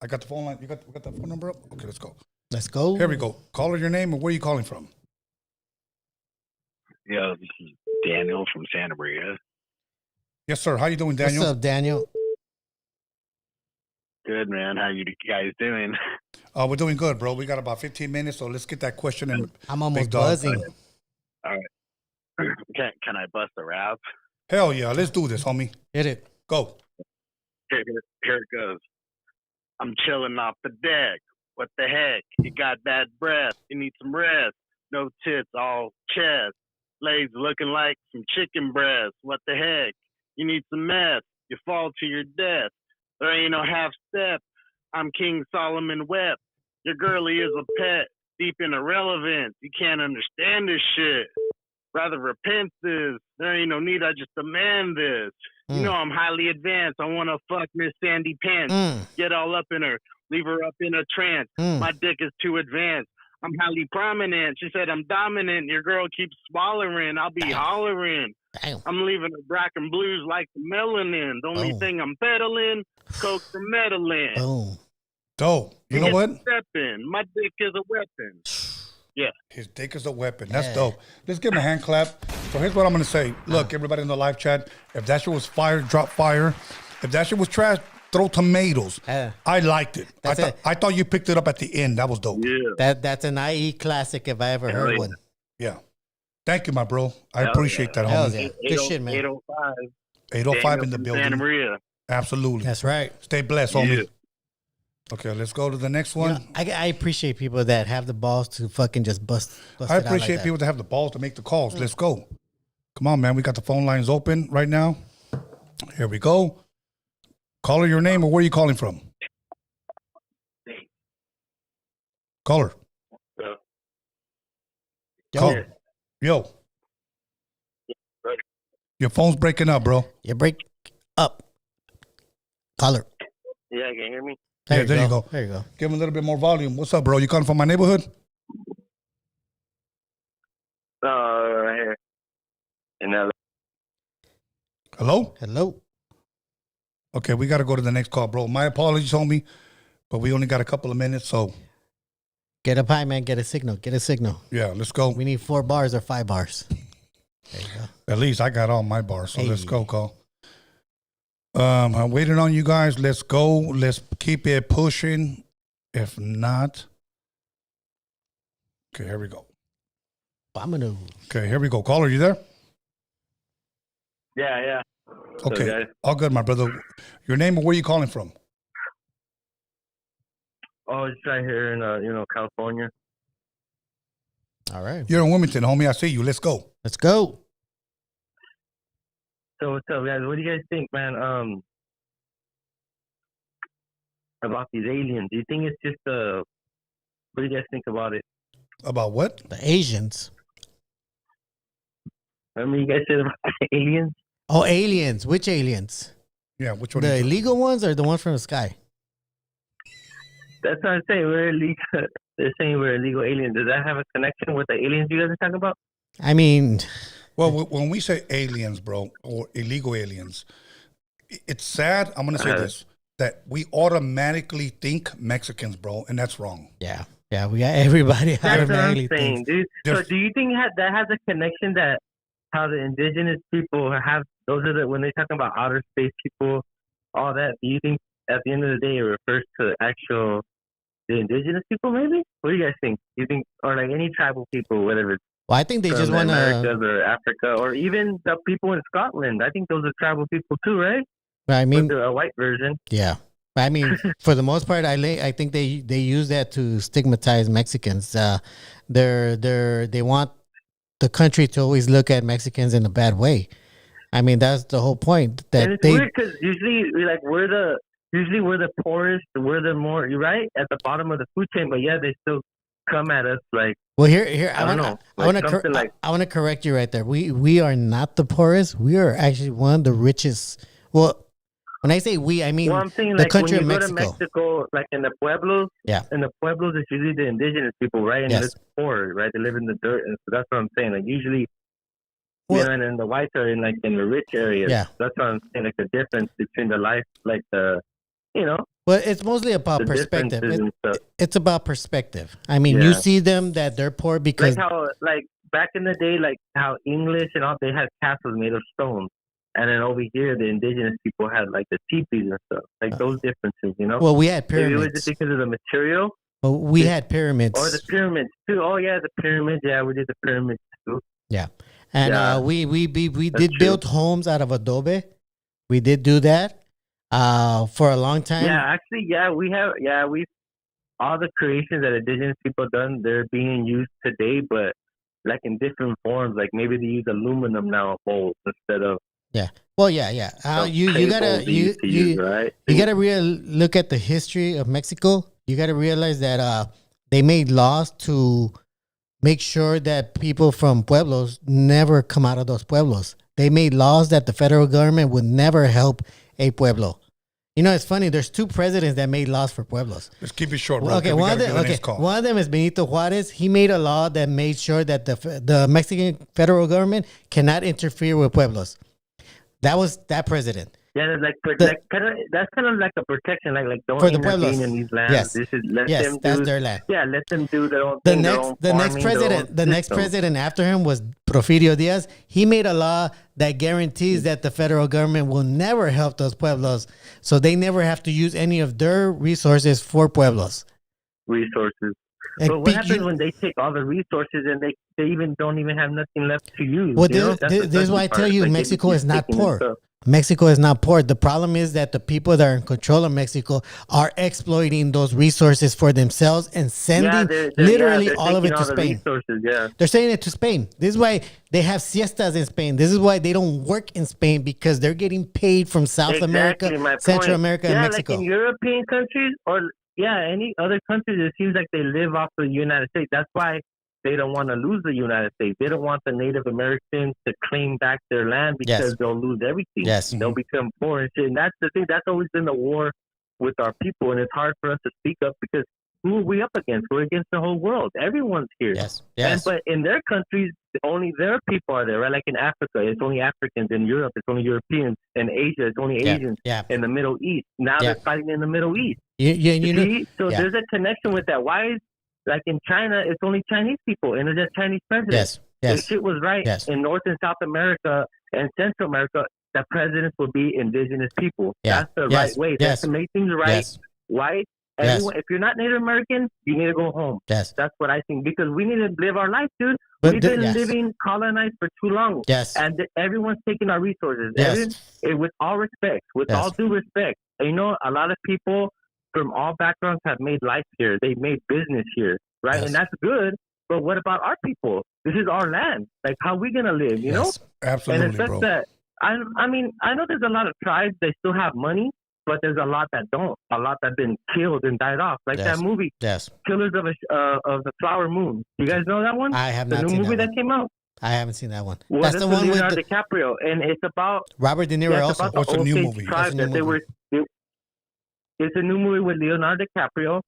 I got the phone line. We got the phone number up? Okay, let's go. Let's go. Here we go. Caller, your name and where are you calling from? Yeah, this is Daniel from Santa Maria. Yes, sir. How you doing, Daniel? What's up, Daniel? Good, man. How you guys doing? We're doing good, bro. We got about 15 minutes, so let's get that question in. I'm almost Big dog. buzzing. All right. Can I bust a rap? Hell yeah. Let's do this, homie. Hit it. Go. Here it goes. I'm chilling off the deck. What the heck? You got bad breath. You need some rest. No tits, all chest. Legs looking like some chicken breast. What the heck? You need some meth. You fall to your death. There ain't no half step. I'm King Solomon wept. Your girlie is a pet. Deep in irrelevance. You can't understand this shit. Rather repent this. There ain't no need. I just demand this. You know I'm highly advanced. I want to fuck Miss Sandy Pants. Get all up in her. Leave her up in a trance. My dick is too advanced. I'm highly prominent. She said I'm dominant. Your girl keeps swallowing. I'll be hollering. Damn. I'm leaving her black and blues like the melanin. The only thing I'm peddling, coke for meddling. Boom. Dope. You know what? Stepping. My dick is a weapon. Yeah. His dick is a weapon. That's dope. Let's give him a hand clap. So here's what I'm going to say. Look, everybody in the live chat, if that shit was fire, drop fire. If that shit was trash, throw tomatoes. I liked it. I thought you picked it up at the end. That was dope. Yeah. That's an IE classic if I ever heard one. Yeah. Thank you, my bro. I appreciate that, Hell homie. yeah. Good shit, man. 805. 805 in the building. Santa Maria. Absolutely. That's right. Stay blessed, homie. Okay, let's go to the next one. I appreciate people that have the balls to fucking just bust I it out appreciate like people that have the balls to make the calls. Let's go. Come on, man. We got the phone lines open right now. Here we go. Caller, your name or where are you calling from? Caller. Yo. Yo. Your phone's breaking up, bro. You break up. Caller. Yeah, can you hear me? There you go. There you go. Give him a little bit more volume. What's up, bro? You calling from my neighborhood? Right here. In LA. Hello? Hello. Okay, we got to go to the next call, bro. My apologies, homie, but we only got a couple of minutes, so Get up high, man. Get a signal. Get a signal. yeah, let's go. We need 4 bars or 5 bars. There you go. At least I got all my bars, so let's Hey. go, call. I'm waiting on you guys. Let's go. Let's keep it pushing. If not, okay, here we go. Vámonos. Okay, here we go. Caller, you there? Yeah. Okay, guys? all good, my brother. Your name and where you calling from? Oh, it's right here in California. All right. You're in Wilmington, homie. I see you. Let's go. Let's go. So what's up, guys? What do you guys think, man? About these aliens? Do you think it's just what do you guys think about it? About what? The Asians. Remember you guys said about the aliens? Oh, aliens. Which aliens? Yeah, which one? The is it? illegal ones or the ones from the sky? That's what I'm saying. We're illegal. They're saying we're illegal aliens. Does that have a connection with the aliens you guys are talking about? I mean, Well, when we say aliens, bro, or illegal aliens, it's sad. I'm going to say this, that we automatically think Mexicans, bro, and that's wrong. yeah. Yeah, we got everybody That's what I'm automatically saying, thinks. dude. So There's- do you think that has a connection that how the indigenous people have, those are when they're talking about outer space people, all that, do you think at the end of the day it refers to the indigenous people maybe? What do you guys think? Do you think, or like any tribal people, whatever it's Well, I think they from just the want Americas to. or Africa, or even the people in Scotland? I think those are tribal people too, right? I mean, But they're a white version. yeah. I mean, for the most part, I think they use that to stigmatize Mexicans. They want the country to always look at Mexicans in a bad way. I mean, that's the whole point. And That it's they weird because usually we're the poorest, we're the more, you're right, at the bottom of the food chain, but yeah, they still come at us like, well here I don't know, I want like something like- to correct you right there. We are not the poorest. We are actually one of the richest. Well, when I say we, I mean well, I'm saying the like country when you of go to Mexico, like in the pueblos, Yeah. in the pueblos, it's usually the indigenous people, right? And Yes. it's poor, right? They live in the dirt, and so that's what I'm saying. Like usually, Well- you know, and then the whites are in like in the rich areas. Yeah. That's what I'm saying. Like the difference between the life, like the, you know, Well, it's mostly about the perspective. differences and stuff. It's about perspective. I mean, you Yeah. see them that they're poor because Like how, like back in the day, like how English and all, they had castles made of stone. And then over here, the indigenous people had like the teepees and stuff, like those differences, you know. well, we had Maybe it was pyramids. just because of the material Well, we had pyramids. or the pyramids too. Oh yeah, the pyramids. Yeah, we did the pyramids too. Yeah, and Yeah. we That's did true. build homes out of adobe. We did do that for a long time. Yeah, actually, yeah, we all the creations that indigenous people done, they're being used today, but like in different forms. Like maybe they use aluminum now molds instead of Well, yeah. some You paint gotta molds they used to use, right? you gotta look at the history of Mexico. You gotta realize that they made laws to make sure that people from pueblos never come out of those pueblos. They made laws that the federal government would never help a pueblo. You know, it's funny. There's 2 presidents that made laws for pueblos. Let's keep it short, bro. Okay, We one gotta of do them. the next call. One of them is Benito Juarez. He made a law that made sure that the Mexican federal government cannot interfere with pueblos. That was that president. Yeah, that's like, that's kind of like a protection, like don't For the intervene pueblos. in these lands. Yes. This is let Yes, them that's do. their land. Yeah, let them do their own The thing. their next own the next farming, their president own the next system. president after him was Porfirio Diaz. He made a law that guarantees that the federal government will never help those pueblos, so they never have to use any of their resources for pueblos. resources. And But what happens when they take all the resources and they even don't even have nothing left to use? Well, you know? this That's the is why I sucky tell part. you Like, they Mexico keep is not taking poor. stuff. Mexico is not poor. The problem is that the people that are in control of Mexico are exploiting those resources for themselves and sending they're literally all of it taking to all the Spain. resources, yeah. They're sending it to Spain. This is why they have siestas in Spain. This is why they don't work in Spain, because they're getting paid from South Exactly, America, my Central point. America, yeah, and Mexico. like in European countries or any other countries, it seems like they live off the United States. That's why they don't want to lose the United States. They don't want the Native Americans to claim back their land because Yes. they'll lose everything. Yes. They'll become poor and shit. And that's the thing. That's always been the war with our people. And it's hard for us to speak up because who are we up against? We're against the whole world. Everyone's here. Yes. But in their countries, only their people are there, right? Like in Africa, it's only Africans. In Europe, it's only Europeans. In Asia, it's only Asians. Yeah. In the Middle East, now they're fighting in the Middle East. You know. See? So there's a connection with that. Why is, like in China, it's only Chinese people, and it's a Chinese president. Yes. If shit was right in North and South America and Central America, the presidents would be indigenous people. Yeah. That's the right way. That's to make things right. White. Everyone, if you're not Native American, you need to go home. Yes. That's what I think, because we need to live our life, dude. But We've been living colonized for too long. Yes. And everyone's taking our resources. Yes. With all respect, with all due respect. And you know, a lot of people from all backgrounds have made life here. They've made business here, right? Yes. And that's good. But what about our people? This is our land. Like, how are we going to live, you know? Absolutely, and it's just bro. that, I mean, I know there's a lot of tribes, they still have money, but there's a lot that don't. A lot that have been killed and died off. Like that movie, Killers of the Flower Moon. You guys know that one? I have the not new seen movie that came out. I haven't seen that one. Well, that's the one with Leonardo DiCaprio, and it's about Robert De Niro also. About What's a new movie? It's a new movie with Leonardo DiCaprio.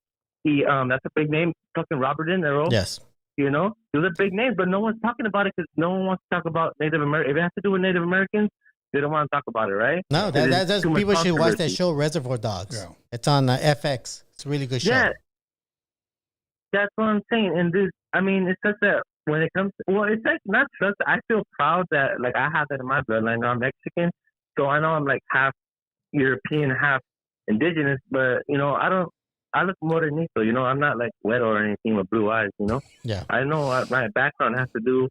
He that's a big name. Fucking Robert De Niro. Yes. You know, those are big names, but no one's talking about it because no one wants to talk about Native Americans. If it has to do with Native Americans, they don't want to talk about it, right? No, that's people should watch that show, Reservoir Dogs. Yeah. It's on FX. It's a really good show. Yeah, that's what I'm saying. And this, I mean, it's such that when it comes to, well, it's like not just, I feel proud that, like, I have that in my bloodline. I'm Mexican, so I know I'm like half European, half indigenous, but, you know, I look morenito, you know, I'm not like wet or anything with blue eyes, you know? Yeah. I know my background has to do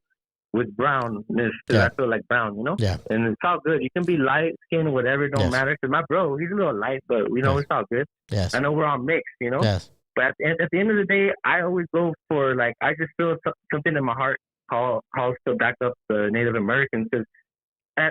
with brownness, because I feel like brown, you know? Yeah. And it's all good. You can be light skin, whatever, it don't matter. Because my bro, he's a little light, but, you know, it's all good. Yes. I know we're all mixed, you know? Yes. But at the end of the day, I always go for, like, I just feel something in my heart calls to back up the Native Americans, because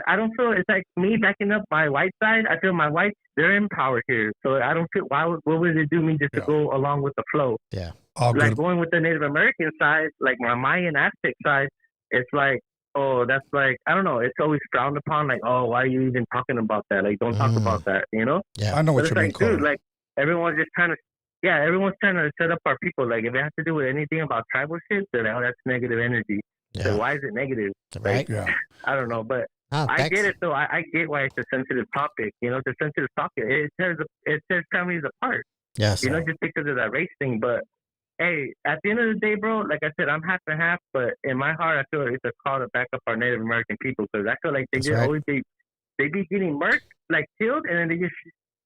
I don't feel, it's like me backing up my white side. I feel my whites, they're in power here. So I don't feel, what would it do me just to go along with the flow? Yeah. Like going with the Native American side, like my Mayan Aztec side, it's like, oh, that's like, I don't know, it's always frowned upon, like, oh, why are you even talking about that? Like, don't talk about that, you know? Yeah, I know what you mean, dude, like, everyone's just trying to set up our people. Like, if it has to do with anything about tribal shit, they're like, oh, that's negative energy. Yeah. So why is it negative? Right? Yeah. I don't know, but I get it, though. I get why it's a sensitive topic. You know, it's a sensitive topic. It tears families apart. Yes. You know, just because of that race thing. But, hey, at the end of the day, bro, like I said, I'm half and half. But in my heart, I feel it's a call to back up our Native American people. Because I feel like they be getting murked, like killed, and then they just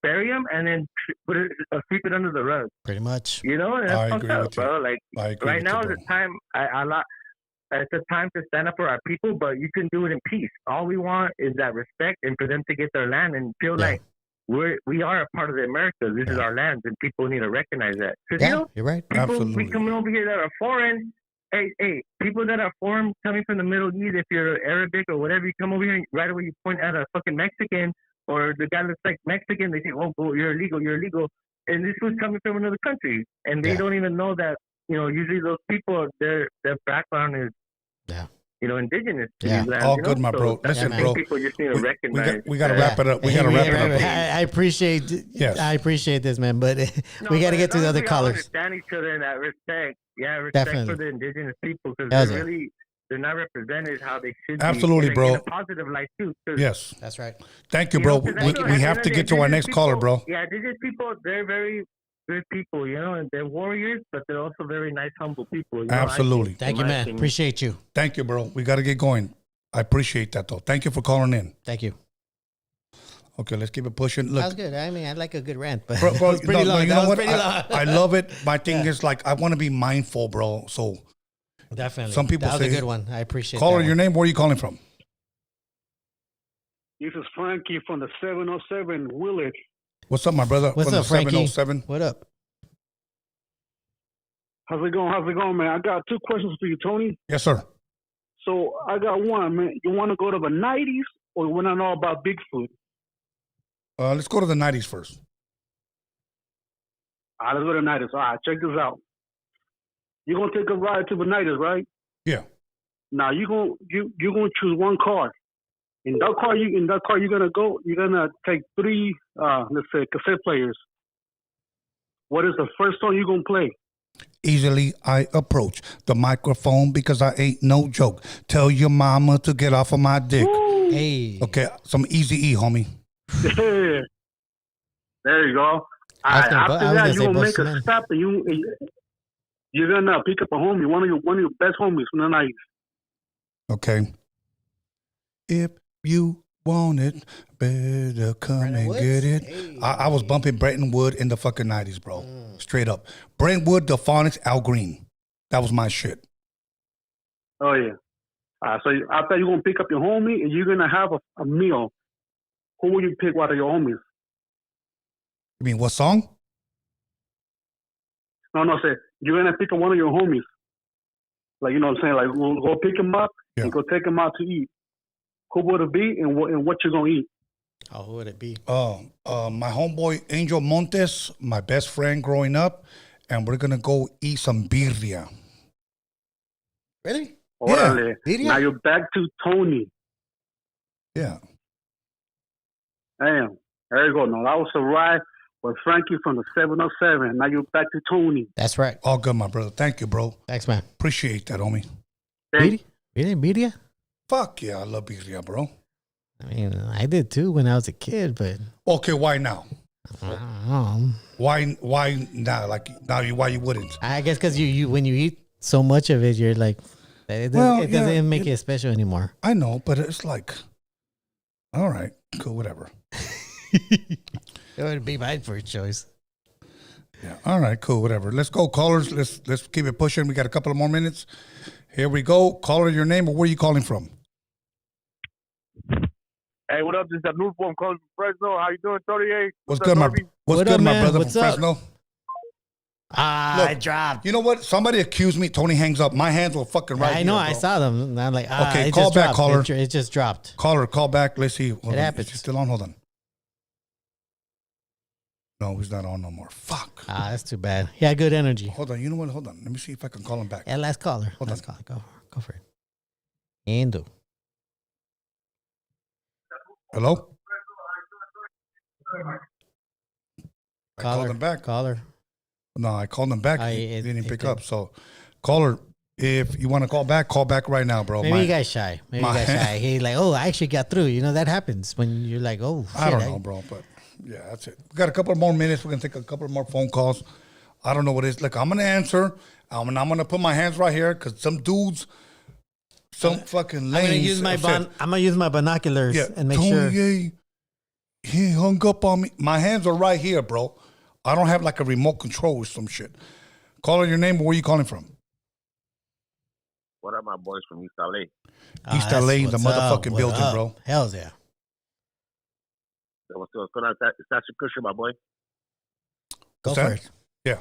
bury them and then sweep it under the rug. Pretty much. You know, and that's fucked up, bro. I Like, agree right now you, is the time. It's a time to stand up for our people, but you can do it in peace. All we want is that respect and for them to get their land and feel like we are a part of the Americas. This is our land, and people need to recognize that. Because, you know, you're right. People Absolutely. we coming over here that are foreign. Hey, people that are foreign coming from the Middle East, if you're Arabic or whatever, you come over here and right away you point at a fucking Mexican or the guy looks like Mexican. They say, oh, you're illegal. And this was coming from another country, and they don't even know that. You know, usually those people, their background is, you know, indigenous to these lands. All you good, know? my bro. So Listen, I think bro. people just need to recognize. We got to wrap it up. We got to wrap it up. I appreciate. Yes. I appreciate this, man. But we got to get to the other callers. Understand each other in that respect. Yeah, respect Definitely. for the indigenous people, because they're not represented how they should be. Absolutely, bro. In a positive light too. Yes, that's right. Thank you, bro. You know, We have to get to our next caller, bro. Yeah, indigenous people, they're very good people, you know, and they're warriors, but they're also very nice, humble people. You know, Absolutely. Thank you, man. Appreciate you. Thank you, bro. We got to get going. I appreciate that, though. Thank you for calling in. Thank you. Okay, let's keep it pushing. Look, that was good. I mean, I like a good rant, but bro, it was pretty long. You That know was what? pretty long. I love it. My thing is, like, I want to be mindful, bro. So definitely, some people that was say, a good one. I appreciate. Caller, that your name? Where are you calling from? This is Frankie from the 707 Willett. What's up, my brother? What's from up, the Frankie? 707. What up? How's it going, man? I got two questions for you, Tony. Yes, sir. So I got one, man. You want to go to the 90s or you want to know about Bigfoot? Let's go to the 90s first. All right, let's go to the 90s. All right, check this out. You're going to take a ride to the 90s, right? Yeah. Now, you're going to choose one car. In that car you're going to go, you're going to take three, let's say, cassette players. what is the first song you gonna play? Easily I approach the microphone because I ain't no joke. Tell your mama to get off of my dick. Hey. Okay, some Easy E, homie. Yeah. There you go. All I was right, gonna- I after was that, gonna you say gonna make Busta a Man. stop and you're gonna pick up a homie, one of your best homies from the night. Okay. If you want it, better come Brenton and Woods? get it. Hey. I was bumping Bretton Wood in the fucking 90s, bro. Straight up. Bretton Wood, the Phonics, Al Green. That was my shit. Oh yeah. So after you're gonna pick up your homie and you're gonna have a meal. Who will you pick out of your homies? You mean what song? No, say you're gonna pick up one of your homies. Like, you know what I'm saying? Like, we'll go pick him up and go take him out to eat. Who would it be and what you gonna eat? Oh, who would it be? My homeboy Angel Montes, my best friend growing up, and we're gonna go eat some birria. Really? Orale. Birria? Now you're back to Tony. Yeah. Damn. There you go. Now that was a ride with Frankie from the 707. Now you're back to Tony. That's right. All good, my brother. Thank you, bro. Thanks, man. Appreciate that, homie. Thank Really? Birria? Fuck yeah, I love birria, bro. I mean, I did too when I was a kid, but Okay, why now? I don't know. Why now? Like now, why you wouldn't? I guess because you when you eat so much of it, you're like, it doesn't make it special anymore. I know, but it's like, all right, cool, whatever. It would be my first choice. Yeah, all right, cool, whatever. Let's go, callers. Let's keep it pushing. We got a couple of more minutes. Here we go. Caller, your name or where are you calling from? Hey, what up? This is Newsome. I'm calling from Fresno. How you doing, 38? What's up, good, my Norbeez? What's What good, up, my man? brother What's from up? Fresno? I Look, dropped. You know what? Somebody accused me. Tony hangs up. My hands were fucking right. I know. here, I bro. saw them. And I'm like, Okay, it call just back, dropped. caller. It just dropped. Caller, call back. Let's see. Hold on. happens. Is he still on? Hold on. No, he's not on no more. Fuck. That's too bad. He had good energy. Hold on. You know what? Hold on. Let me see if I can call him back. Yeah, last caller. Hold Last on. caller. Go for it. Ando. Hello? I Caller. called him back. Caller. No, I called him back. He it didn't pick didn't. up. So, caller, if you want to call back right now, bro. Maybe he got shy. Maybe he my- got shy. He like, oh, I actually got through. You know, that happens when you're like, oh, shit. I don't know, bro, but yeah, that's it. We got a couple more minutes. We're gonna take a couple more phone calls. I don't know what it is. Look, I'm gonna answer. I'm gonna put my hands right here because some dudes, some fucking lanes. I'm gonna use my said, I'm gonna use my binoculars yeah, and make Tony, sure. he hung up on me. My hands are right here, bro. I don't have like a remote control or some shit. Call your name. Where are you calling from? What up, my boys from East LA? East that's LA, the what's motherfucking up, building, what up? bro. Hell's yeah. So what's going on? It's Thatcher Cushion, my boy. Go What's for that? it. Yeah.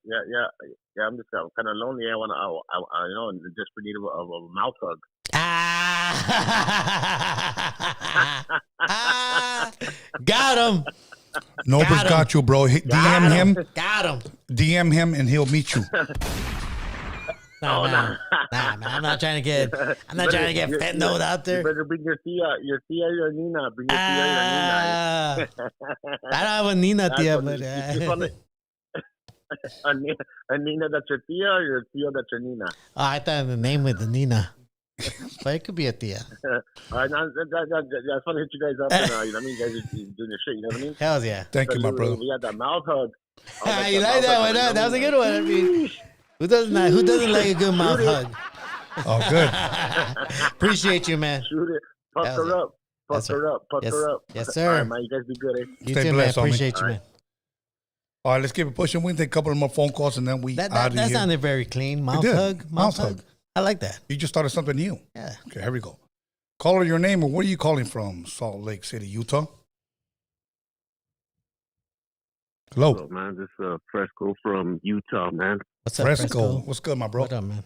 Yeah. I'm kind of lonely. I want to, you know, just for need of a mouth hug. Got him. Norbert's Got him. got you, bro. DM him. Got him. DM him, and he'll meet you. Nah, man. Nah, man. I'm not trying to get fentanyl out You there. better bring your tia, your Nina. Bring your tia, your Nina. I don't have a Nina, That's tia, what but you call it. A Nina that's your tia, or your tia that's your Nina? I thought the name with the Nina. But it could be a tia. All right, now, I just want to hit you guys up. And, you know what I mean? You guys are doing your shit. You know what I mean? Hells yeah. Thank you, my brother. We had that mouth hug. You like that one? Huh? That was a good one. I mean, who doesn't like a good mouth hug? Oh, good. Appreciate you, man. Shoot it. Puff Hells her yeah. up. Puff her up. Puff her up. Yes, All sir. right, man. You guys be good, eh? You Stay too, blessed, man. homie. Appreciate you, All man. All right, let's keep it pushing. We can take a couple of more phone calls, and then we That out of here. sounded very clean. Mouth did. hug. Mouth hug. I like that. You just started something new. Yeah. Okay, here we go. Caller, your name, or where are you calling from? Salt Lake City, Utah. Hello, Hello, man. This is Fresco from Utah, man. What's up, Fresco. What's good, my bro? What up, man?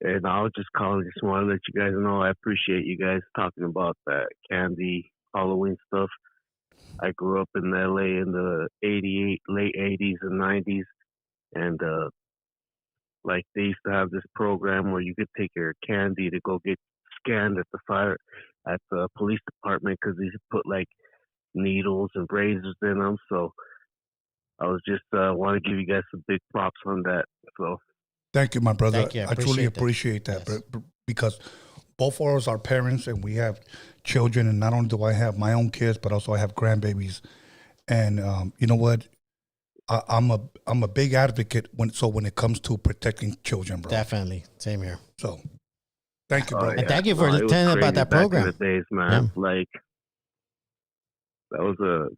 And I was just calling. Just want to let you guys know I appreciate you guys talking about that candy Halloween stuff. I grew up in LA in the late 80s and 90s. And, like, they used to have this program where you could take your candy to go get scanned at the police department because they put, like, needles and razors in them. So I was just want to give you guys some big props on that. So Thank you, my brother. Thank you. I I truly appreciate appreciate that Yes. because both of us are parents and we have children. And not only do I have my own kids, but also I have grandbabies. And you know what? I'm a big advocate when it comes to protecting children, bro. Definitely. Same here. So, thank you, bro. And thank you for it was telling about crazy that back program. in the days, man. Like that was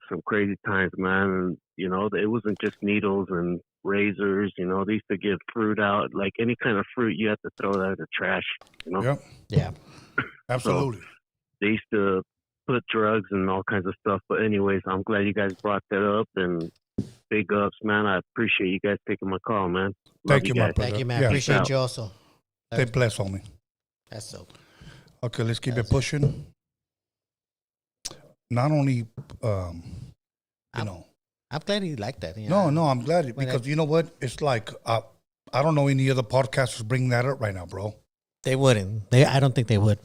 some crazy times, man. And you know, it wasn't just needles and razors. You know, they used to give fruit out, like any kind of fruit, you have to throw that in the trash. You know, Yep, Yeah. absolutely. they used to put drugs and all kinds of stuff. But anyways, I'm glad you guys brought that up, and big ups, man. I appreciate you guys taking my call, man. Love Thank you, my guys. brother. Thank you, man. Yeah. Appreciate Out. you also. Stay blessed, homie. That's so. Okay, let's keep it pushing. Not only, you know. I'm glad he liked that. You know? No, I'm glad When because you know what? It's like I don't know any other podcasters bringing that up right now, bro. They wouldn't. I don't think they would.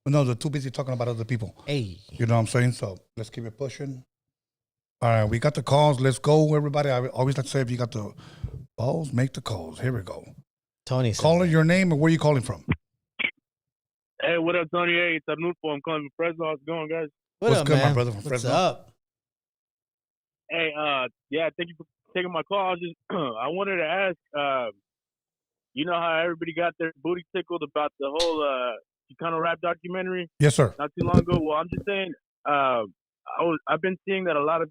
No, they're too busy talking about other people. Hey. You know what I'm saying? So let's keep it pushing. All right, we got the calls. Let's go, everybody. I always like to say, if you got the balls, make the calls. Here we go. Tony said Caller, that. your name and where you calling from? Hey, what up, Tony? Hey, it's Arnulfo. I'm calling from Fresno. How's it going, guys? What's up, good, my man? brother from What's Fresno? up? Hey, yeah, thank you for taking my call. I wanted to ask, you know how everybody got their booty tickled about the whole Chicano rap documentary Yes, sir. not too long ago? Well, I'm just saying, I've been seeing that a lot of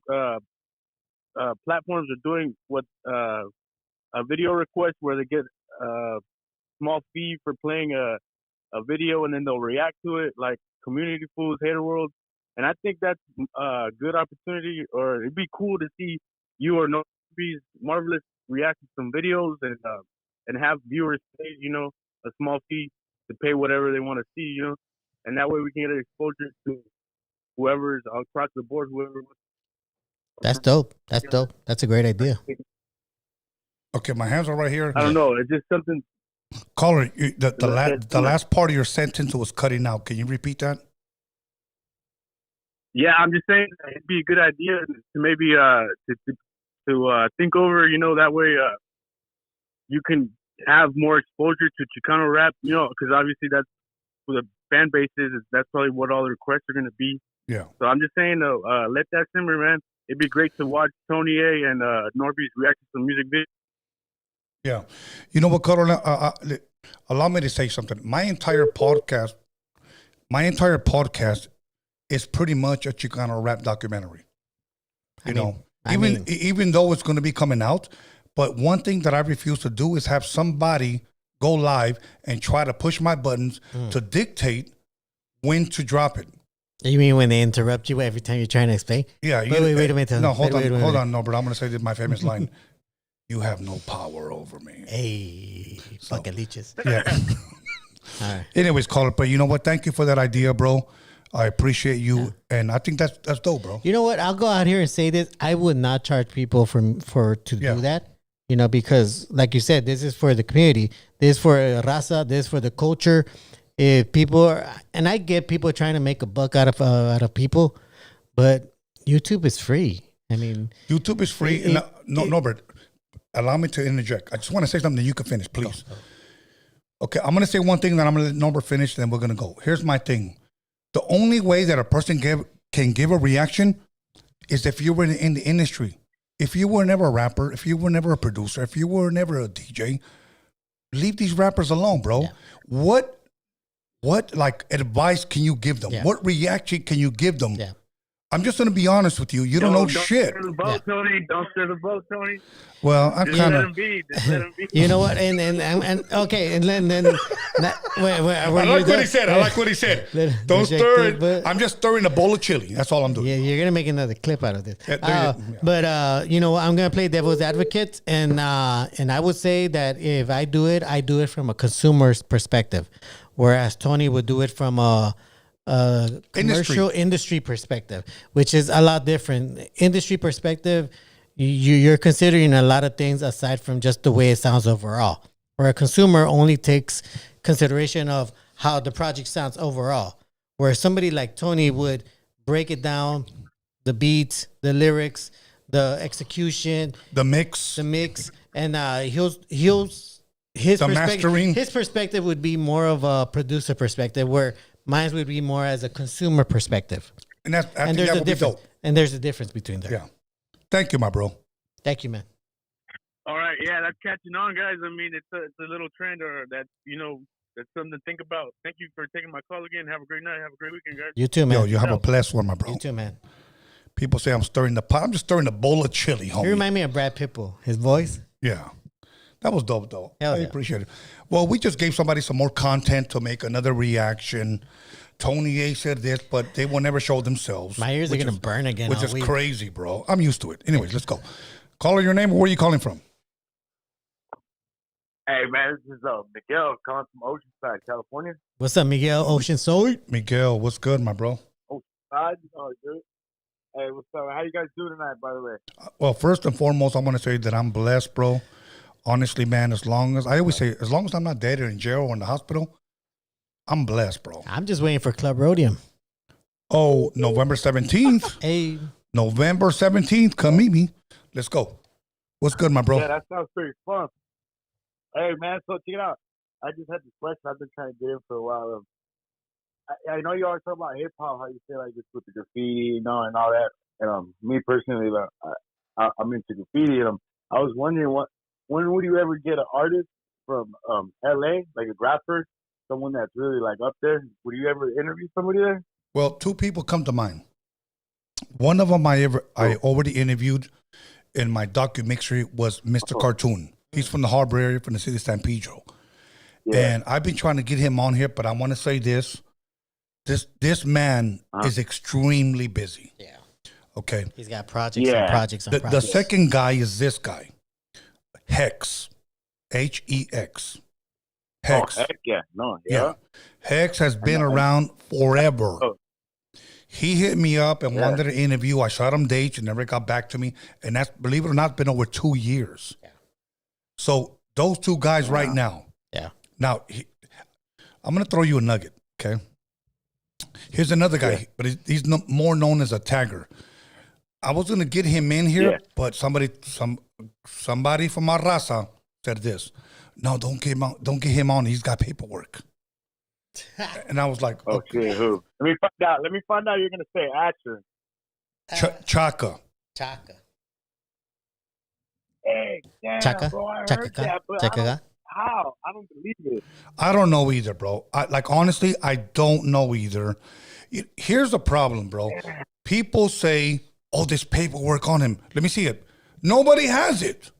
platforms are doing what a video request where they get a small fee for playing a video and then they'll react to it, like Community Foods, Hater World. And I think that's a good opportunity, or it'd be cool to see you or Norbeez Marvelous react to some videos and have viewers pay, you know, a small fee to pay whatever they want to see, you know, and that way we can get exposure to whoever's across the board, whoever. That's dope. That's dope. That's a great idea. Okay, my hands are right here. I don't know. It's just something. Caller, the last part of your sentence was cutting out. Can you repeat that? Yeah, I'm just saying it'd be a good idea to maybe to think over, you know, that way you can have more exposure to Chicano rap, you know, because obviously that's for the fan base is that's probably what all the requests are going to be. Yeah. So I'm just saying, let that simmer, man. It'd be great to watch Tony A and Norbeez react to some music videos. Yeah. You know what, Caller? Allow me to say something. My entire podcast is pretty much a Chicano rap documentary. Even though it's going to be coming out, but one thing that I refuse to do is have somebody go live and try to push my buttons to dictate when to drop it. You mean when they interrupt you every time you're trying to explain? Yeah. Wait a minute. No, hold Wait. on, Norbert. I'm going to say this, my famous line. You have no power over me. Hey, fucking leeches. Yeah. All right. Anyways, Caller, but you know what? Thank you for that idea, bro. I appreciate you, and I think that's dope, bro. You know what? I'll go out here and say this. I would not charge people to do that. You know, because like you said, this is for the community. This is for raza. This is for the culture. If people are, and I get people trying to make a buck out of people, but YouTube is free. I mean, YouTube is free. Norbert, allow me to interject. I just want to say something that you can finish, please. Okay, I'm going to say one thing, then I'm going to let Norbert finish, then we're going to go. Here's my thing. The only way that a person can give a reaction is if you were in the industry. If you were never a rapper, if you were never a producer, if you were never a DJ, leave these rappers alone, bro. Yeah. What like advice can you give them? Yeah. What reaction can you give them? Yeah. I'm just going to be honest with you. You don't know shit. Don't stir the boat, Tony. Don't stir the boat, Tony. Well, I'm kind of. Just let him be. You know what? And okay, and then I like what he said. I like what he said. Don't stir it. I'm just stirring a bowl of chili. That's all I'm doing. Yeah, you're gonna make another clip out of this. But you know, I'm gonna play devil's advocate, and I would say that if I do it from a consumer's perspective, whereas Tony would do it from a commercial industry perspective, which is a lot different. Industry perspective, you're considering a lot of things aside from just the way it sounds overall. Where a consumer only takes consideration of how the project sounds overall. Where somebody like Tony would break it down, the beats, the lyrics, the execution, The mix. and his The perspective, mastering. his perspective would be more of a producer perspective, where mine would be more as a consumer perspective. And that's, I And think there's that a would be difference. dope. And there's a difference between there. Yeah. Thank you, my bro. Thank you, man. All right, yeah, that's catching on, guys. I mean, it's a little trend, or that that's something to think about. Thank you for taking my call again. Have a great night. Have a great weekend, guys. You too, man. Yo, you have a blessed one, my bro. You too, man. People say I'm stirring the pot. I'm just stirring a bowl of chili, homie. You remind me of Brad Pitbull. His voice. Yeah. That was dope, though. Hell I yeah. appreciate it. Well, we just gave somebody some more content to make another reaction. Tony A said this, but they will never show themselves. My ears are which gonna is- burn again. Which all is week. crazy, bro. I'm used to it. Anyways, let's go. Caller, your name, or where are you calling from? Hey man, this is Miguel calling from Oceanside, California. What's up, Miguel? Ocean Soul. Miguel, what's good, my bro? Oceanside, dude. Hey, what's up? How you guys doing tonight, by the way? Well, first and foremost, I want to say that I'm blessed, bro. Honestly, man, as long as I'm not dead or in jail or in the hospital, I'm blessed, bro. I'm just waiting for Club Roadium. Oh, November 17th. Hey, November 17th, come meet me. Let's go. What's good, my bro? Yeah, that sounds pretty fun. Hey man, so check it out. I just had this question I've been trying to get in for a while. I know you always talk about hip hop, how you say like this with the graffiti, and all that. And me personally, I'm into graffiti, and I was wondering when would you ever get an artist from LA, like a grapher, someone that's really like up there? Would you ever interview somebody there? Well, two people come to mind. One of them I already interviewed in my documentary was Mr. Cartoon. He's from the Harbor area, from the city of San Pedro. Yeah. And I've been trying to get him on here, but I want to say this. This man is extremely busy. yeah, Okay. he's got projects Yeah. and projects and The projects. second guy is this guy. Hex. Hex. Hex. Oh, heck yeah. No, Yeah. Hex has been around forever. Oh. He hit me up and Yeah. wanted to interview. I shot him dates and never got back to me. And that's, believe it or not, been over 2 years. Yeah. So those two guys right now. Yeah. Now, I'm going to throw you a nugget, okay? Here's another guy, Yeah. but he's more known as a tagger. I was going to get him in here, Yeah. but somebody from our raza said this. No, don't get him on. He's got paperwork. And I was like, Oh okay. shit, who? Let me find out. You're gonna say actor. Chaka. Chaka. Hey, damn, Chaka. bro, I heard Chaka. that, but Chaka. how? I don't believe it. I don't know either, bro. Honestly, I don't know either. Here's the problem, bro. People say, oh, there's paperwork on him. Let me see it. Nobody has it.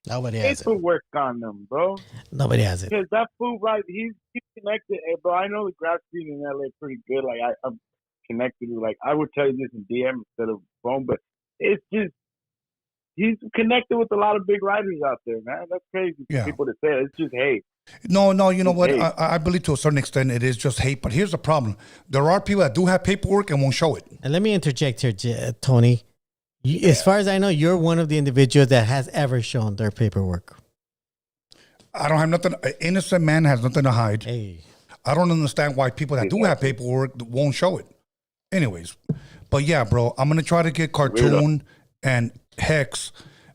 Nobody has it. Paperwork on them, bro. Nobody has it. Because that fool, right? He's connected. Hey, bro, I know the graffiti in LA pretty good. Like I'm connected with. Like I would tell you this in DM instead of phone, but it's just he's connected with a lot of big writers out there, man. That's crazy for Yeah. people to say. It's just hate. No, you know what? Hate. I believe to a certain extent it is just hate. But here's the problem. There are people that do have paperwork and won't show it. And let me interject here, Tony. As far as I know, you're one of the individuals that has ever shown their paperwork. I don't have nothing. An innocent man has nothing to hide. Hey, I don't understand why people that do have paperwork won't show it. Anyways, but yeah, bro, I'm going to try to get Cartoon and Hex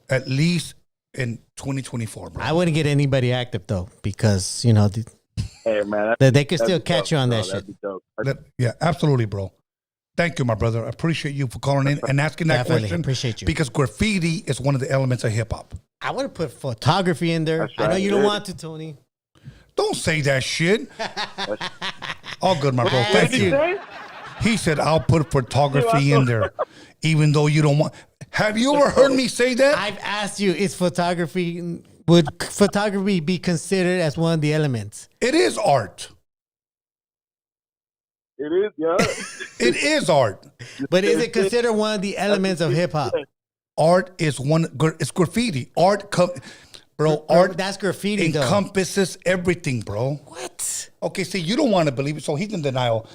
at least in 2024, bro. I wouldn't get anybody active though, because you know Hey, man. they could still that'd be catch dope, you on bro. that shit. That'd be dope. Yeah, absolutely, bro. Thank you, my brother. I appreciate you for calling in and asking that Definitely, question. appreciate you. Because graffiti is one of the elements of hip hop. I would have put photography in there. That's I know right, you don't dude. want to, Tony. Don't say that shit. All good, my bro. What Thank did you. you Say? He said, I'll put photography in there, even though you don't want. Have you ever heard me say that? I've asked you, would photography be considered as one of the elements? It is art. It is, yeah. It is art. But is it considered one of the elements of hip hop? Art is one. It's graffiti. Art That's graffiti, though. encompasses everything, bro. What? Okay, see, you don't want to believe it, so he's in denial.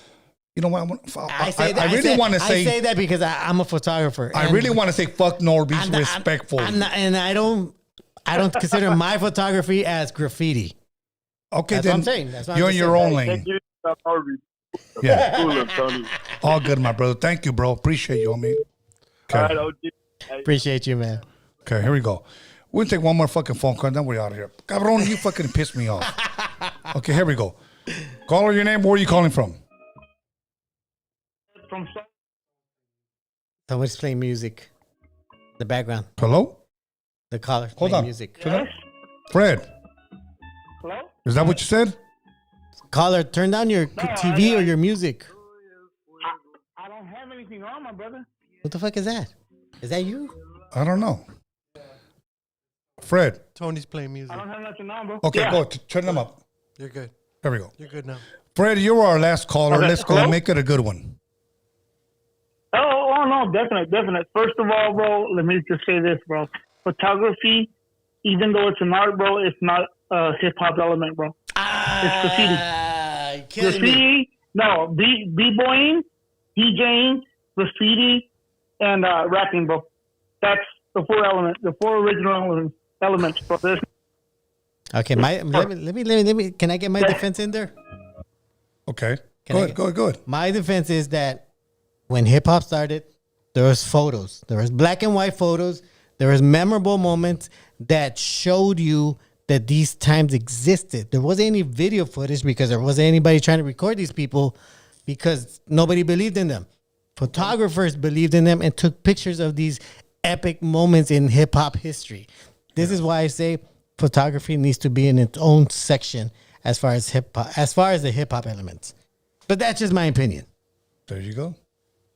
You know what? I say that. I really want to I say. say that because I'm a photographer. I and really want to say fuck Norbeez I'm not- respectful. I'm not, and I don't consider my photography as graffiti. Okay, That's then what I'm saying. That's what you're I'm in your saying. own Can't lane. get it without Norbeez. Yeah. Cool, Tony. All good, my brother. Thank you, bro. Appreciate you, homie. All right, Okay. OG. Appreciate you, man. Okay, here we go. We'll take one more fucking phone call, then we're out of here. Cabron, you fucking pissed me off. Okay, here we go. Caller, your name. Where are you calling from? From Somebody's playing music. The background. Hello? The caller's Hold playing on. music. Fred, Hello? is that what you said? Caller, turn down your TV or your music. I don't have anything on, my brother. What the fuck is that? Is that you? I don't know. Fred. Tony's playing music. I don't have nothing on, bro. Okay, go. Turn them up. You're good. There we go. You're good now. Fred, you were our last caller. Okay, Let's go. hello? Make it a good one. Oh, no, definite. First of all, bro, let me just say this, bro. Photography, even though it's an art, bro, it's not a hip hop element, bro. It's graffiti. Killing me. Graffiti, no, b-boying, DJing, graffiti, and rapping, bro. That's the four original elements, bro. There's Okay, let me. Can I get my defense in there? Okay. Can Go ahead. My defense is that when hip hop started, there was photos. There was black and white photos. There was memorable moments that showed you that these times existed. There wasn't any video footage because there wasn't anybody trying to record these people because nobody believed in them. Photographers believed in them and took pictures of these epic moments in hip hop history. This is why I say photography needs to be in its own section as far as the hip hop elements. But that's just my opinion. There you go.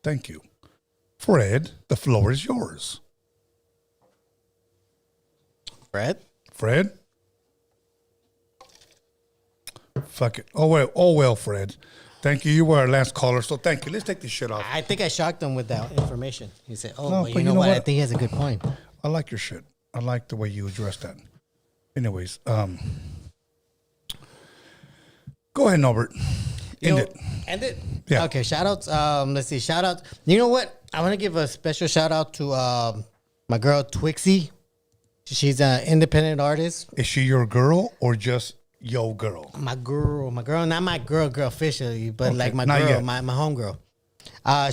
Thank you. Fred, the floor is yours. Fred? Fuck it. Oh well, Fred. Thank you. You were our last caller, so thank you. Let's take this shit off. I think I shocked him with that information. He said, No, well, but you know what? I think he has a good point. I like your shit. I like the way you address that. Anyways, go ahead, Norbert. End it. Yeah. Okay, shout outs. Let's see, shout outs. You know what? I want to give a special shout out to my girl Twixie. She's an independent artist. Is she your girl or just your girl? My girl, not my girl officially, but Okay, like my not girl, yet. my homegirl.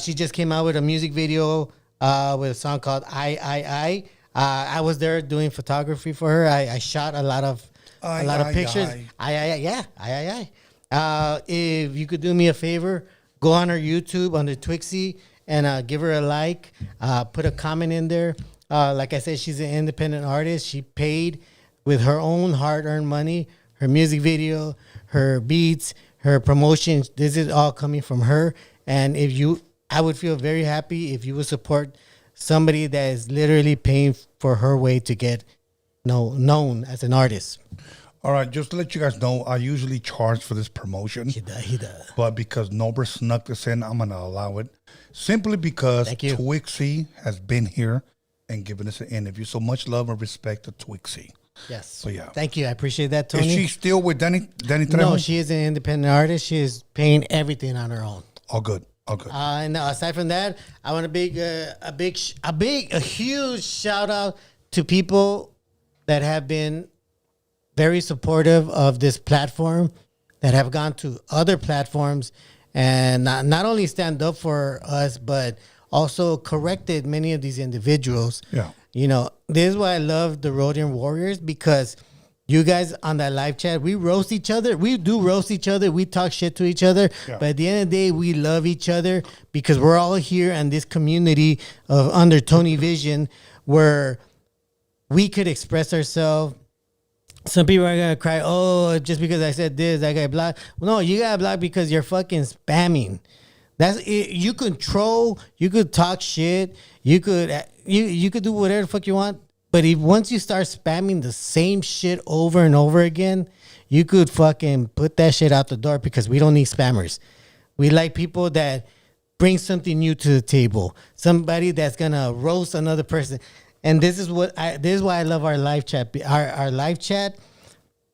She just came out with a music video with a song called I. I was there doing photography for her. I shot a lot of pictures. I. If you could do me a favor, go on her YouTube under Twixie and give her a like. Put a comment in there. Like I said, she's an independent artist. She paid with her own hard-earned money, her music video, her beats, her promotions. This is all coming from her. And I would feel very happy if you would support somebody that is literally paying for her way to get known as an artist. All right, just to let you guys know, I usually charge for this promotion. He does. But because Norbert snuck this in, I'm going to allow it. Simply because Twixie has been here and given us an interview. So much love and respect to Twixie. Yes. So yeah. Thank you. I appreciate that, Tony. Is she still with Danny Trejo? No, she is an independent artist. She is paying everything on her own. All good. And aside from that, I want a huge shout out to people that have been very supportive of this platform, that have gone to other platforms and not only stand up for us, but also corrected many of these individuals. Yeah. You know, this is why I love the Roadium Warriors, because you guys on that live chat, we roast each other. We do roast each other. We talk shit to each other. Yeah. But at the end of the day, we love each other because we're all here in this community of under Tony Vision where we could express ourselves. Some people are going to cry, oh, just because I said this, I got blocked. No, you got blocked because you're fucking spamming. That's it. You could troll, you could talk shit, you could do whatever the fuck you want. But if once you start spamming the same shit over and over again, you could fucking put that shit out the door because we don't need spammers. We like people that bring something new to the table. Somebody that's gonna roast another person. And this is why I love our live chat. Our live chat,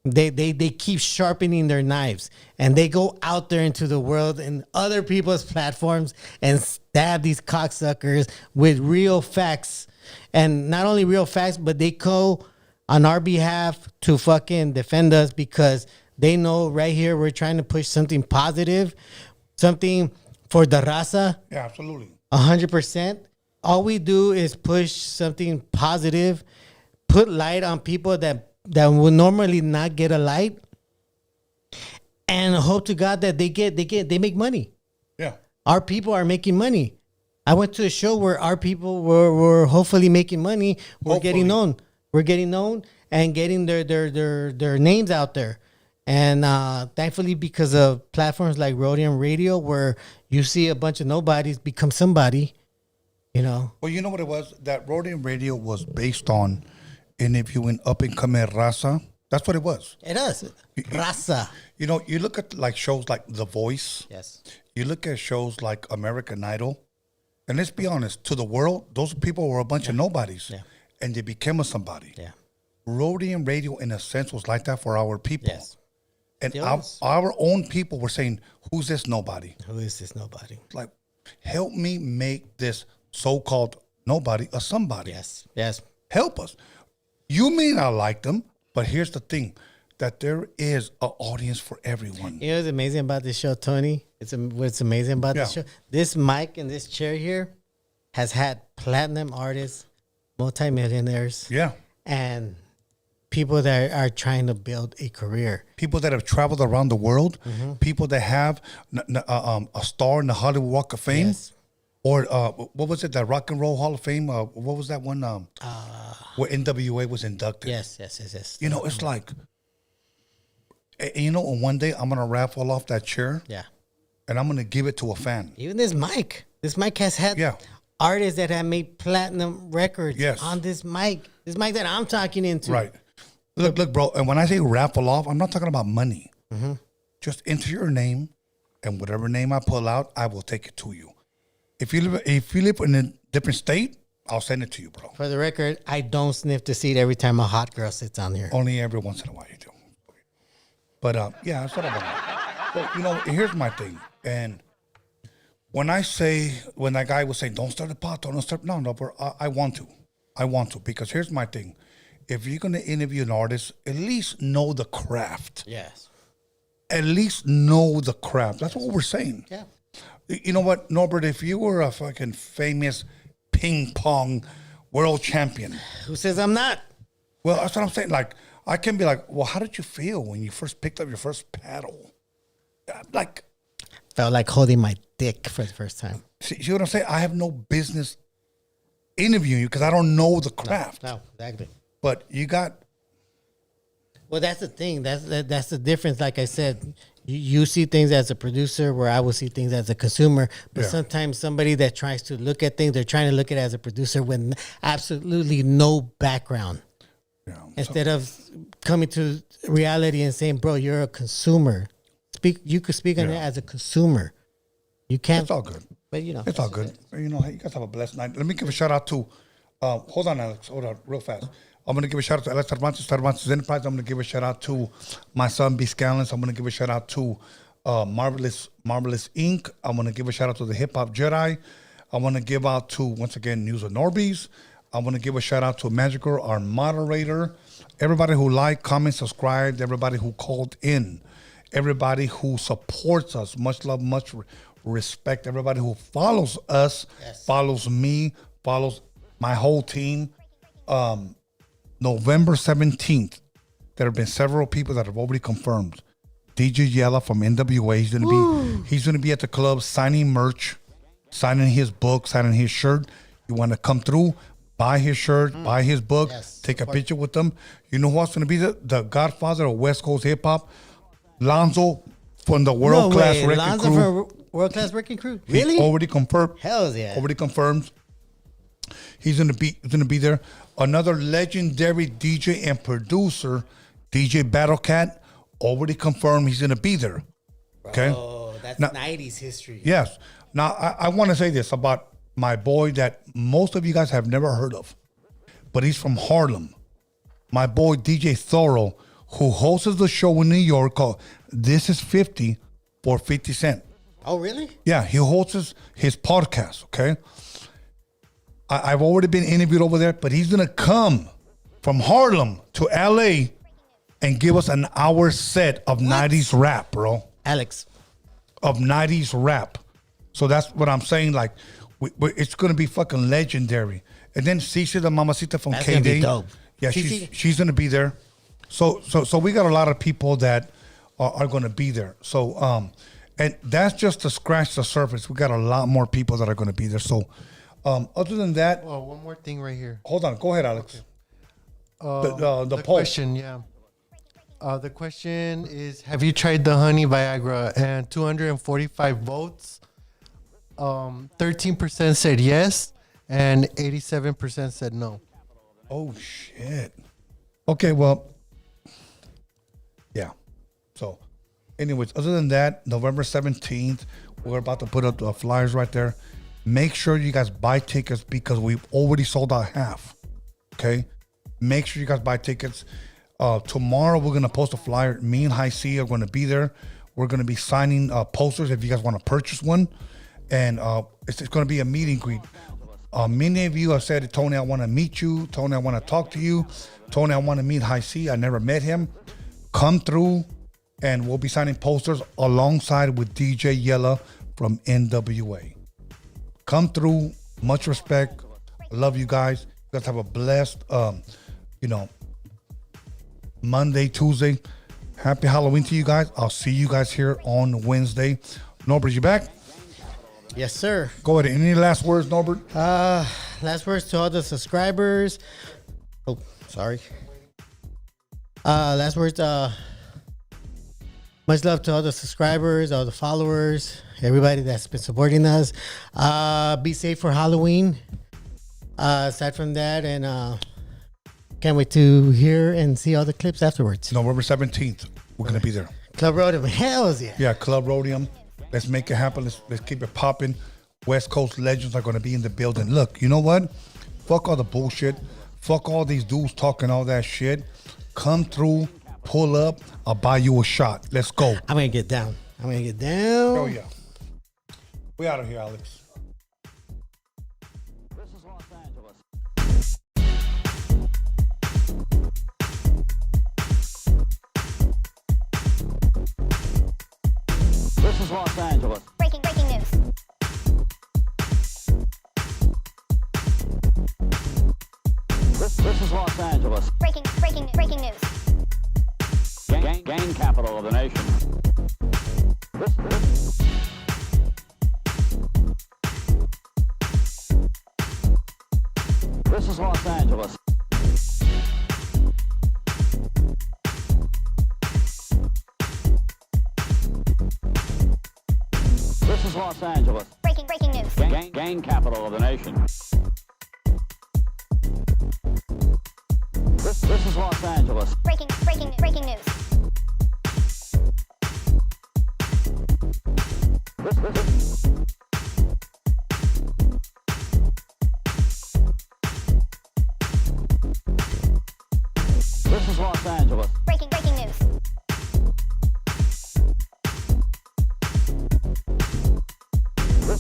they keep sharpening their knives and they go out there into the world and other people's platforms and stab these cocksuckers with real facts. And not only real facts, but they go on our behalf to fucking defend us because they know right here we're trying to push something positive. something for the raza, Yeah, absolutely. 100%. All we do is push something positive, put light on people that would normally not get a light, and hope to God that they make money. Yeah. Our people are making money. I went to a show where our people were hopefully making money. We're getting known. We're getting known and getting their names out there. And thankfully, because of platforms like Roadium Radio, where you see a bunch of nobodies become somebody, you know. Well, you know what it was? That Roadium Radio was based on interviewing up-and-coming raza. That's what it was. It is. Raza. You know, you look at like shows like The Voice. Yes. You look at shows like American Idol. And let's be honest, to the world, those people were a bunch of nobodies. Yeah. And they became a somebody. Yeah. Roadium Radio, in a sense, was like that for our people. Yes. And It was. our own people were saying, who's this nobody? Who is this nobody? Like, help me make this so-called nobody a somebody. Yes. Yes. Help us. You may not like them, but here's the thing, that there is an audience for everyone. You know what's amazing about this show, Tony? What's amazing about this show? This mic and this chair here has had platinum artists, multimillionaires, and people that are trying to build a career. People that have traveled around the world, people that have a star in the Hollywood Walk of Fame. Yes. Or what was it, the Rock and Roll Hall of Fame? What was that one where NWA was inducted? Yes. You know, it's like, you know, one day I'm going to raffle off that chair. Yeah. And I'm going to give it to a fan. Even this mic. This mic has had artists that have made platinum records on this mic. This mic that I'm talking into. Right. Look, bro. And when I say raffle off, I'm not talking about money. Just enter your name, and whatever name I pull out, I will take it to you. If you live in a different state, I'll send it to you, bro. For the record, I don't sniff the seat every time a hot girl sits on here. Only every once in a while you do. But yeah, that's what I want. Well, you know, here's my thing. And when that guy was saying, don't start a pot, don't start, no, bro, I want to, because here's my thing. If you're going to interview an artist, at least know the craft. Yes. At least know the craft. That's what we're saying. Yeah. You know what, Norbert, if you were a fucking famous ping pong world champion. Who says I'm not? Well, that's what I'm saying. Like, I can be like, well, how did you feel when you first picked up your first paddle? Like, felt like holding my dick for the first time. See what I'm saying? I have no business interviewing you because I don't know the craft. No, exactly. But you got. Well, that's the thing. That's the difference. Like I said, you see things as a producer where I will see things as a consumer. But sometimes somebody that tries to look at things, they're trying to look at it as a producer with absolutely no background. Yeah. Instead of coming to reality and saying, bro, you're a consumer. You could speak on it as a consumer. You can't. It's all good. But, you know. It's all good. You know, hey, you guys have a blessed night. Let me give a shout out to, hold on, Alex. Hold on, real fast. I'm going to give a shout out to Alex Cervantes Enterprise. I'm going to give a shout out to my son, B-SKANLESS. I'm going to give a shout out to Marvelous Inc. I'm going to give a shout out to the Hip Hop Jedi. I want to give out to, once again, News of Norbeez. I want to give a shout out to Magical, our moderator. Everybody who liked, comment, subscribed. Everybody who called in. Everybody who supports us. Much love, much respect. Everybody who follows us, follows me, follows my whole team. November 17th, there have been several people that have already confirmed. DJ Yella from NWA, he's gonna be at the club signing merch, signing his book, signing his shirt. You want to come through, buy his shirt, buy his book, take a picture with them. You know who else gonna be there? The Godfather of West Coast hip hop, Lonzo from the World Class Wrecking Crew. From World Class Wrecking Crew. Really? He already confirmed. Hell yeah. Already confirmed. He's gonna be there. Another legendary DJ and producer, DJ Battlecat, already confirmed he's gonna be there. Okay. Oh, that's now, 90s history. Yes. Now I want to say this about my boy that most of you guys have never heard of, but he's from Harlem. My boy DJ Thorough, who hosts the show in New York called This Is 50 for 50 Cent. Oh, really? Yeah, he hosts his podcast. Okay. I've already been interviewed over there, but he's going to come from Harlem to LA and give us an hour set of 90s rap, bro. Alex, of 90s rap. So that's what I'm saying. Like, it's going to be fucking legendary. And then Cici the Mamacita from That's gonna be KD. dope. Yeah, Cici? she's going to be there. So we got a lot of people that are going to be there. So, and that's just to scratch the surface. We got a lot more people that are going to be there. So, other than that, Oh, one more thing right here. hold on. Go ahead, Alex. The poll. Question, yeah. The question is, have you tried the honey Viagra? And 245 votes. 13% said yes, and 87% said no. Oh shit. Okay, well, yeah. So, anyways, other than that, November 17th, we're about to put up the flyers right there. Make sure you guys buy tickets because we've already sold out half. Okay, make sure you guys buy tickets. Tomorrow we're gonna post a flyer. Me and High C are gonna be there. We're gonna be signing posters if you guys want to purchase one, and it's gonna be a meet and greet. Many of you have said, Tony, I want to meet you. Tony, I want to talk to you. Tony, I want to meet High C. I never met him. Come through, and we'll be signing posters alongside with DJ Yella from NWA. Come through. Much respect. Love you guys. You guys have a blessed, Monday, Tuesday. Happy Halloween to you guys. I'll see you guys here on Wednesday. Norbert, you back? Yes, sir. Go ahead. Any last words, Norbert? Last words to all the subscribers. Oh, sorry. Last words. Much love to all the subscribers, all the followers, everybody that's been supporting us. Be safe for Halloween. Aside from that, and can't wait to hear and see all the clips afterwards. November 17th. We're going to be there. Club Roadium. Hells yeah. Yeah, Club Roadium. Let's make it happen. Let's keep it popping. West Coast legends are going to be in the building. Look, you know what? Fuck all the bullshit. Fuck all these dudes talking all that shit. Come through, pull up. I'll buy you a shot. Let's go. I'm going to get down. Oh, yeah. We out of here, Alex. This is Los Angeles. This is Los Angeles. Breaking news. This is Los Angeles. Breaking news. Gang capital of the nation. This is Los Angeles. This is Los Angeles. Breaking news. Gang capital of the nation. This is Los Angeles. Breaking news. This is Los Angeles. Breaking news.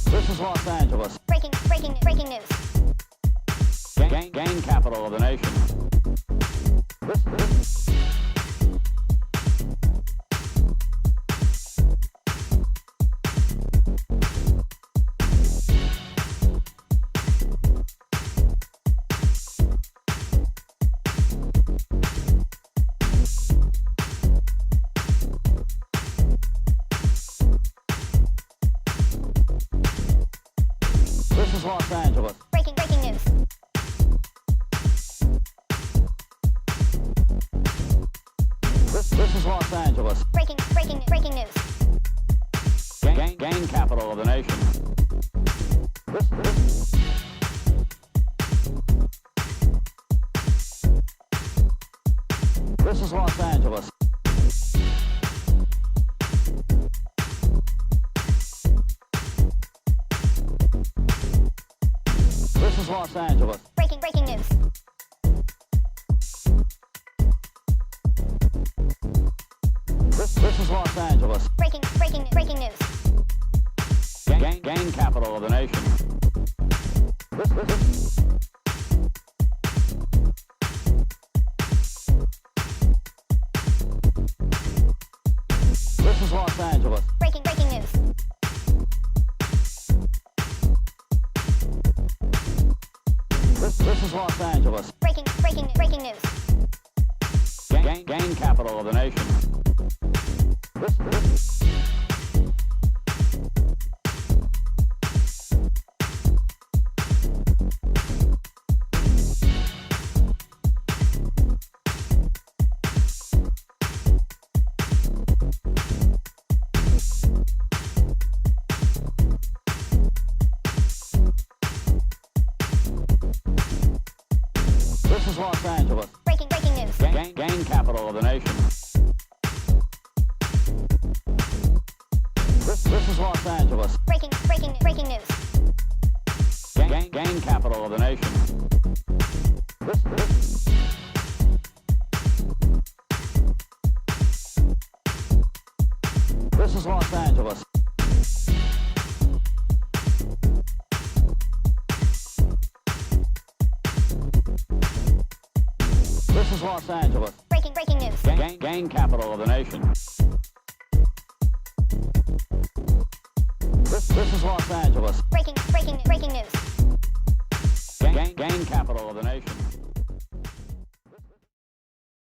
This is Los Angeles. Breaking news. Gang capital of the nation. This is Los Angeles. Breaking news. This is Los Angeles. Breaking news. Gang capital of the nation. This is Los Angeles. This is Los Angeles. Breaking news. This is Los Angeles. Breaking news. Gang capital of the nation. This is Los Angeles. Breaking news. This is Los Angeles. Breaking news. Gang capital of the nation. This is Los Angeles. Breaking news. Gang capital of the nation. This is Los Angeles. Breaking news. Gang capital of the nation. This is Los Angeles. This is Los Angeles. Breaking news. Gang capital of the nation. This is Los Angeles. Breaking news. Gang capital of the nation.